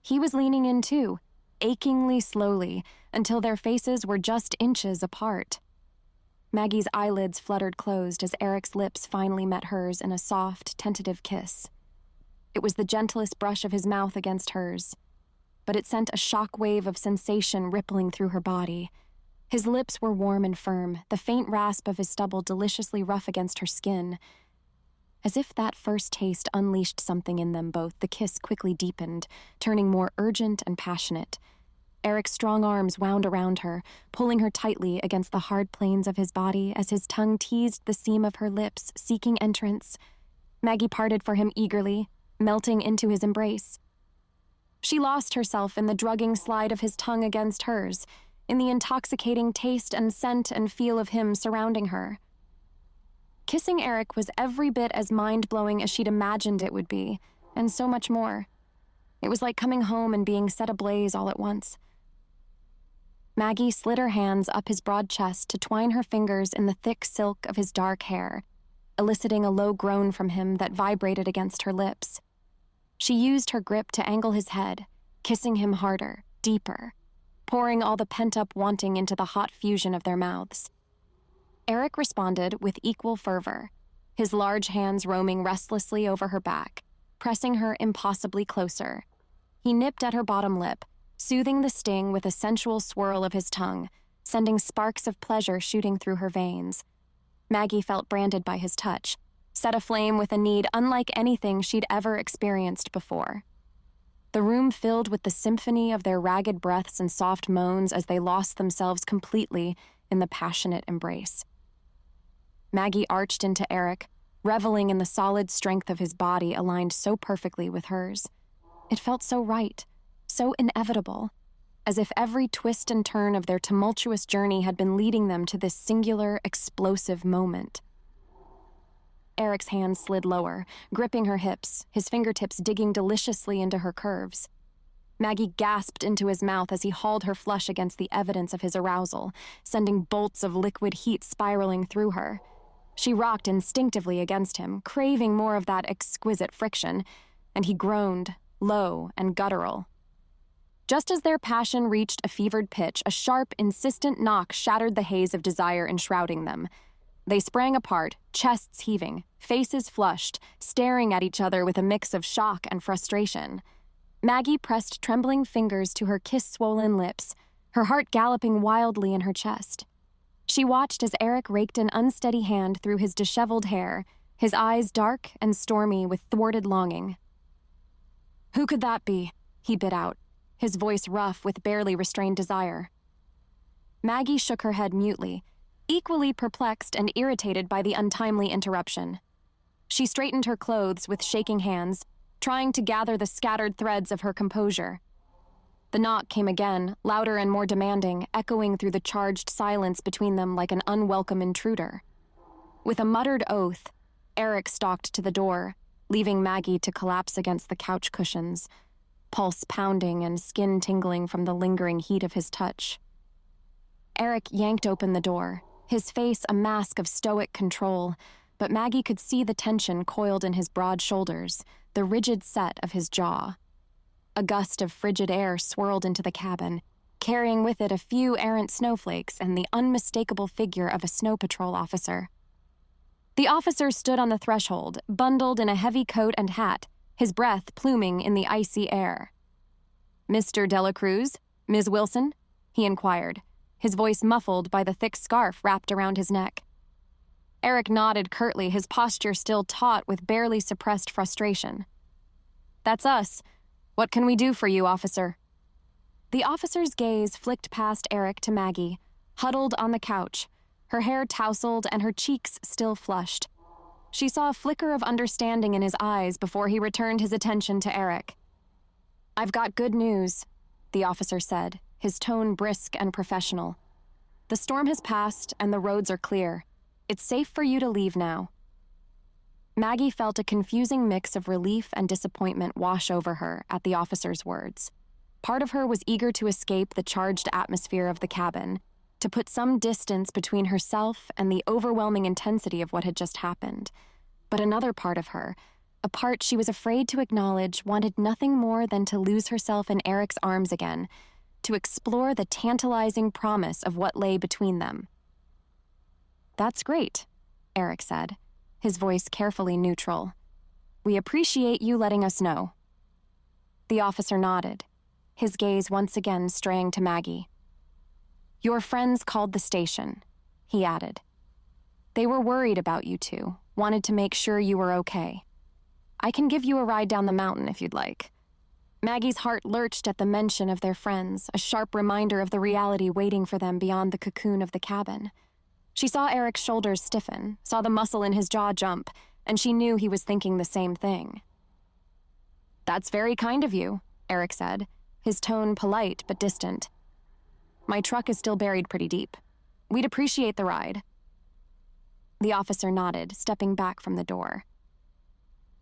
He was leaning in too, achingly slowly, until their faces were just inches apart. Maggie's eyelids fluttered closed as Eric's lips finally met hers in a soft, tentative kiss. It was the gentlest brush of his mouth against hers, but it sent a shock wave of sensation rippling through her body. His lips were warm and firm, the faint rasp of his stubble deliciously rough against her skin. As if that first taste unleashed something in them both, the kiss quickly deepened, turning more urgent and passionate. Eric's strong arms wound around her, pulling her tightly against the hard planes of his body as his tongue teased the seam of her lips, seeking entrance. Maggie parted for him eagerly, melting into his embrace. She lost herself in the drugging slide of his tongue against hers, in the intoxicating taste and scent and feel of him surrounding her. Kissing Eric was every bit as mind-blowing as she'd imagined it would be, and so much more. It was like coming home and being set ablaze all at once. Maggie slid her hands up his broad chest to twine her fingers in the thick silk of his dark hair, eliciting a low groan from him that vibrated against her lips. She used her grip to angle his head, kissing him harder, deeper, pouring all the pent-up wanting into the hot fusion of their mouths. Eric responded with equal fervor, his large hands roaming restlessly over her back, pressing her impossibly closer. He nipped at her bottom lip, soothing the sting with a sensual swirl of his tongue, sending sparks of pleasure shooting through her veins. Maggie felt branded by his touch, set aflame with a need unlike anything she'd ever experienced before. The room filled with the symphony of their ragged breaths and soft moans as they lost themselves completely in the passionate embrace. Maggie arched into Eric, reveling in the solid strength of his body aligned so perfectly with hers. It felt so right, so inevitable, as if every twist and turn of their tumultuous journey had been leading them to this singular, explosive moment. Eric's hands slid lower, gripping her hips, his fingertips digging deliciously into her curves. Maggie gasped into his mouth as he hauled her flush against the evidence of his arousal, sending bolts of liquid heat spiraling through her. She rocked instinctively against him, craving more of that exquisite friction, and he groaned, low and guttural. Just as their passion reached a fevered pitch, a sharp, insistent knock shattered the haze of desire enshrouding them. They sprang apart, chests heaving, faces flushed, staring at each other with a mix of shock and frustration. Maggie pressed trembling fingers to her kiss-swollen lips, her heart galloping wildly in her chest. She watched as Eric raked an unsteady hand through his disheveled hair, his eyes dark and stormy with thwarted longing. "Who could that be?" he bit out, his voice rough with barely restrained desire. Maggie shook her head mutely, equally perplexed and irritated by the untimely interruption. She straightened her clothes with shaking hands, trying to gather the scattered threads of her composure. The knock came again, louder and more demanding, echoing through the charged silence between them like an unwelcome intruder. With a muttered oath, Eric stalked to the door, leaving Maggie to collapse against the couch cushions, pulse pounding and skin tingling from the lingering heat of his touch. Eric yanked open the door, his face a mask of stoic control, but Maggie could see the tension coiled in his broad shoulders, the rigid set of his jaw. A gust of frigid air swirled into the cabin, carrying with it a few errant snowflakes and the unmistakable figure of a snow patrol officer. The officer stood on the threshold, bundled in a heavy coat and hat, his breath pluming in the icy air. "Mr. Dela Cruz? Ms. Wilson?" he inquired, his voice muffled by the thick scarf wrapped around his neck. Eric nodded curtly, his posture still taut with barely suppressed frustration. "That's us. What can we do for you, officer?" The officer's gaze flicked past Eric to Maggie, huddled on the couch, her hair tousled and her cheeks still flushed. She saw a flicker of understanding in his eyes before he returned his attention to Eric. "I've got good news," the officer said, his tone brisk and professional. "The storm has passed and the roads are clear. It's safe for you to leave now." Maggie felt a confusing mix of relief and disappointment wash over her at the officer's words. Part of her was eager to escape the charged atmosphere of the cabin, to put some distance between herself and the overwhelming intensity of what had just happened. But another part of her, a part she was afraid to acknowledge, wanted nothing more than to lose herself in Eric's arms again, to explore the tantalizing promise of what lay between them. "That's great," Eric said, his voice carefully neutral. "We appreciate you letting us know." The officer nodded, his gaze once again straying to Maggie. "Your friends called the station," he added. "They were worried about you two, wanted to make sure you were okay. I can give you a ride down the mountain if you'd like." Maggie's heart lurched at the mention of their friends, a sharp reminder of the reality waiting for them beyond the cocoon of the cabin. She saw Eric's shoulders stiffen, saw the muscle in his jaw jump, and she knew he was thinking the same thing. "That's very kind of you," Eric said, his tone polite but distant. "My truck is still buried pretty deep. We'd appreciate the ride." The officer nodded, stepping back from the door.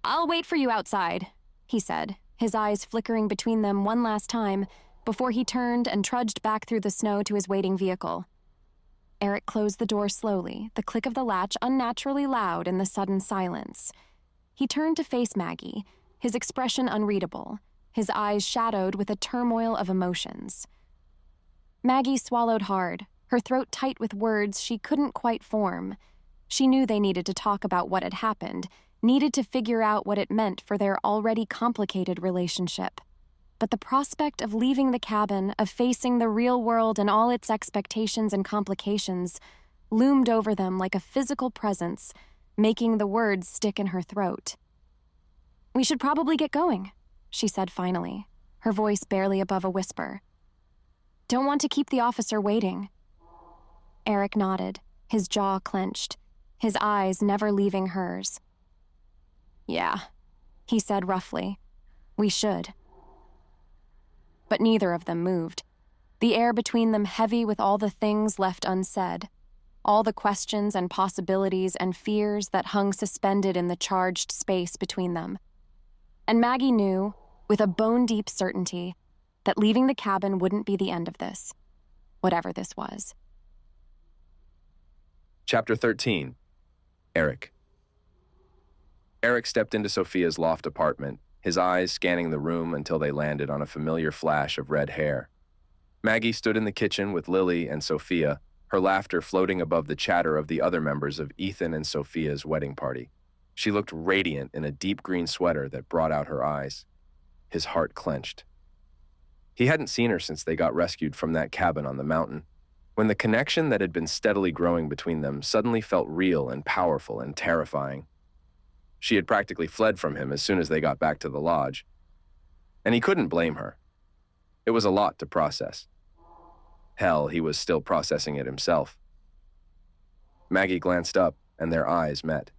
"I'll wait for you outside," he said, his eyes flickering between them one last time before he turned and trudged back through the snow to his waiting vehicle. Eric closed the door slowly, the click of the latch unnaturally loud in the sudden silence. He turned to face Maggie, his expression unreadable, his eyes shadowed with a turmoil of emotions. Maggie swallowed hard, her throat tight with words she couldn't quite form. She knew they needed to talk about what had happened, needed to figure out what it meant for their already complicated relationship. But the prospect of leaving the cabin, of facing the real world and all its expectations and complications, loomed over them like a physical presence, making the words stick in her throat. "We should probably get going," she said finally, her voice barely above a whisper. "Don't want to keep the officer waiting." Eric nodded, his jaw clenched, his eyes never leaving hers. "Yeah," he said roughly, "we should." But neither of them moved, the air between them heavy with all the things left unsaid, all the questions and possibilities and fears that hung suspended in the charged space between them. And Maggie knew, with a bone-deep certainty, that leaving the cabin wouldn't be the end of this, whatever this was. Chapter 13. Eric. Eric stepped into Sophia's loft apartment, his eyes scanning the room until they landed on a familiar flash of red hair. Maggie stood in the kitchen with Lily and Sophia, her laughter floating above the chatter of the other members of Ethan and Sophia's wedding party. She looked radiant in a deep green sweater that brought out her eyes. His heart clenched. He hadn't seen her since they got rescued from that cabin on the mountain, when the connection that had been steadily growing between them suddenly felt real and powerful and terrifying. She had practically fled from him as soon as they got back to the lodge. And he couldn't blame her. It was a lot to process. Hell, he was still processing it himself. Maggie glanced up, and their eyes met.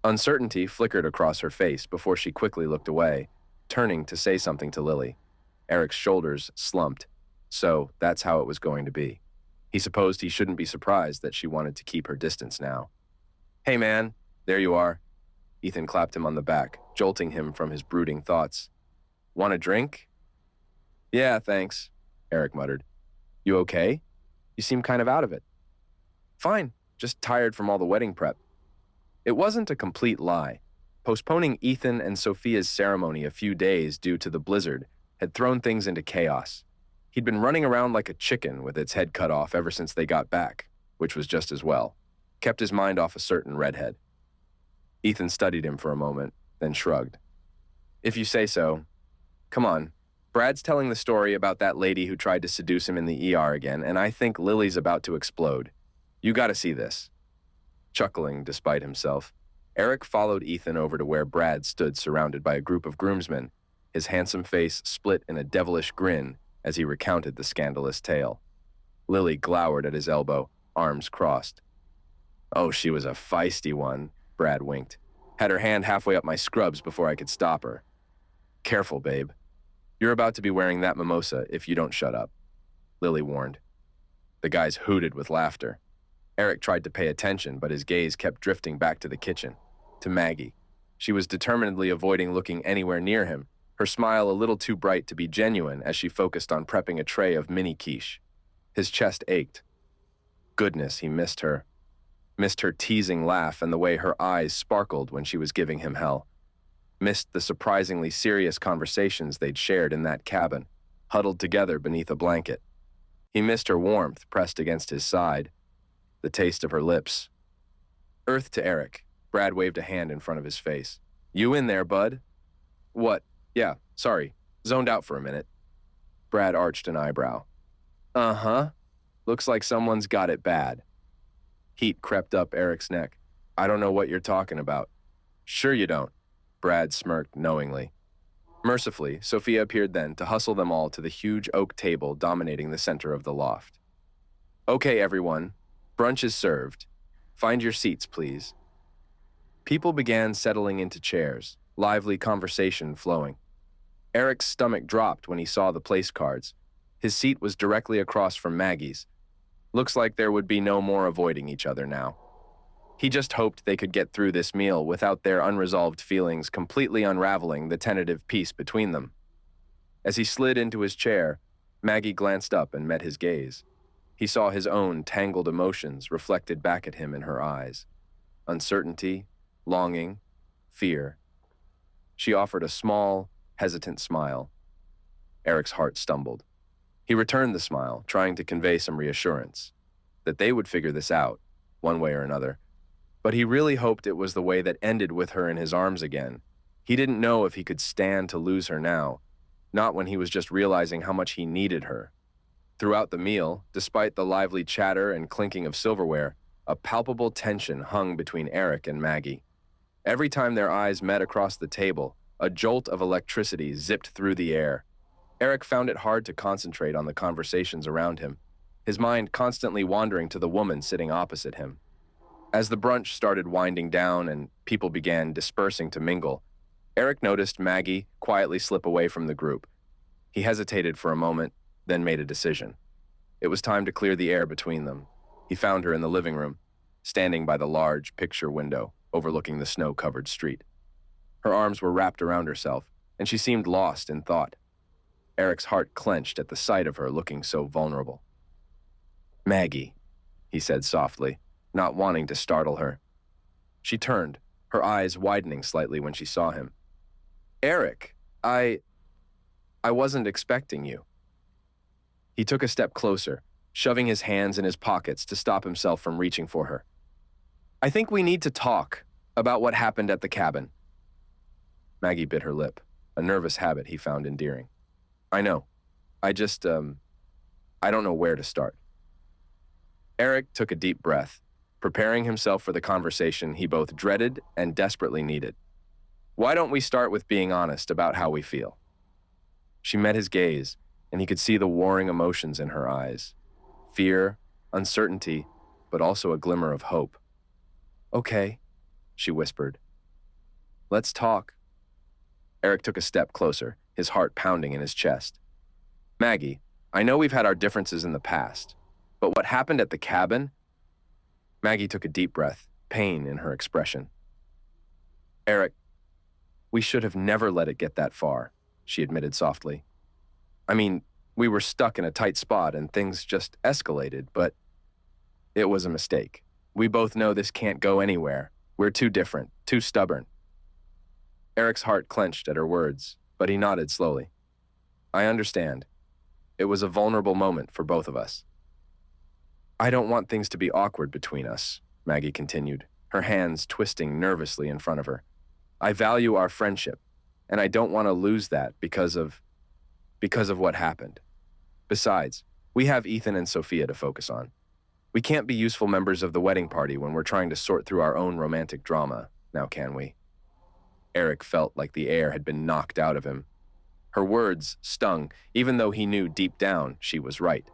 Uncertainty flickered across her face before she quickly looked away, turning to say something to Lily. Eric's shoulders slumped, so that's how it was going to be. He supposed he shouldn't be surprised that she wanted to keep her distance now. "Hey man, there you are." Ethan clapped him on the back, jolting him from his brooding thoughts. "Want a drink?" "Yeah, thanks," Eric muttered. "You okay? You seem kind of out of it." "Fine, just tired from all the wedding prep." It wasn't a complete lie. Postponing Ethan and Sophia's ceremony a few days due to the blizzard had thrown things into chaos. He'd been running around like a chicken with its head cut off ever since they got back, which was just as well. Kept his mind off a certain redhead. Ethan studied him for a moment, then shrugged. If you say so. Come on. Brad's telling the story about that lady who tried to seduce him in the ER again, and I think Lily's about to explode. You gotta see this. Chuckling despite himself, Eric followed Ethan over to where Brad stood surrounded by a group of groomsmen, his handsome face split in a devilish grin as he recounted the scandalous tale. Lily glowered at his elbow, arms crossed. Oh, she was a feisty one, Brad winked. Had her hand halfway up my scrubs before I could stop her. Careful, babe. You're about to be wearing that mimosa if you don't shut up, Lily warned. The guys hooted with laughter. Eric tried to pay attention, but his gaze kept drifting back to the kitchen, to Maggie. She was determinedly avoiding looking anywhere near him, her smile a little too bright to be genuine as she focused on prepping a tray of mini quiche. His chest ached. Goodness, he missed her. Missed her teasing laugh and the way her eyes sparkled when she was giving him hell. Missed the surprisingly serious conversations they'd shared in that cabin, huddled together beneath a blanket. He missed her warmth pressed against his side, the taste of her lips. Earth to Eric. Brad waved a hand in front of his face. You in there, bud? What? Yeah, sorry. Zoned out for a minute. Brad arched an eyebrow. Uh-huh. Looks like someone's got it bad. Heat crept up Eric's neck. I don't know what you're talking about. Sure you don't. Brad smirked knowingly. Mercifully, Sophia appeared then to hustle them all to the huge oak table dominating the center of the loft. Okay, everyone. Brunch is served. Find your seats, please. People began settling into chairs, lively conversation flowing. Eric's stomach dropped when he saw the place cards. His seat was directly across from Maggie's. Looks like there would be no more avoiding each other now. He just hoped they could get through this meal without their unresolved feelings completely unraveling the tentative peace between them. As he slid into his chair, Maggie glanced up and met his gaze. He saw his own tangled emotions reflected back at him in her eyes. Uncertainty, longing, fear. She offered a small, hesitant smile. Eric's heart stumbled. He returned the smile, trying to convey some reassurance, that they would figure this out, one way or another. But he really hoped it was the way that ended with her in his arms again. He didn't know if he could stand to lose her now, not when he was just realizing how much he needed her. Throughout the meal, despite the lively chatter and clinking of silverware, a palpable tension hung between Eric and Maggie. Every time their eyes met across the table, a jolt of electricity zipped through the air. Eric found it hard to concentrate on the conversations around him, his mind constantly wandering to the woman sitting opposite him. As the brunch started winding down and people began dispersing to mingle, Eric noticed Maggie quietly slip away from the group. He hesitated for a moment, then made a decision. It was time to clear the air between them. He found her in the living room, standing by the large picture window overlooking the snow-covered street. Her arms were wrapped around herself, and she seemed lost in thought. Eric's heart clenched at the sight of her looking so vulnerable. Maggie, he said softly, not wanting to startle her. She turned, her eyes widening slightly when she saw him. Eric, I wasn't expecting you. He took a step closer, shoving his hands in his pockets to stop himself from reaching for her. I think we need to talk about what happened at the cabin. Maggie bit her lip, a nervous habit he found endearing. I know. I don't know where to start. Eric took a deep breath, preparing himself for the conversation he both dreaded and desperately needed. Why don't we start with being honest about how we feel? She met his gaze, and he could see the warring emotions in her eyes. Fear, uncertainty, but also a glimmer of hope. Okay, she whispered. Let's talk. Eric took a step closer, his heart pounding in his chest. Maggie, I know we've had our differences in the past, but what happened at the cabin? Maggie took a deep breath, pain in her expression. Eric, we should have never let it get that far, she admitted softly. I mean, we were stuck in a tight spot and things just escalated, but it was a mistake. We both know this can't go anywhere. We're too different, too stubborn. Eric's heart clenched at her words, but he nodded slowly. I understand. It was a vulnerable moment for both of us. I don't want things to be awkward between us, Maggie continued, her hands twisting nervously in front of her. I value our friendship, and I don't want to lose that because of what happened. Besides, we have Ethan and Sophia to focus on. We can't be useful members of the wedding party when we're trying to sort through our own romantic drama, now can we? Eric felt like the air had been knocked out of him. Her words stung, even though he knew deep down she was right.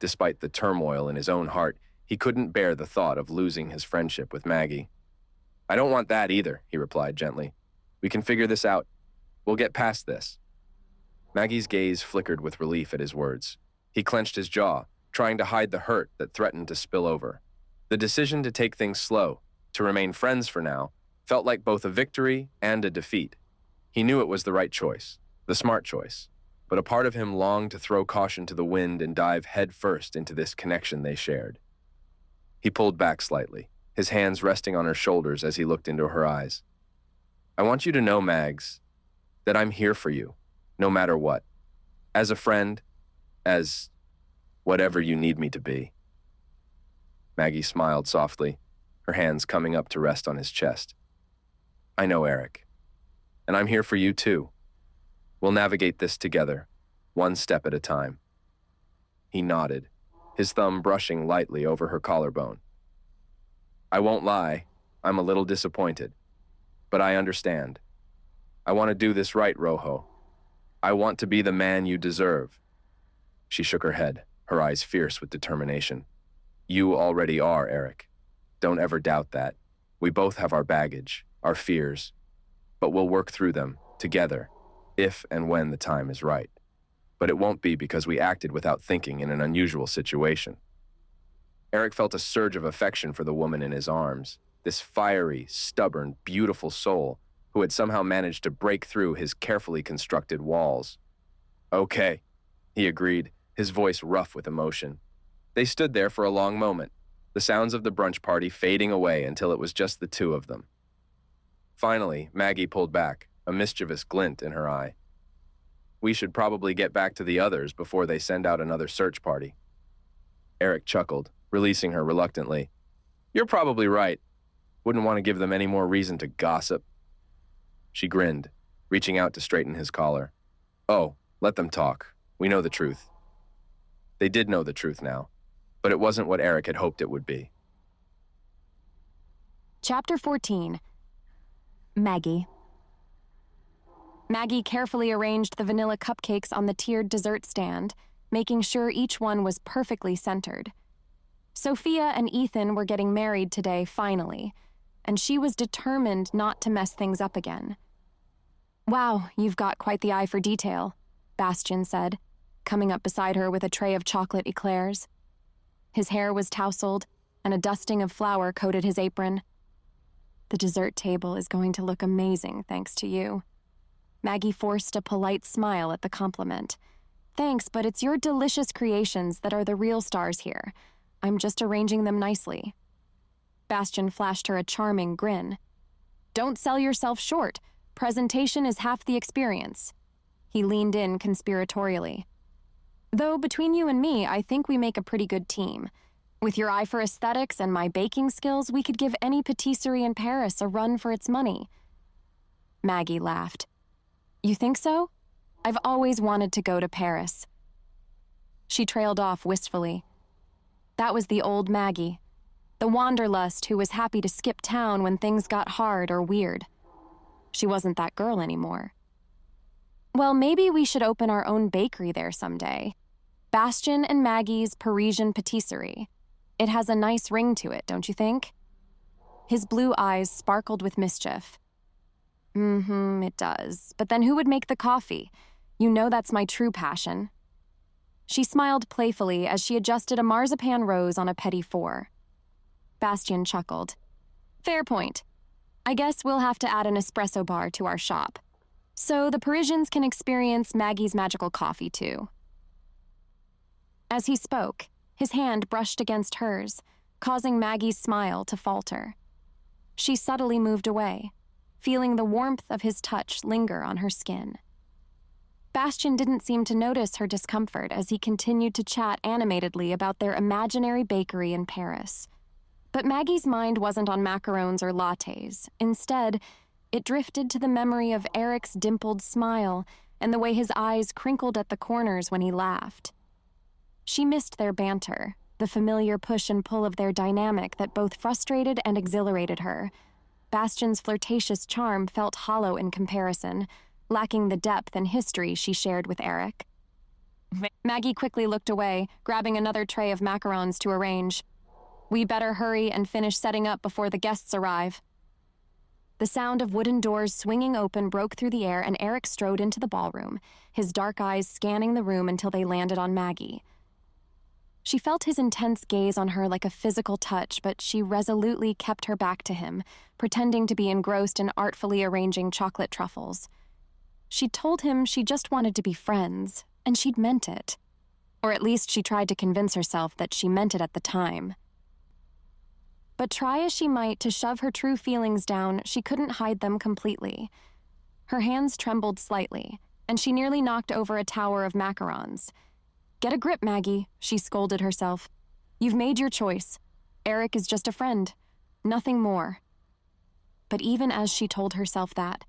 Despite the turmoil in his own heart, he couldn't bear the thought of losing his friendship with Maggie. I don't want that either, he replied gently. We can figure this out. We'll get past this. Maggie's gaze flickered with relief at his words. He clenched his jaw, trying to hide the hurt that threatened to spill over. The decision to take things slow, to remain friends for now, felt like both a victory and a defeat. He knew it was the right choice, the smart choice, but a part of him longed to throw caution to the wind and dive headfirst into this connection they shared. He pulled back slightly, his hands resting on her shoulders as he looked into her eyes. I want you to know, Mags, that I'm here for you, no matter what. As a friend, as whatever you need me to be. Maggie smiled softly, her hands coming up to rest on his chest. I know, Eric, and I'm here for you too. We'll navigate this together, one step at a time. He nodded, his thumb brushing lightly over her collarbone. I won't lie, I'm a little disappointed, but I understand. I want to do this right, Rojo. I want to be the man you deserve. She shook her head, her eyes fierce with determination. You already are, Eric. Don't ever doubt that. We both have our baggage, our fears, but we'll work through them, together, if and when the time is right. But it won't be because we acted without thinking in an unusual situation. Eric felt a surge of affection for the woman in his arms, this fiery, stubborn, beautiful soul who had somehow managed to break through his carefully constructed walls. Okay, he agreed, his voice rough with emotion. They stood there for a long moment, the sounds of the brunch party fading away until it was just the two of them. Finally, Maggie pulled back, a mischievous glint in her eye. We should probably get back to the others before they send out another search party. Eric chuckled, releasing her reluctantly. You're probably right. Wouldn't want to give them any more reason to gossip. She grinned, reaching out to straighten his collar. Oh, let them talk. We know the truth. They did know the truth now, but it wasn't what Eric had hoped it would be. Chapter 14. Maggie. Maggie carefully arranged the vanilla cupcakes on the tiered dessert stand, making sure each one was perfectly centered. Sophia and Ethan were getting married today, finally, and she was determined not to mess things up again. Wow, you've got quite the eye for detail, Bastian said, coming up beside her with a tray of chocolate eclairs. His hair was tousled, and a dusting of flour coated his apron. The dessert table is going to look amazing thanks to you. Maggie forced a polite smile at the compliment. Thanks, but it's your delicious creations that are the real stars here. I'm just arranging them nicely. Bastian flashed her a charming grin. Don't sell yourself short. Presentation is half the experience. He leaned in conspiratorially. Though between you and me, I think we make a pretty good team. With your eye for aesthetics and my baking skills, we could give any patisserie in Paris a run for its money. Maggie laughed. You think so? I've always wanted to go to Paris. She trailed off wistfully. That was the old Maggie, the wanderlust who was happy to skip town when things got hard or weird. She wasn't that girl anymore. Well, maybe we should open our own bakery there someday. Bastian and Maggie's Parisian Patisserie. It has a nice ring to it, don't you think? His blue eyes sparkled with mischief. It does. But then who would make the coffee? You know that's my true passion. She smiled playfully as she adjusted a marzipan rose on a petit four. Bastian chuckled. Fair point. I guess we'll have to add an espresso bar to our shop. So the Parisians can experience Maggie's magical coffee too. As he spoke, his hand brushed against hers, causing Maggie's smile to falter. She subtly moved away, feeling the warmth of his touch linger on her skin. Bastian didn't seem to notice her discomfort as he continued to chat animatedly about their imaginary bakery in Paris. But Maggie's mind wasn't on macarons or lattes. Instead, it drifted to the memory of Eric's dimpled smile and the way his eyes crinkled at the corners when he laughed. She missed their banter, the familiar push and pull of their dynamic that both frustrated and exhilarated her. Bastian's flirtatious charm felt hollow in comparison, lacking the depth and history she shared with Eric. Maggie quickly looked away, grabbing another tray of macarons to arrange. "We better hurry and finish setting up before the guests arrive." The sound of wooden doors swinging open broke through the air, and Eric strode into the ballroom, his dark eyes scanning the room until they landed on Maggie. She felt his intense gaze on her like a physical touch, but she resolutely kept her back to him, pretending to be engrossed in artfully arranging chocolate truffles. She'd told him she just wanted to be friends, and she'd meant it. Or at least she tried to convince herself that she meant it at the time. But try as she might to shove her true feelings down, she couldn't hide them completely. Her hands trembled slightly, and she nearly knocked over a tower of macarons. "Get a grip, Maggie," she scolded herself. "You've made your choice. Eric is just a friend, nothing more." But even as she told herself that,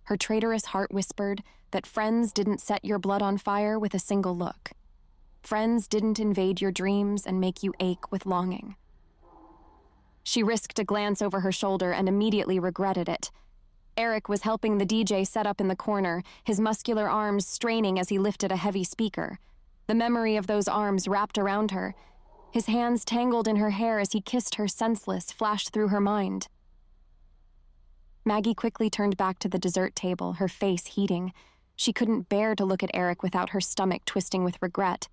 her traitorous heart whispered that friends didn't set your blood on fire with a single look. Friends didn't invade your dreams and make you ache with longing. She risked a glance over her shoulder and immediately regretted it. Eric was helping the DJ set up in the corner, his muscular arms straining as he lifted a heavy speaker. The memory of those arms wrapped around her. His hands tangled in her hair as he kissed her senseless flashed through her mind. Maggie quickly turned back to the dessert table, her face heating. She couldn't bear to look at Eric without her stomach twisting with regret.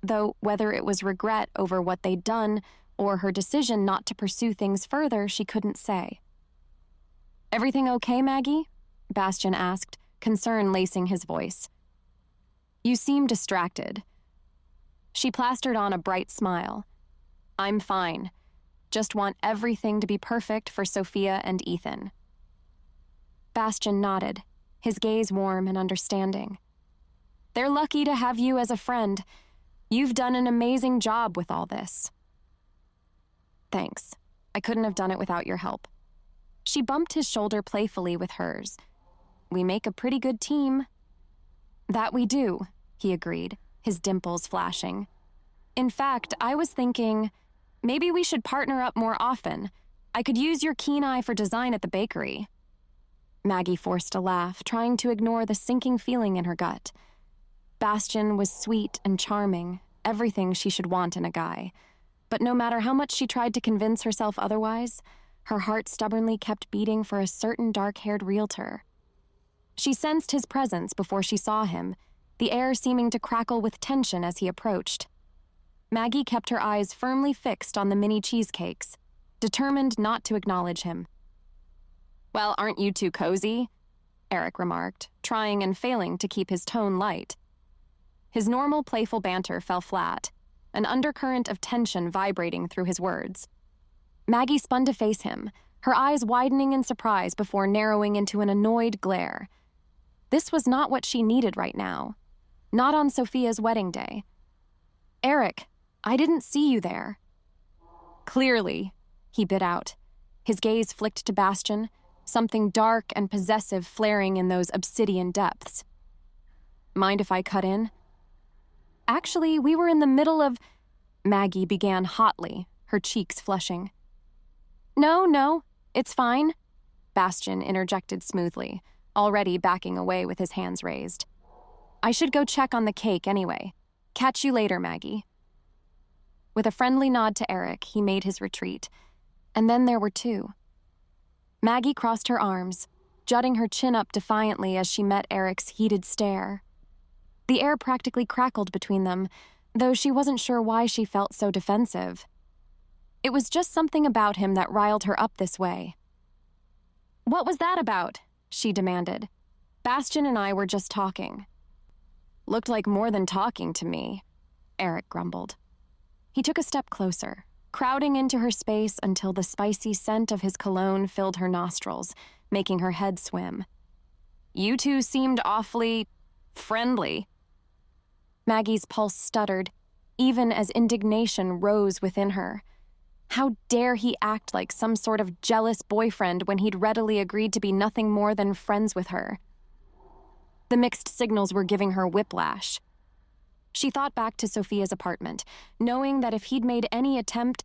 Though whether it was regret over what they'd done or her decision not to pursue things further, she couldn't say. "Everything okay, Maggie?" Bastian asked, concern lacing his voice. "You seem distracted." She plastered on a bright smile. "I'm fine. Just want everything to be perfect for Sophia and Ethan." Bastian nodded, his gaze warm and understanding. "They're lucky to have you as a friend. You've done an amazing job with all this." "Thanks. I couldn't have done it without your help." She bumped his shoulder playfully with hers. "We make a pretty good team." "That we do," he agreed, his dimples flashing. "In fact, I was thinking, maybe we should partner up more often. I could use your keen eye for design at the bakery." Maggie forced a laugh, trying to ignore the sinking feeling in her gut. Bastian was sweet and charming, everything she should want in a guy. But no matter how much she tried to convince herself otherwise, her heart stubbornly kept beating for a certain dark-haired realtor. She sensed his presence before she saw him, the air seeming to crackle with tension as he approached. Maggie kept her eyes firmly fixed on the mini cheesecakes, determined not to acknowledge him. "Well, aren't you two cozy?" Eric remarked, trying and failing to keep his tone light. His normal playful banter fell flat, an undercurrent of tension vibrating through his words. Maggie spun to face him, her eyes widening in surprise before narrowing into an annoyed glare. This was not what she needed right now. Not on Sophia's wedding day. "Eric, I didn't see you there." "Clearly," he bit out. His gaze flicked to Bastian, something dark and possessive flaring in those obsidian depths. "Mind if I cut in?" "Actually, we were in the middle of—" Maggie began hotly, her cheeks flushing. No, it's fine," Bastian interjected smoothly, already backing away with his hands raised. "I should go check on the cake anyway. Catch you later, Maggie." With a friendly nod to Eric, he made his retreat. And then there were two. Maggie crossed her arms, jutting her chin up defiantly as she met Eric's heated stare. The air practically crackled between them, though she wasn't sure why she felt so defensive. It was just something about him that riled her up this way. "What was that about?" she demanded. "Bastian and I were just talking." "Looked like more than talking to me," Eric grumbled. He took a step closer, crowding into her space until the spicy scent of his cologne filled her nostrils, making her head swim. "You two seemed awfully Friendly. Maggie's pulse stuttered, even as indignation rose within her. How dare he act like some sort of jealous boyfriend when he'd readily agreed to be nothing more than friends with her? The mixed signals were giving her whiplash. She thought back to Sophia's apartment, knowing that if he'd made any attempt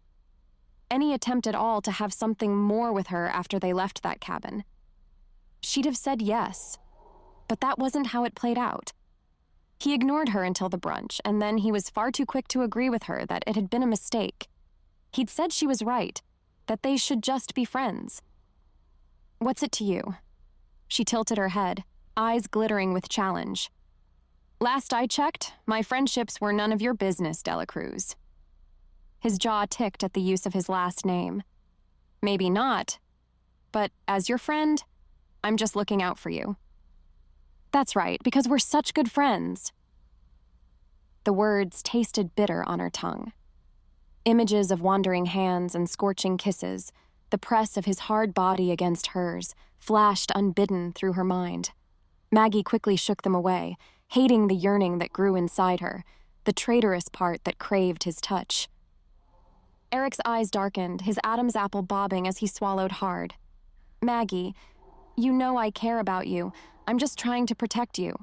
at all to have something more with her after they left that cabin, she'd have said yes. But that wasn't how it played out. He ignored her until the brunch, and then he was far too quick to agree with her that it had been a mistake. He'd said she was right, that they should just be friends. What's it to you? She tilted her head, eyes glittering with challenge. Last I checked, my friendships were none of your business, Dela Cruz. His jaw ticked at the use of his last name. Maybe not, but as your friend, I'm just looking out for you. That's right, because we're such good friends. The words tasted bitter on her tongue. Images of wandering hands and scorching kisses, the press of his hard body against hers, flashed unbidden through her mind. Maggie quickly shook them away, hating the yearning that grew inside her, the traitorous part that craved his touch. Eric's eyes darkened, his Adam's apple bobbing as he swallowed hard. Maggie, you know I care about you. I'm just trying to protect you.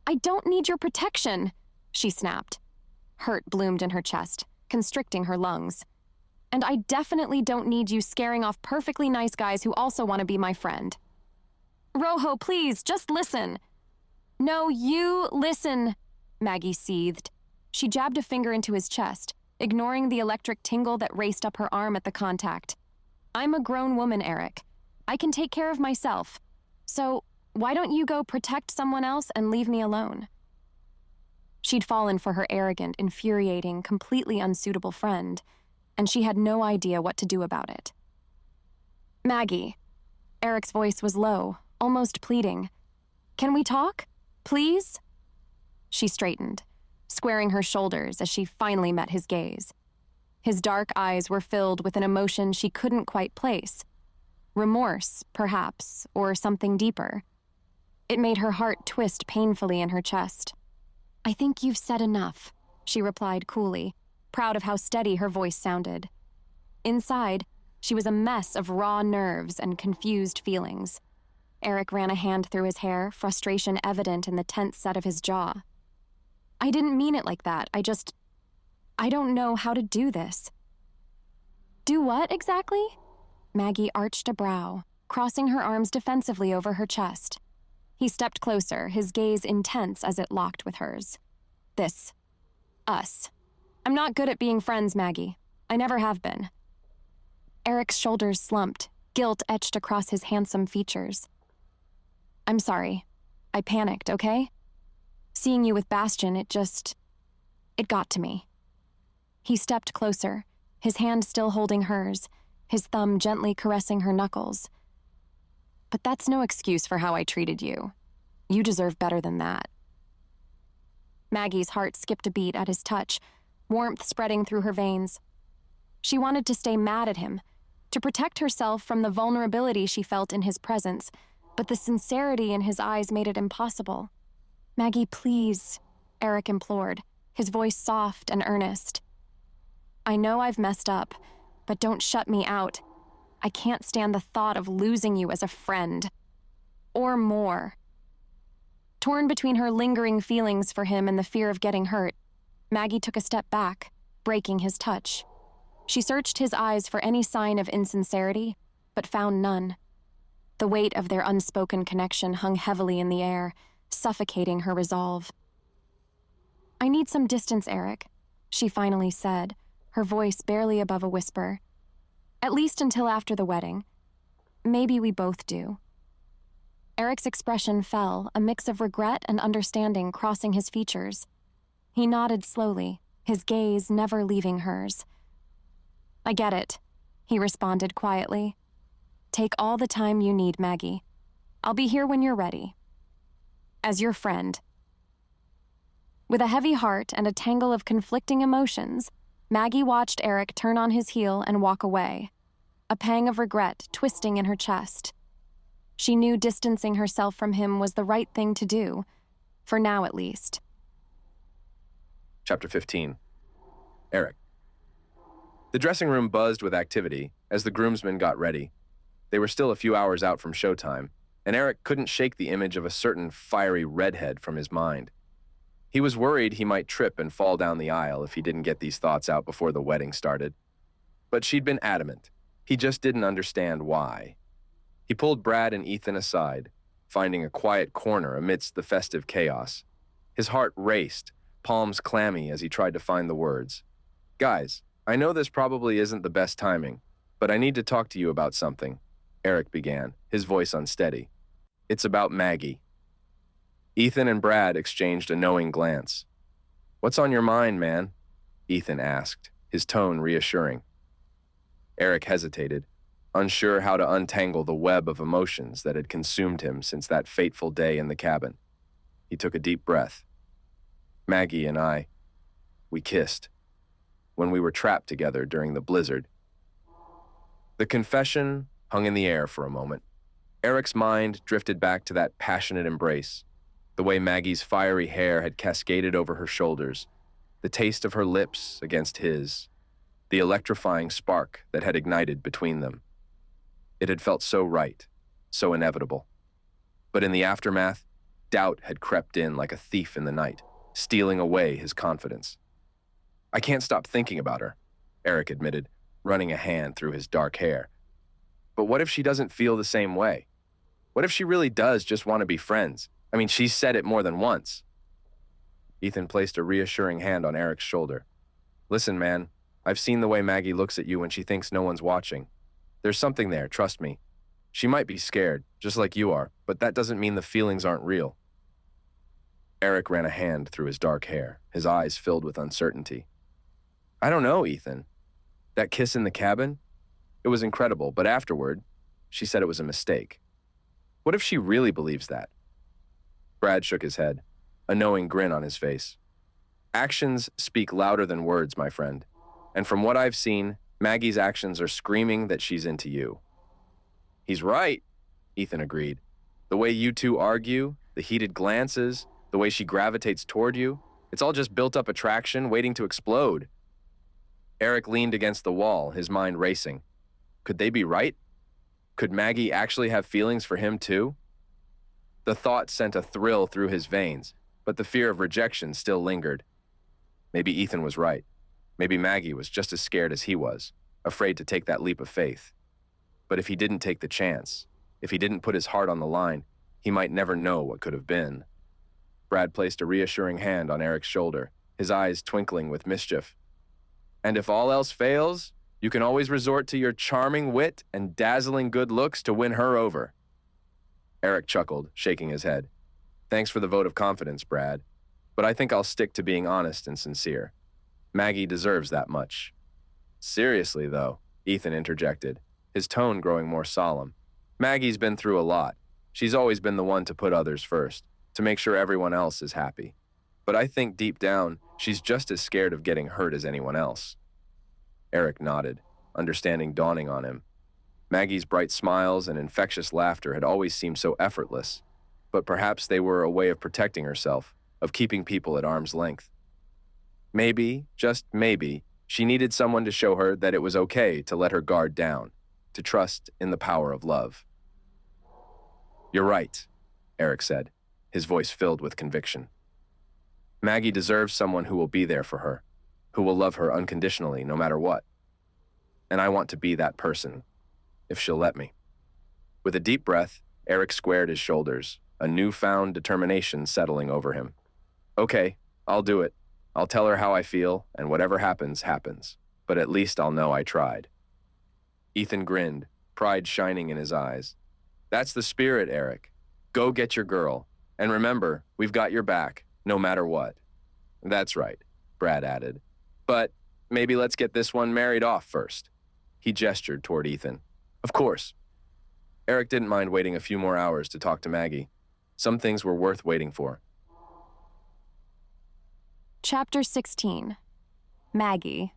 I don't need your protection, she snapped. Hurt bloomed in her chest, constricting her lungs. And I definitely don't need you scaring off perfectly nice guys who also want to be my friend. Rojo, please, just listen. No, you listen, Maggie seethed. She jabbed a finger into his chest, ignoring the electric tingle that raced up her arm at the contact. I'm a grown woman, Eric. I can take care of myself. So, why don't you go protect someone else and leave me alone? She'd fallen for her arrogant, infuriating, completely unsuitable friend, and she had no idea what to do about it. Maggie. Eric's voice was low, almost pleading. Can we talk? Please? She straightened, squaring her shoulders as she finally met his gaze. His dark eyes were filled with an emotion she couldn't quite place. Remorse, perhaps, or something deeper. It made her heart twist painfully in her chest. I think you've said enough, she replied coolly, proud of how steady her voice sounded. Inside, she was a mess of raw nerves and confused feelings. Eric ran a hand through his hair, frustration evident in the tense set of his jaw. I didn't mean it like that. I don't know how to do this. Do what exactly? Maggie arched a brow, crossing her arms defensively over her chest. He stepped closer, his gaze intense as it locked with hers. This. Us. I'm not good at being friends, Maggie. I never have been. Eric's shoulders slumped, guilt etched across his handsome features. I'm sorry. I panicked, okay? Seeing you with Bastion, it got to me. He stepped closer, his hand still holding hers, his thumb gently caressing her knuckles. But that's no excuse for how I treated you. You deserve better than that. Maggie's heart skipped a beat at his touch, warmth spreading through her veins. She wanted to stay mad at him, to protect herself from the vulnerability she felt in his presence, but the sincerity in his eyes made it impossible. Maggie, please, Eric implored, his voice soft and earnest. I know I've messed up, but don't shut me out. I can't stand the thought of losing you as a friend. Or more. Torn between her lingering feelings for him and the fear of getting hurt, Maggie took a step back, breaking his touch. She searched his eyes for any sign of insincerity, but found none. The weight of their unspoken connection hung heavily in the air, suffocating her resolve. I need some distance, Eric, she finally said, her voice barely above a whisper. At least until after the wedding. Maybe we both do. Eric's expression fell, a mix of regret and understanding crossing his features. He nodded slowly, his gaze never leaving hers. I get it, he responded quietly. Take all the time you need, Maggie. I'll be here when you're ready. As your friend. With a heavy heart and a tangle of conflicting emotions, Maggie watched Eric turn on his heel and walk away, a pang of regret twisting in her chest. She knew distancing herself from him was the right thing to do, For now, at least. Chapter 15. Eric. The dressing room buzzed with activity as the groomsmen got ready. They were still a few hours out from showtime, and Eric couldn't shake the image of a certain fiery redhead from his mind. He was worried he might trip and fall down the aisle if he didn't get these thoughts out before the wedding started. But she'd been adamant. He just didn't understand why. He pulled Brad and Ethan aside, finding a quiet corner amidst the festive chaos. His heart raced, palms clammy as he tried to find the words. "Guys, I know this probably isn't the best timing, but I need to talk to you about something," Eric began, his voice unsteady. "It's about Maggie." Ethan and Brad exchanged a knowing glance. "What's on your mind, man?" Ethan asked, his tone reassuring. Eric hesitated, unsure how to untangle the web of emotions that had consumed him since that fateful day in the cabin. He took a deep breath. "Maggie and I, we kissed when we were trapped together during the blizzard." The confession hung in the air for a moment. Eric's mind drifted back to that passionate embrace, the way Maggie's fiery hair had cascaded over her shoulders, the taste of her lips against his, the electrifying spark that had ignited between them. It had felt so right, so inevitable. But in the aftermath, doubt had crept in like a thief in the night, stealing away his confidence. "I can't stop thinking about her," Eric admitted, running a hand through his dark hair. "But what if she doesn't feel the same way? What if she really does just want to be friends? I mean, she's said it more than once." Ethan placed a reassuring hand on Eric's shoulder. "Listen, man, I've seen the way Maggie looks at you when she thinks no one's watching. There's something there, trust me. She might be scared, just like you are, but that doesn't mean the feelings aren't real." Eric ran a hand through his dark hair, his eyes filled with uncertainty. "I don't know, Ethan. That kiss in the cabin? It was incredible, but afterward, she said it was a mistake. What if she really believes that?" Brad shook his head, a knowing grin on his face. "Actions speak louder than words, my friend. And from what I've seen, Maggie's actions are screaming that she's into you." "He's right," Ethan agreed. "The way you two argue, the heated glances, the way she gravitates toward you, it's all just built-up attraction waiting to explode." Eric leaned against the wall, his mind racing. Could they be right? Could Maggie actually have feelings for him too? The thought sent a thrill through his veins, but the fear of rejection still lingered. Maybe Ethan was right. Maybe Maggie was just as scared as he was, afraid to take that leap of faith. But if he didn't take the chance, if he didn't put his heart on the line, he might never know what could have been. Brad placed a reassuring hand on Eric's shoulder, his eyes twinkling with mischief. "And if all else fails, you can always resort to your charming wit and dazzling good looks to win her over." Eric chuckled, shaking his head. "Thanks for the vote of confidence, Brad, but I think I'll stick to being honest and sincere. Maggie deserves that much." "Seriously, though," Ethan interjected, his tone growing more solemn. "Maggie's been through a lot. She's always been the one to put others first, to make sure everyone else is happy. But I think deep down, she's just as scared of getting hurt as anyone else." Eric nodded, understanding dawning on him. Maggie's bright smiles and infectious laughter had always seemed so effortless, but perhaps they were a way of protecting herself, of keeping people at arm's length. Maybe, just maybe, she needed someone to show her that it was okay to let her guard down, to trust in the power of love. "You're right," Eric said, his voice filled with conviction. "Maggie deserves someone who will be there for her, who will love her unconditionally no matter what. And I want to be that person, if she'll let me." With a deep breath, Eric squared his shoulders, a newfound determination settling over him. "Okay, I'll do it. I'll tell her how I feel, and whatever happens, happens. But at least I'll know I tried." Ethan grinned, pride shining in his eyes. "That's the spirit, Eric. Go get your girl. And remember, we've got your back, no matter what." "That's right," Brad added. "But maybe let's get this one married off first." He gestured toward Ethan. "Of course." Eric didn't mind waiting a few more hours to talk to Maggie. Some things were worth waiting for. Chapter 16. Maggie.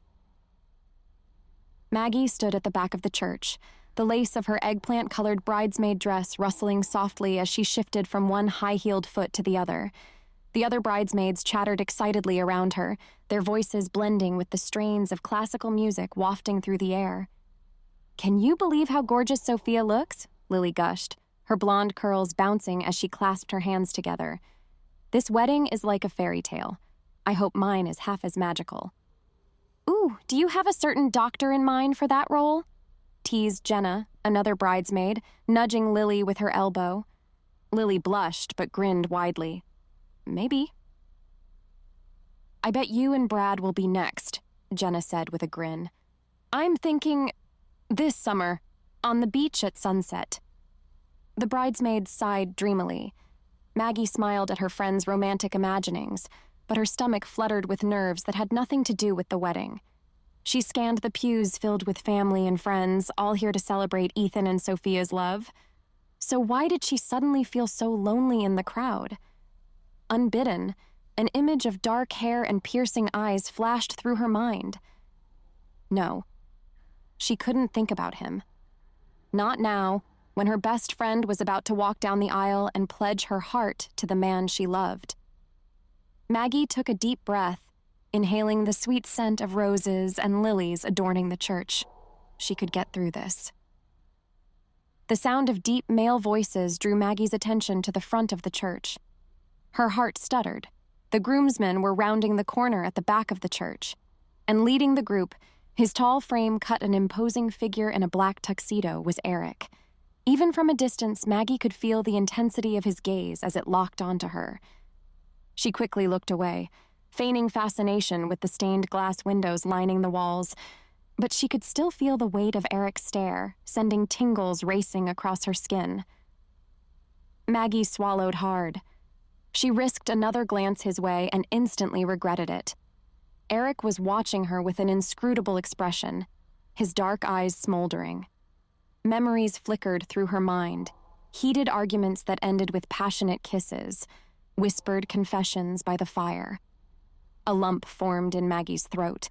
Maggie stood at the back of the church, the lace of her eggplant-colored bridesmaid dress rustling softly as she shifted from one high-heeled foot to the other. The other bridesmaids chattered excitedly around her, their voices blending with the strains of classical music wafting through the air. "Can you believe how gorgeous Sophia looks?" Lily gushed, her blonde curls bouncing as she clasped her hands together. "This wedding is like a fairy tale. I hope mine is half as magical." "Ooh, do you have a certain doctor in mind for that role?" teased Jenna, another bridesmaid, nudging Lily with her elbow. Lily blushed but grinned widely. "Maybe." "I bet you and Brad will be next," Jenna said with a grin. "I'm thinking this summer, on the beach at sunset." The bridesmaids sighed dreamily. Maggie smiled at her friend's romantic imaginings, but her stomach fluttered with nerves that had nothing to do with the wedding. She scanned the pews filled with family and friends, all here to celebrate Ethan and Sophia's love. So why did she suddenly feel so lonely in the crowd? Unbidden, an image of dark hair and piercing eyes flashed through her mind. No, she couldn't think about him. Not now, when her best friend was about to walk down the aisle and pledge her heart to the man she loved. Maggie took a deep breath, inhaling the sweet scent of roses and lilies adorning the church. She could get through this. The sound of deep male voices drew Maggie's attention to the front of the church. Her heart stuttered. The groomsmen were rounding the corner at the back of the church, and leading the group, his tall frame cut an imposing figure in a black tuxedo, was Eric. Even from a distance, Maggie could feel the intensity of his gaze as it locked onto her. She quickly looked away, feigning fascination with the stained glass windows lining the walls, but she could still feel the weight of Eric's stare, sending tingles racing across her skin. Maggie swallowed hard. She risked another glance his way and instantly regretted it. Eric was watching her with an inscrutable expression, his dark eyes smoldering. Memories flickered through her mind, heated arguments that ended with passionate kisses, whispered confessions by the fire. A lump formed in Maggie's throat.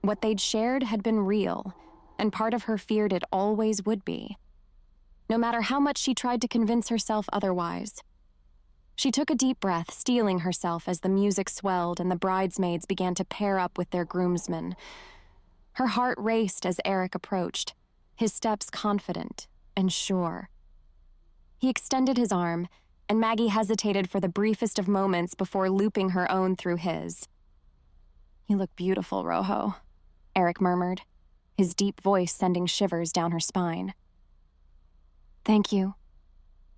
What they'd shared had been real, and part of her feared it always would be, no matter how much she tried to convince herself otherwise. She took a deep breath, steeling herself as the music swelled and the bridesmaids began to pair up with their groomsmen. Her heart raced as Eric approached, his steps confident and sure. He extended his arm, and Maggie hesitated for the briefest of moments before looping her own through his. "You look beautiful, Rojo," Eric murmured, his deep voice sending shivers down her spine. "Thank you,"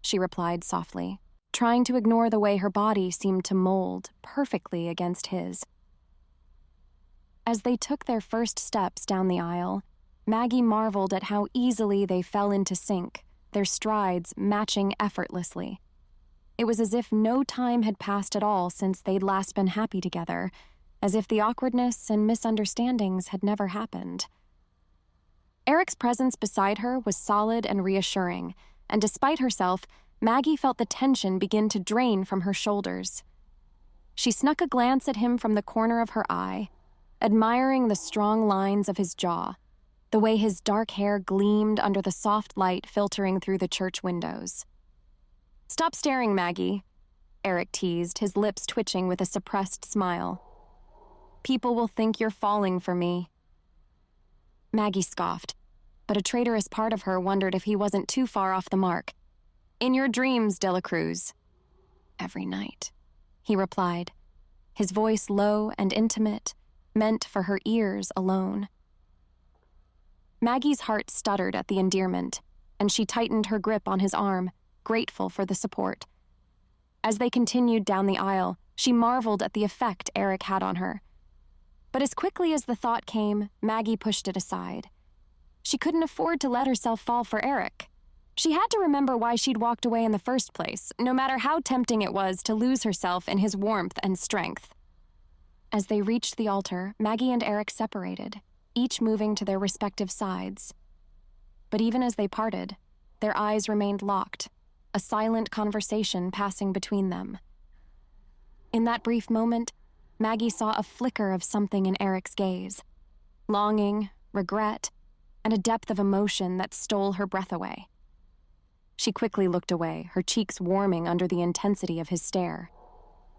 she replied softly, trying to ignore the way her body seemed to mold perfectly against his. As they took their first steps down the aisle, Maggie marveled at how easily they fell into sync, their strides matching effortlessly. It was as if no time had passed at all since they'd last been happy together, as if the awkwardness and misunderstandings had never happened. Eric's presence beside her was solid and reassuring, and despite herself, Maggie felt the tension begin to drain from her shoulders. She snuck a glance at him from the corner of her eye, admiring the strong lines of his jaw, the way his dark hair gleamed under the soft light filtering through the church windows. "Stop staring, Maggie," Eric teased, his lips twitching with a suppressed smile. "People will think you're falling for me." Maggie scoffed, but a traitorous part of her wondered if he wasn't too far off the mark. "In your dreams, Dela Cruz." "Every night," he replied, his voice low and intimate, meant for her ears alone. Maggie's heart stuttered at the endearment, and she tightened her grip on his arm, grateful for the support. As they continued down the aisle, she marveled at the effect Eric had on her. But as quickly as the thought came, Maggie pushed it aside. She couldn't afford to let herself fall for Eric. She had to remember why she'd walked away in the first place, no matter how tempting it was to lose herself in his warmth and strength. As they reached the altar, Maggie and Eric separated, each moving to their respective sides. But even as they parted, their eyes remained locked, a silent conversation passing between them. In that brief moment, Maggie saw a flicker of something in Eric's gaze, longing, regret, and a depth of emotion that stole her breath away. She quickly looked away, her cheeks warming under the intensity of his stare.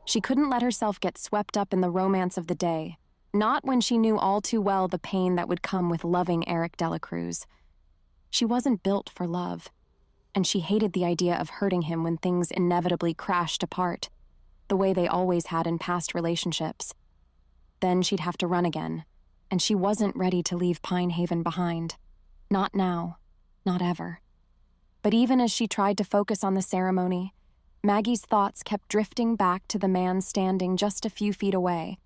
She couldn't let herself get swept up in the romance of the day, not when she knew all too well the pain that would come with loving Eric Delacruz. She wasn't built for love, and she hated the idea of hurting him when things inevitably crashed apart, the way they always had in past relationships. Then she'd have to run again, and she wasn't ready to leave Pine Haven behind. Not now, not ever. But even as she tried to focus on the ceremony, Maggie's thoughts kept drifting back to the man standing just a few feet away.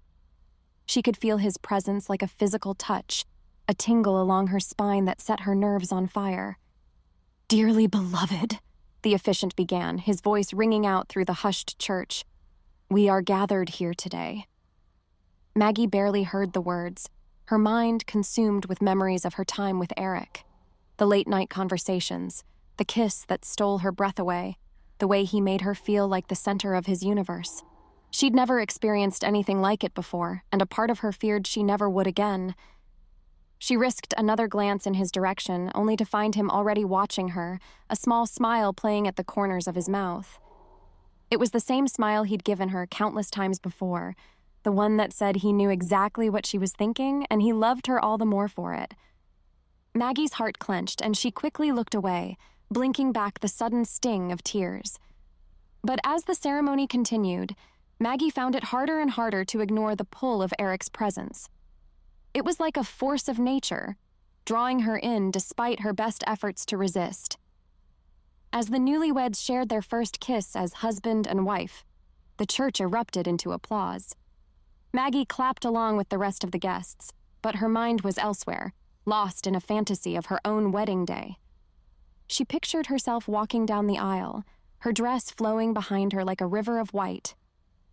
She could feel his presence like a physical touch, a tingle along her spine that set her nerves on fire. "Dearly beloved," the officiant began, his voice ringing out through the hushed church. "We are gathered here today." Maggie barely heard the words, her mind consumed with memories of her time with Eric. The late-night conversations, the kiss that stole her breath away, the way he made her feel like the center of his universe. She'd never experienced anything like it before, and a part of her feared she never would again. She risked another glance in his direction, only to find him already watching her, a small smile playing at the corners of his mouth. It was the same smile he'd given her countless times before, the one that said he knew exactly what she was thinking, and he loved her all the more for it. Maggie's heart clenched, and she quickly looked away, blinking back the sudden sting of tears. But as the ceremony continued, Maggie found it harder and harder to ignore the pull of Eric's presence. It was like a force of nature, drawing her in despite her best efforts to resist. As the newlyweds shared their first kiss as husband and wife, the church erupted into applause. Maggie clapped along with the rest of the guests, but her mind was elsewhere, lost in a fantasy of her own wedding day. She pictured herself walking down the aisle, her dress flowing behind her like a river of white.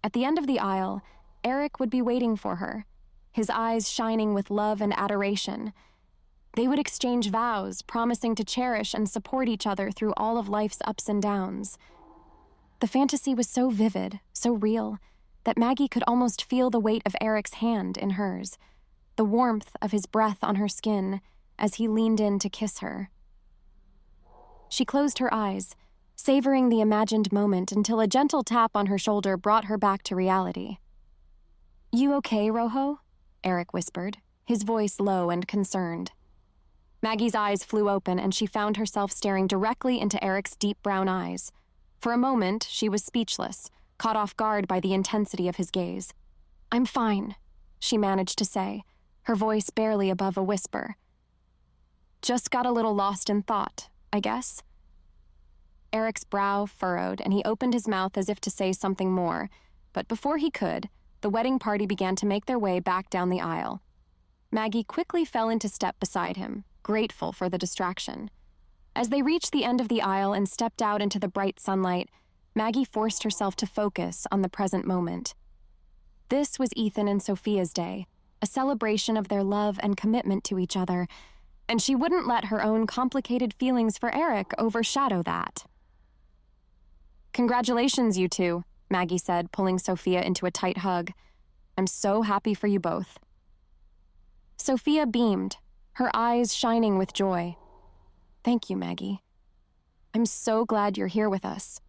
At the end of the aisle, Eric would be waiting for her, his eyes shining with love and adoration. They would exchange vows, promising to cherish and support each other through all of life's ups and downs. The fantasy was so vivid, so real, that Maggie could almost feel the weight of Eric's hand in hers, the warmth of his breath on her skin as he leaned in to kiss her. She closed her eyes, savoring the imagined moment until a gentle tap on her shoulder brought her back to reality. "You okay, Rojo?" Eric whispered, his voice low and concerned. Maggie's eyes flew open, and she found herself staring directly into Eric's deep brown eyes. For a moment, she was speechless, caught off guard by the intensity of his gaze. "I'm fine," she managed to say, her voice barely above a whisper. "Just got a little lost in thought, I guess." Eric's brow furrowed, and he opened his mouth as if to say something more, but before he could, the wedding party began to make their way back down the aisle. Maggie quickly fell into step beside him, grateful for the distraction. As they reached the end of the aisle and stepped out into the bright sunlight, Maggie forced herself to focus on the present moment. This was Ethan and Sophia's day, a celebration of their love and commitment to each other, and she wouldn't let her own complicated feelings for Eric overshadow that. "Congratulations, you two," Maggie said, pulling Sophia into a tight hug. "I'm so happy for you both." Sophia beamed, her eyes shining with joy. "Thank you, Maggie. I'm so glad you're here with us."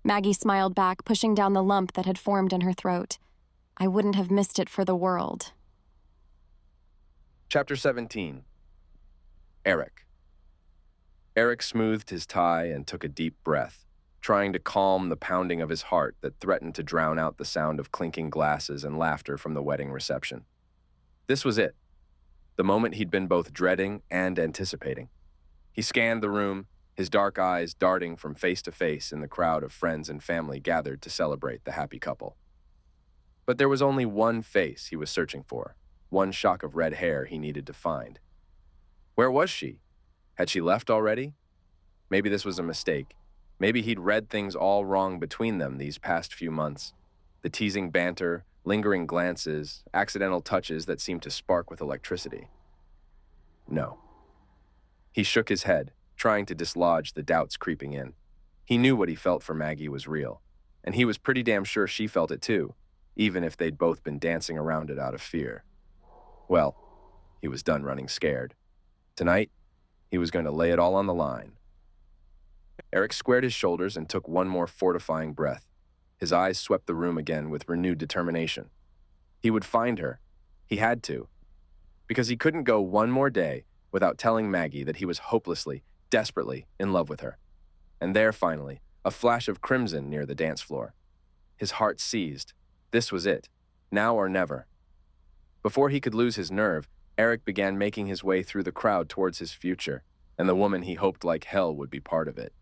Maggie smiled back, pushing down the lump that had formed in her throat. "I wouldn't have missed it for the world." Chapter 17. Eric. Eric smoothed his tie and took a deep breath, trying to calm the pounding of his heart that threatened to drown out the sound of clinking glasses and laughter from the wedding reception. This was it, the moment he'd been both dreading and anticipating. He scanned the room, his dark eyes darting from face to face in the crowd of friends and family gathered to celebrate the happy couple. But there was only one face he was searching for, one shock of red hair he needed to find. Where was she? Had she left already? Maybe this was a mistake. Maybe he'd read things all wrong between them these past few months. The teasing banter, lingering glances, accidental touches that seemed to spark with electricity. No. He shook his head, trying to dislodge the doubts creeping in. He knew what he felt for Maggie was real, and he was pretty damn sure she felt it too, even if they'd both been dancing around it out of fear. Well, he was done running scared. Tonight, he was going to lay it all on the line. Eric squared his shoulders and took one more fortifying breath, His eyes swept the room again with renewed determination. He would find her. He had to. Because he couldn't go one more day without telling Maggie that he was hopelessly, desperately in love with her. And there, finally, a flash of crimson near the dance floor. His heart seized. This was it. Now or never. Before he could lose his nerve, Eric began making his way through the crowd towards his future, and the woman he hoped like hell would be part of it.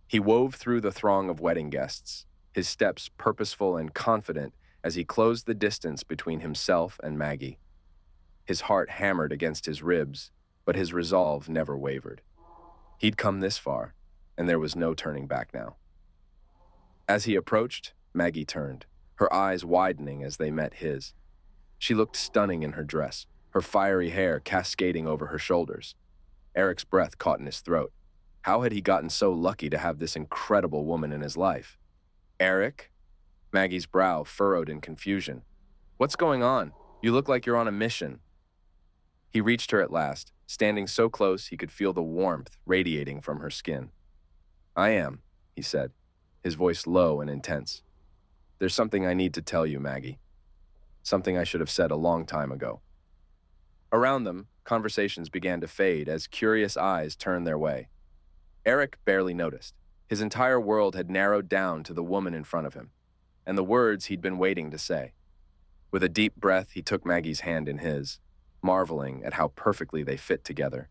He wove through the throng of wedding guests, his steps purposeful and confident as he closed the distance between himself and Maggie. His heart hammered against his ribs, but his resolve never wavered. He'd come this far, and there was no turning back now. As he approached, Maggie turned, her eyes widening as they met his. She looked stunning in her dress, her fiery hair cascading over her shoulders. Eric's breath caught in his throat. How had he gotten so lucky to have this incredible woman in his life? Eric? Maggie's brow furrowed in confusion. What's going on? You look like you're on a mission. He reached her at last, standing so close he could feel the warmth radiating from her skin. I am, he said, his voice low and intense. There's something I need to tell you, Maggie. Something I should have said a long time ago. Around them, conversations began to fade as curious eyes turned their way. Eric barely noticed. His entire world had narrowed down to the woman in front of him, and the words he'd been waiting to say. With a deep breath, he took Maggie's hand in his, marveling at how perfectly they fit together.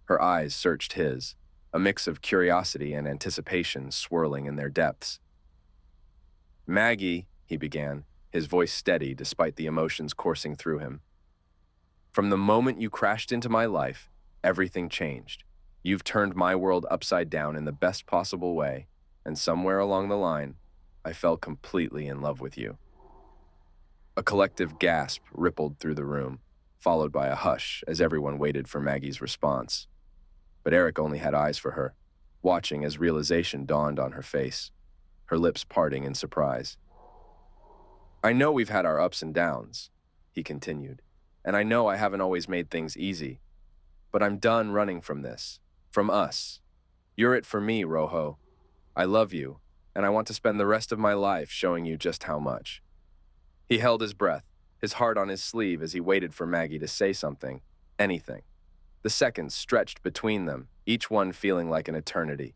Her eyes searched his, a mix of curiosity and anticipation swirling in their depths. Maggie, he began, his voice steady despite the emotions coursing through him. From the moment you crashed into my life, everything changed. You've turned my world upside down in the best possible way, and somewhere along the line, I fell completely in love with you. A collective gasp rippled through the room, followed by a hush as everyone waited for Maggie's response. But Eric only had eyes for her, watching as realization dawned on her face, her lips parting in surprise. I know we've had our ups and downs, he continued, and I know I haven't always made things easy, but I'm done running from this, from us. You're it for me, Rojo. I love you, and I want to spend the rest of my life showing you just how much. He held his breath, his heart on his sleeve as he waited for Maggie to say something, anything. The seconds stretched between them, each one feeling like an eternity.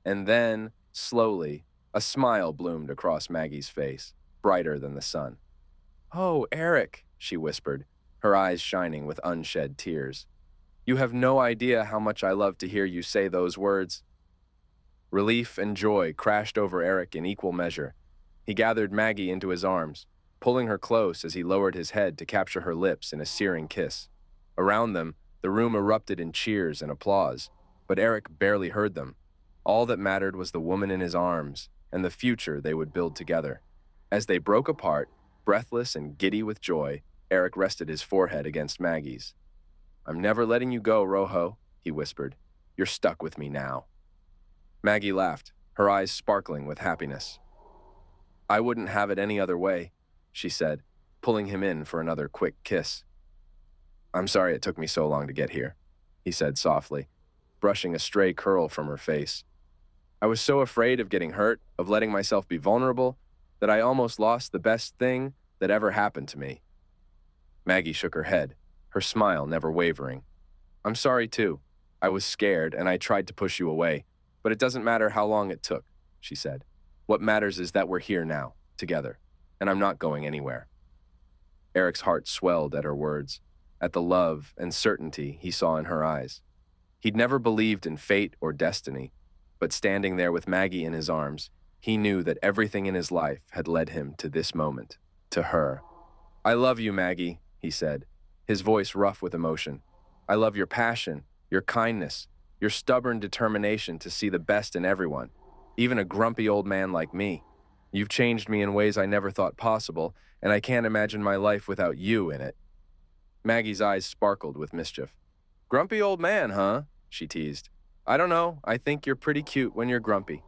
And then, slowly, a smile bloomed across Maggie's face, brighter than the sun. Oh, Eric, she whispered, her eyes shining with unshed tears. You have no idea how much I love to hear you say those words. Relief and joy crashed over Eric in equal measure. He gathered Maggie into his arms, pulling her close as he lowered his head to capture her lips in a searing kiss. Around them, the room erupted in cheers and applause, but Eric barely heard them. All that mattered was the woman in his arms and the future they would build together. As they broke apart, breathless and giddy with joy, Eric rested his forehead against Maggie's. I'm never letting you go, Rojo, he whispered. You're stuck with me now. Maggie laughed, her eyes sparkling with happiness. I wouldn't have it any other way, she said, pulling him in for another quick kiss. I'm sorry it took me so long to get here, he said softly, brushing a stray curl from her face. I was so afraid of getting hurt, of letting myself be vulnerable, that I almost lost the best thing that ever happened to me. Maggie shook her head, her smile never wavering. I'm sorry too. I was scared and I tried to push you away, but it doesn't matter how long it took, she said. What matters is that we're here now, together, and I'm not going anywhere. Eric's heart swelled at her words, at the love and certainty he saw in her eyes. He'd never believed in fate or destiny, but standing there with Maggie in his arms, he knew that everything in his life had led him to this moment, to her. I love you, Maggie, he said, his voice rough with emotion. I love your passion, your kindness, your stubborn determination to see the best in everyone, even a grumpy old man like me. You've changed me in ways I never thought possible, and I can't imagine my life without you in it. Maggie's eyes sparkled with mischief. Grumpy old man, huh? She teased. I don't know, I think you're pretty cute when you're grumpy.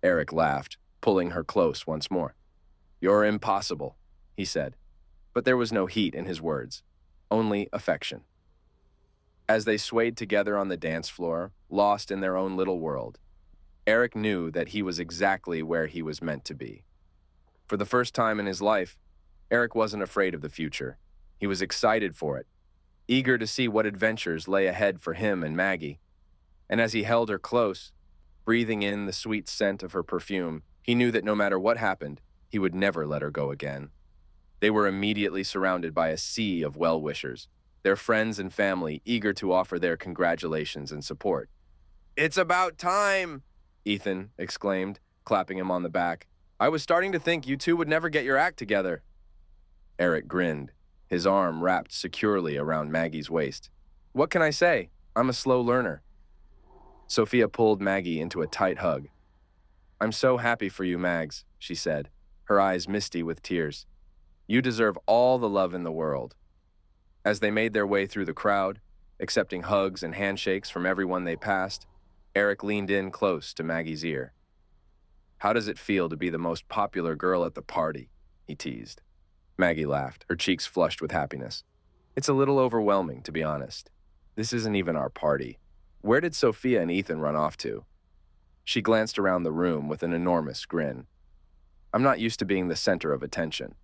Eric laughed, pulling her close once more. You're impossible, he said, but there was no heat in his words, only affection. As they swayed together on the dance floor, lost in their own little world, Eric knew that he was exactly where he was meant to be. For the first time in his life, Eric wasn't afraid of the future. He was excited for it, eager to see what adventures lay ahead for him and Maggie. And as he held her close, breathing in the sweet scent of her perfume, he knew that no matter what happened, he would never let her go again. They were immediately surrounded by a sea of well-wishers, their friends and family eager to offer their congratulations and support. "It's about time!" Ethan exclaimed, clapping him on the back. "I was starting to think you two would never get your act together." Eric grinned, his arm wrapped securely around Maggie's waist. "What can I say? I'm a slow learner." Sophia pulled Maggie into a tight hug. "I'm so happy for you, Mags," she said, her eyes misty with tears. "You deserve all the love in the world." As they made their way through the crowd, accepting hugs and handshakes from everyone they passed, Eric leaned in close to Maggie's ear. "How does it feel to be the most popular girl at the party?" he teased. Maggie laughed, her cheeks flushed with happiness. "It's a little overwhelming, to be honest. This isn't even our party. Where did Sophia and Ethan run off to?" She glanced around the room with an enormous grin. "I'm not used to being the center of attention."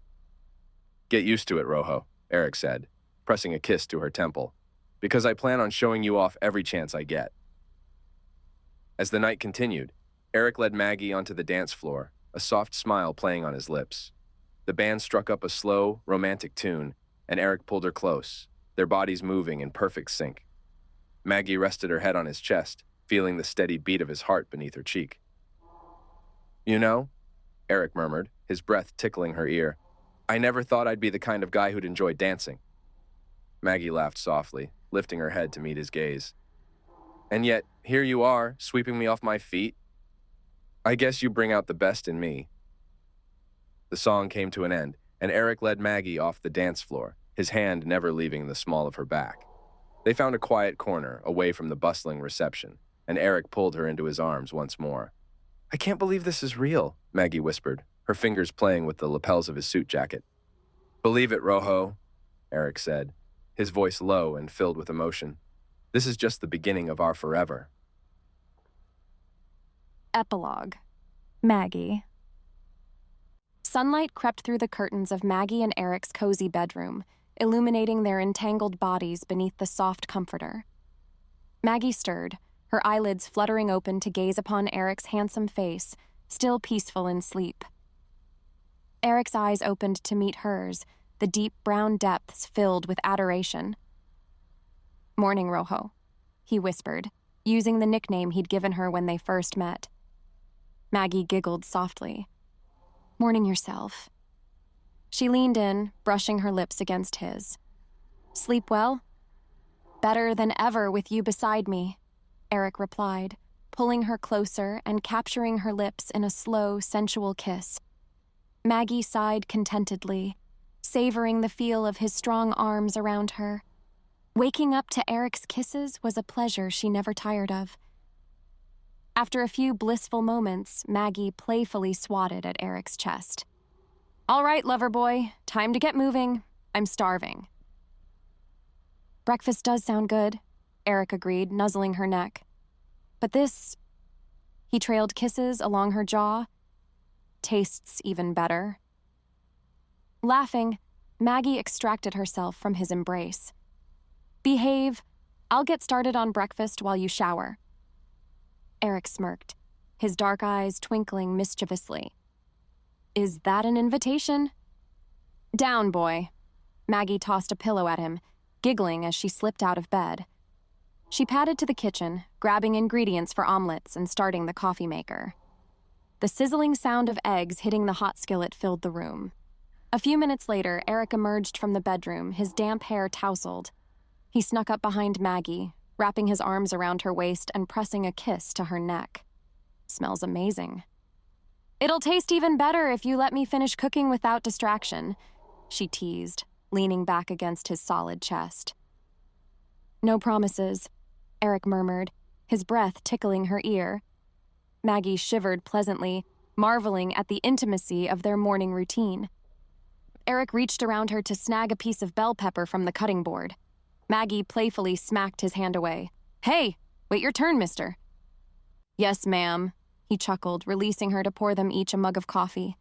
"Get used to it, Rojo," Eric said, pressing a kiss to her temple, "because I plan on showing you off every chance I get." As the night continued, Eric led Maggie onto the dance floor, a soft smile playing on his lips. The band struck up a slow, romantic tune, and Eric pulled her close, their bodies moving in perfect sync. Maggie rested her head on his chest, feeling the steady beat of his heart beneath her cheek. "You know," Eric murmured, his breath tickling her ear, "I never thought I'd be the kind of guy who'd enjoy dancing." Maggie laughed softly, lifting her head to meet his gaze. "And yet, here you are, sweeping me off my feet. I guess you bring out the best in me." The song came to an end, and Eric led Maggie off the dance floor, his hand never leaving the small of her back. They found a quiet corner, away from the bustling reception, and Eric pulled her into his arms once more. "I can't believe this is real," Maggie whispered, her fingers playing with the lapels of his suit jacket. "Believe it, Rojo," Eric said, his voice low and filled with emotion. "This is just the beginning of our forever." Epilogue. Maggie. Sunlight crept through the curtains of Maggie and Eric's cozy bedroom, illuminating their entangled bodies beneath the soft comforter. Maggie stirred, her eyelids fluttering open to gaze upon Eric's handsome face, still peaceful in sleep. Eric's eyes opened to meet hers, the deep brown depths filled with adoration. "Morning, Rojo," he whispered, using the nickname he'd given her when they first met. Maggie giggled softly. "Morning yourself." She leaned in, brushing her lips against his. "Sleep well?" "Better than ever with you beside me," Eric replied, pulling her closer and capturing her lips in a slow, sensual kiss. Maggie sighed contentedly, savoring the feel of his strong arms around her. Waking up to Eric's kisses was a pleasure she never tired of. After a few blissful moments, Maggie playfully swatted at Eric's chest. "All right, lover boy, time to get moving. I'm starving." "Breakfast does sound good," Eric agreed, nuzzling her neck. "But this..." He trailed kisses along her jaw. "Tastes even better." Laughing, Maggie extracted herself from his embrace. "Behave. I'll get started on breakfast while you shower." Eric smirked, his dark eyes twinkling mischievously. "Is that an invitation?" "Down, boy." Maggie tossed a pillow at him, giggling as she slipped out of bed. She padded to the kitchen, grabbing ingredients for omelets and starting the coffee maker. The sizzling sound of eggs hitting the hot skillet filled the room. A few minutes later, Eric emerged from the bedroom, his damp hair tousled. He snuck up behind Maggie, wrapping his arms around her waist and pressing a kiss to her neck. "Smells amazing." "It'll taste even better if you let me finish cooking without distraction," she teased, leaning back against his solid chest. "No promises," Eric murmured, his breath tickling her ear. Maggie shivered pleasantly, marveling at the intimacy of their morning routine. Eric reached around her to snag a piece of bell pepper from the cutting board. Maggie playfully smacked his hand away. "Hey, wait your turn, mister." "Yes, ma'am," he chuckled, releasing her to pour them each a mug of coffee.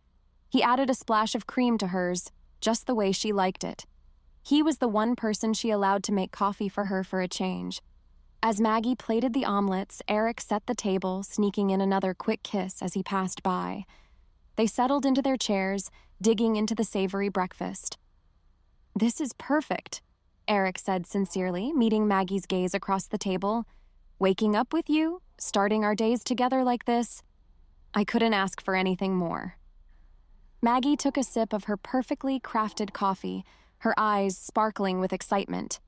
He added a splash of cream to hers, just the way she liked it. He was the one person she allowed to make coffee for her for a change. As Maggie plated the omelets, Eric set the table, sneaking in another quick kiss as he passed by. They settled into their chairs, digging into the savory breakfast. "This is perfect," Eric said sincerely, meeting Maggie's gaze across the table. "Waking up with you, starting our days together like this. I couldn't ask for anything more." Maggie took a sip of her perfectly crafted coffee, her eyes sparkling with excitement.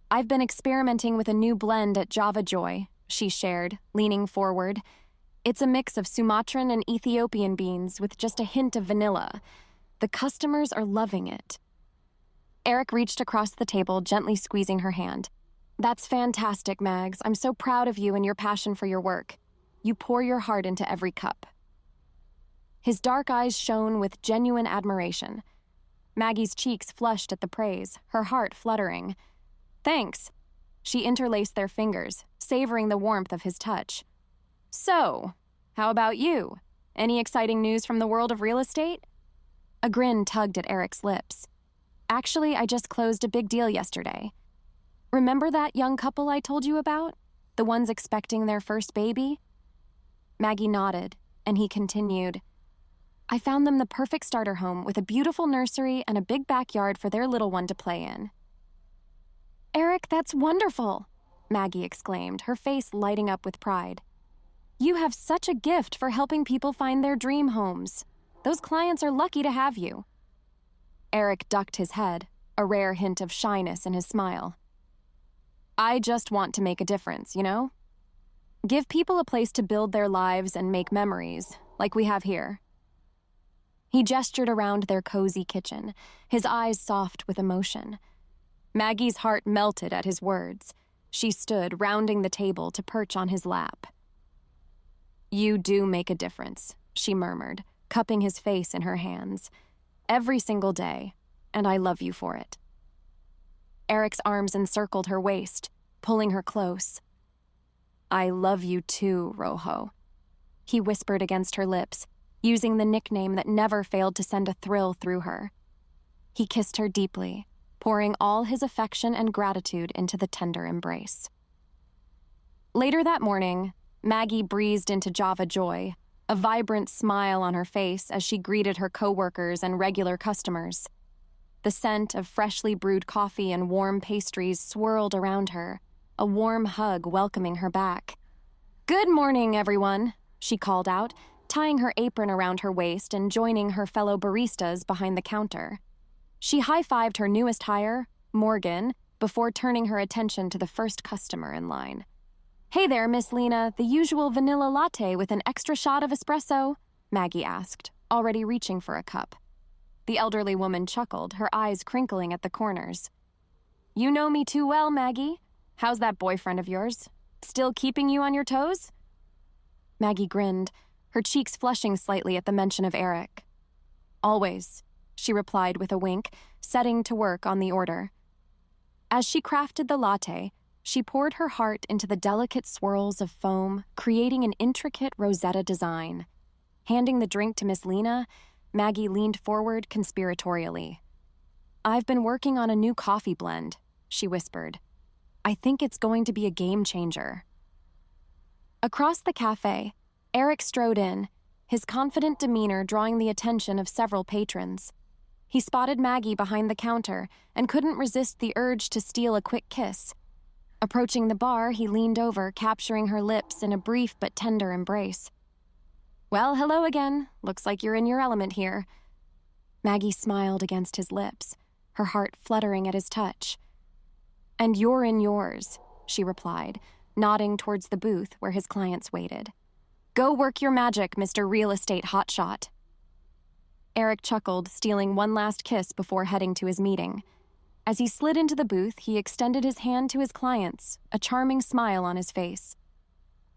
"I've been experimenting with a new blend at Java Joy," she shared, leaning forward. "It's a mix of Sumatran and Ethiopian beans with just a hint of vanilla. The customers are loving it." Eric reached across the table, gently squeezing her hand. "That's fantastic, Mags. I'm so proud of you and your passion for your work. You pour your heart into every cup." His dark eyes shone with genuine admiration. Maggie's cheeks flushed at the praise, her heart fluttering. "Thanks." She interlaced their fingers, savoring the warmth of his touch. "So, how about you? Any exciting news from the world of real estate?" A grin tugged at Eric's lips. "Actually, I just closed a big deal yesterday. Remember that young couple I told you about? The ones expecting their first baby?" Maggie nodded, and he continued. "I found them the perfect starter home with a beautiful nursery and a big backyard for their little one to play in." "Eric, that's wonderful," Maggie exclaimed, her face lighting up with pride. "You have such a gift for helping people find their dream homes. Those clients are lucky to have you." Eric ducked his head, a rare hint of shyness in his smile. "I just want to make a difference, you know? Give people a place to build their lives and make memories, like we have here." He gestured around their cozy kitchen, his eyes soft with emotion. Maggie's heart melted at his words. She stood, rounding the table to perch on his lap. "You do make a difference," she murmured, cupping his face in her hands. "Every single day, and I love you for it." Eric's arms encircled her waist, pulling her close. "I love you too, Rojo," he whispered against her lips, using the nickname that never failed to send a thrill through her. He kissed her deeply, pouring all his affection and gratitude into the tender embrace. Later that morning, Maggie breezed into Java Joy, a vibrant smile on her face as she greeted her coworkers and regular customers. The scent of freshly brewed coffee and warm pastries swirled around her, a warm hug welcoming her back. "Good morning, everyone," she called out, tying her apron around her waist and joining her fellow baristas behind the counter. She high-fived her newest hire, Morgan, before turning her attention to the first customer in line. "Hey there, Miss Lena, the usual vanilla latte with an extra shot of espresso?" Maggie asked, already reaching for a cup. The elderly woman chuckled, her eyes crinkling at the corners. "You know me too well, Maggie. How's that boyfriend of yours? Still keeping you on your toes?" Maggie grinned, her cheeks flushing slightly at the mention of Eric. "Always," she replied with a wink, setting to work on the order. As she crafted the latte, she poured her heart into the delicate swirls of foam, creating an intricate Rosetta design. Handing the drink to Miss Lena, Maggie leaned forward conspiratorially. "I've been working on a new coffee blend," she whispered. "I think it's going to be a game changer." Across the cafe, Eric strode in, his confident demeanor drawing the attention of several patrons. He spotted Maggie behind the counter and couldn't resist the urge to steal a quick kiss. Approaching the bar, he leaned over, capturing her lips in a brief but tender embrace. "Well, hello again. Looks like you're in your element here." Maggie smiled against his lips, her heart fluttering at his touch. "And you're in yours," she replied, nodding towards the booth where his clients waited. "Go work your magic, Mr. Real Estate Hotshot." Eric chuckled, stealing one last kiss before heading to his meeting. As he slid into the booth, he extended his hand to his clients, a charming smile on his face.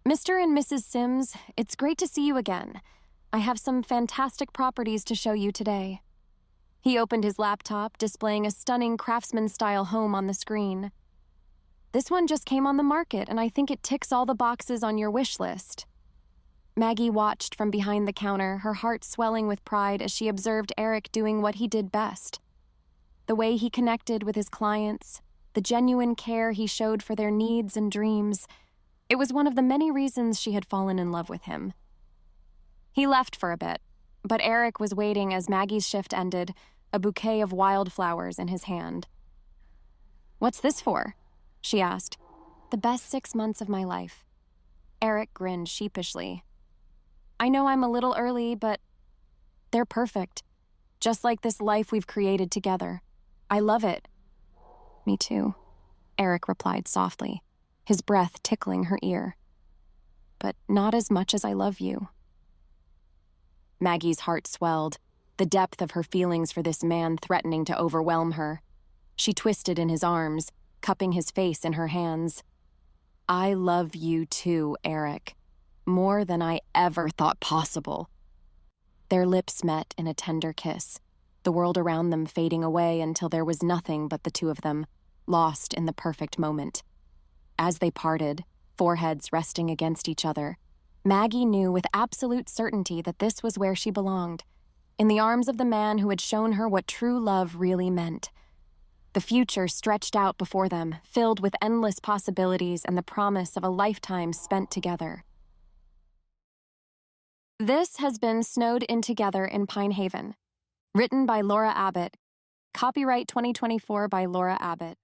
"Mr. and Mrs. Sims, it's great to see you again. I have some fantastic properties to show you today." He opened his laptop, displaying a stunning craftsman-style home on the screen. "This one just came on the market, and I think it ticks all the boxes on your wish list." Maggie watched from behind the counter, her heart swelling with pride as she observed Eric doing what he did best. The way he connected with his clients, the genuine care he showed for their needs and dreams. It was one of the many reasons she had fallen in love with him. He left for a bit, but Eric was waiting as Maggie's shift ended, a bouquet of wildflowers in his hand. "What's this for?" she asked. "The best 6 months of my life." Eric grinned sheepishly. "I know I'm a little early, but they're perfect. Just like this life we've created together. I love it." "Me too," Eric replied softly, his breath tickling her ear. "But not as much as I love you." Maggie's heart swelled, the depth of her feelings for this man threatening to overwhelm her. She twisted in his arms, cupping his face in her hands. "I love you too, Eric. More than I ever thought possible." Their lips met in a tender kiss, the world around them fading away until there was nothing but the two of them, lost in the perfect moment. As they parted, foreheads resting against each other, Maggie knew with absolute certainty that this was where she belonged, in the arms of the man who had shown her what true love really meant. The future stretched out before them, filled with endless possibilities and the promise of a lifetime spent together. This has been Snowed In Together in Pine Haven. Written by Laura Abbott. Copyright 2024 by Laura Abbott.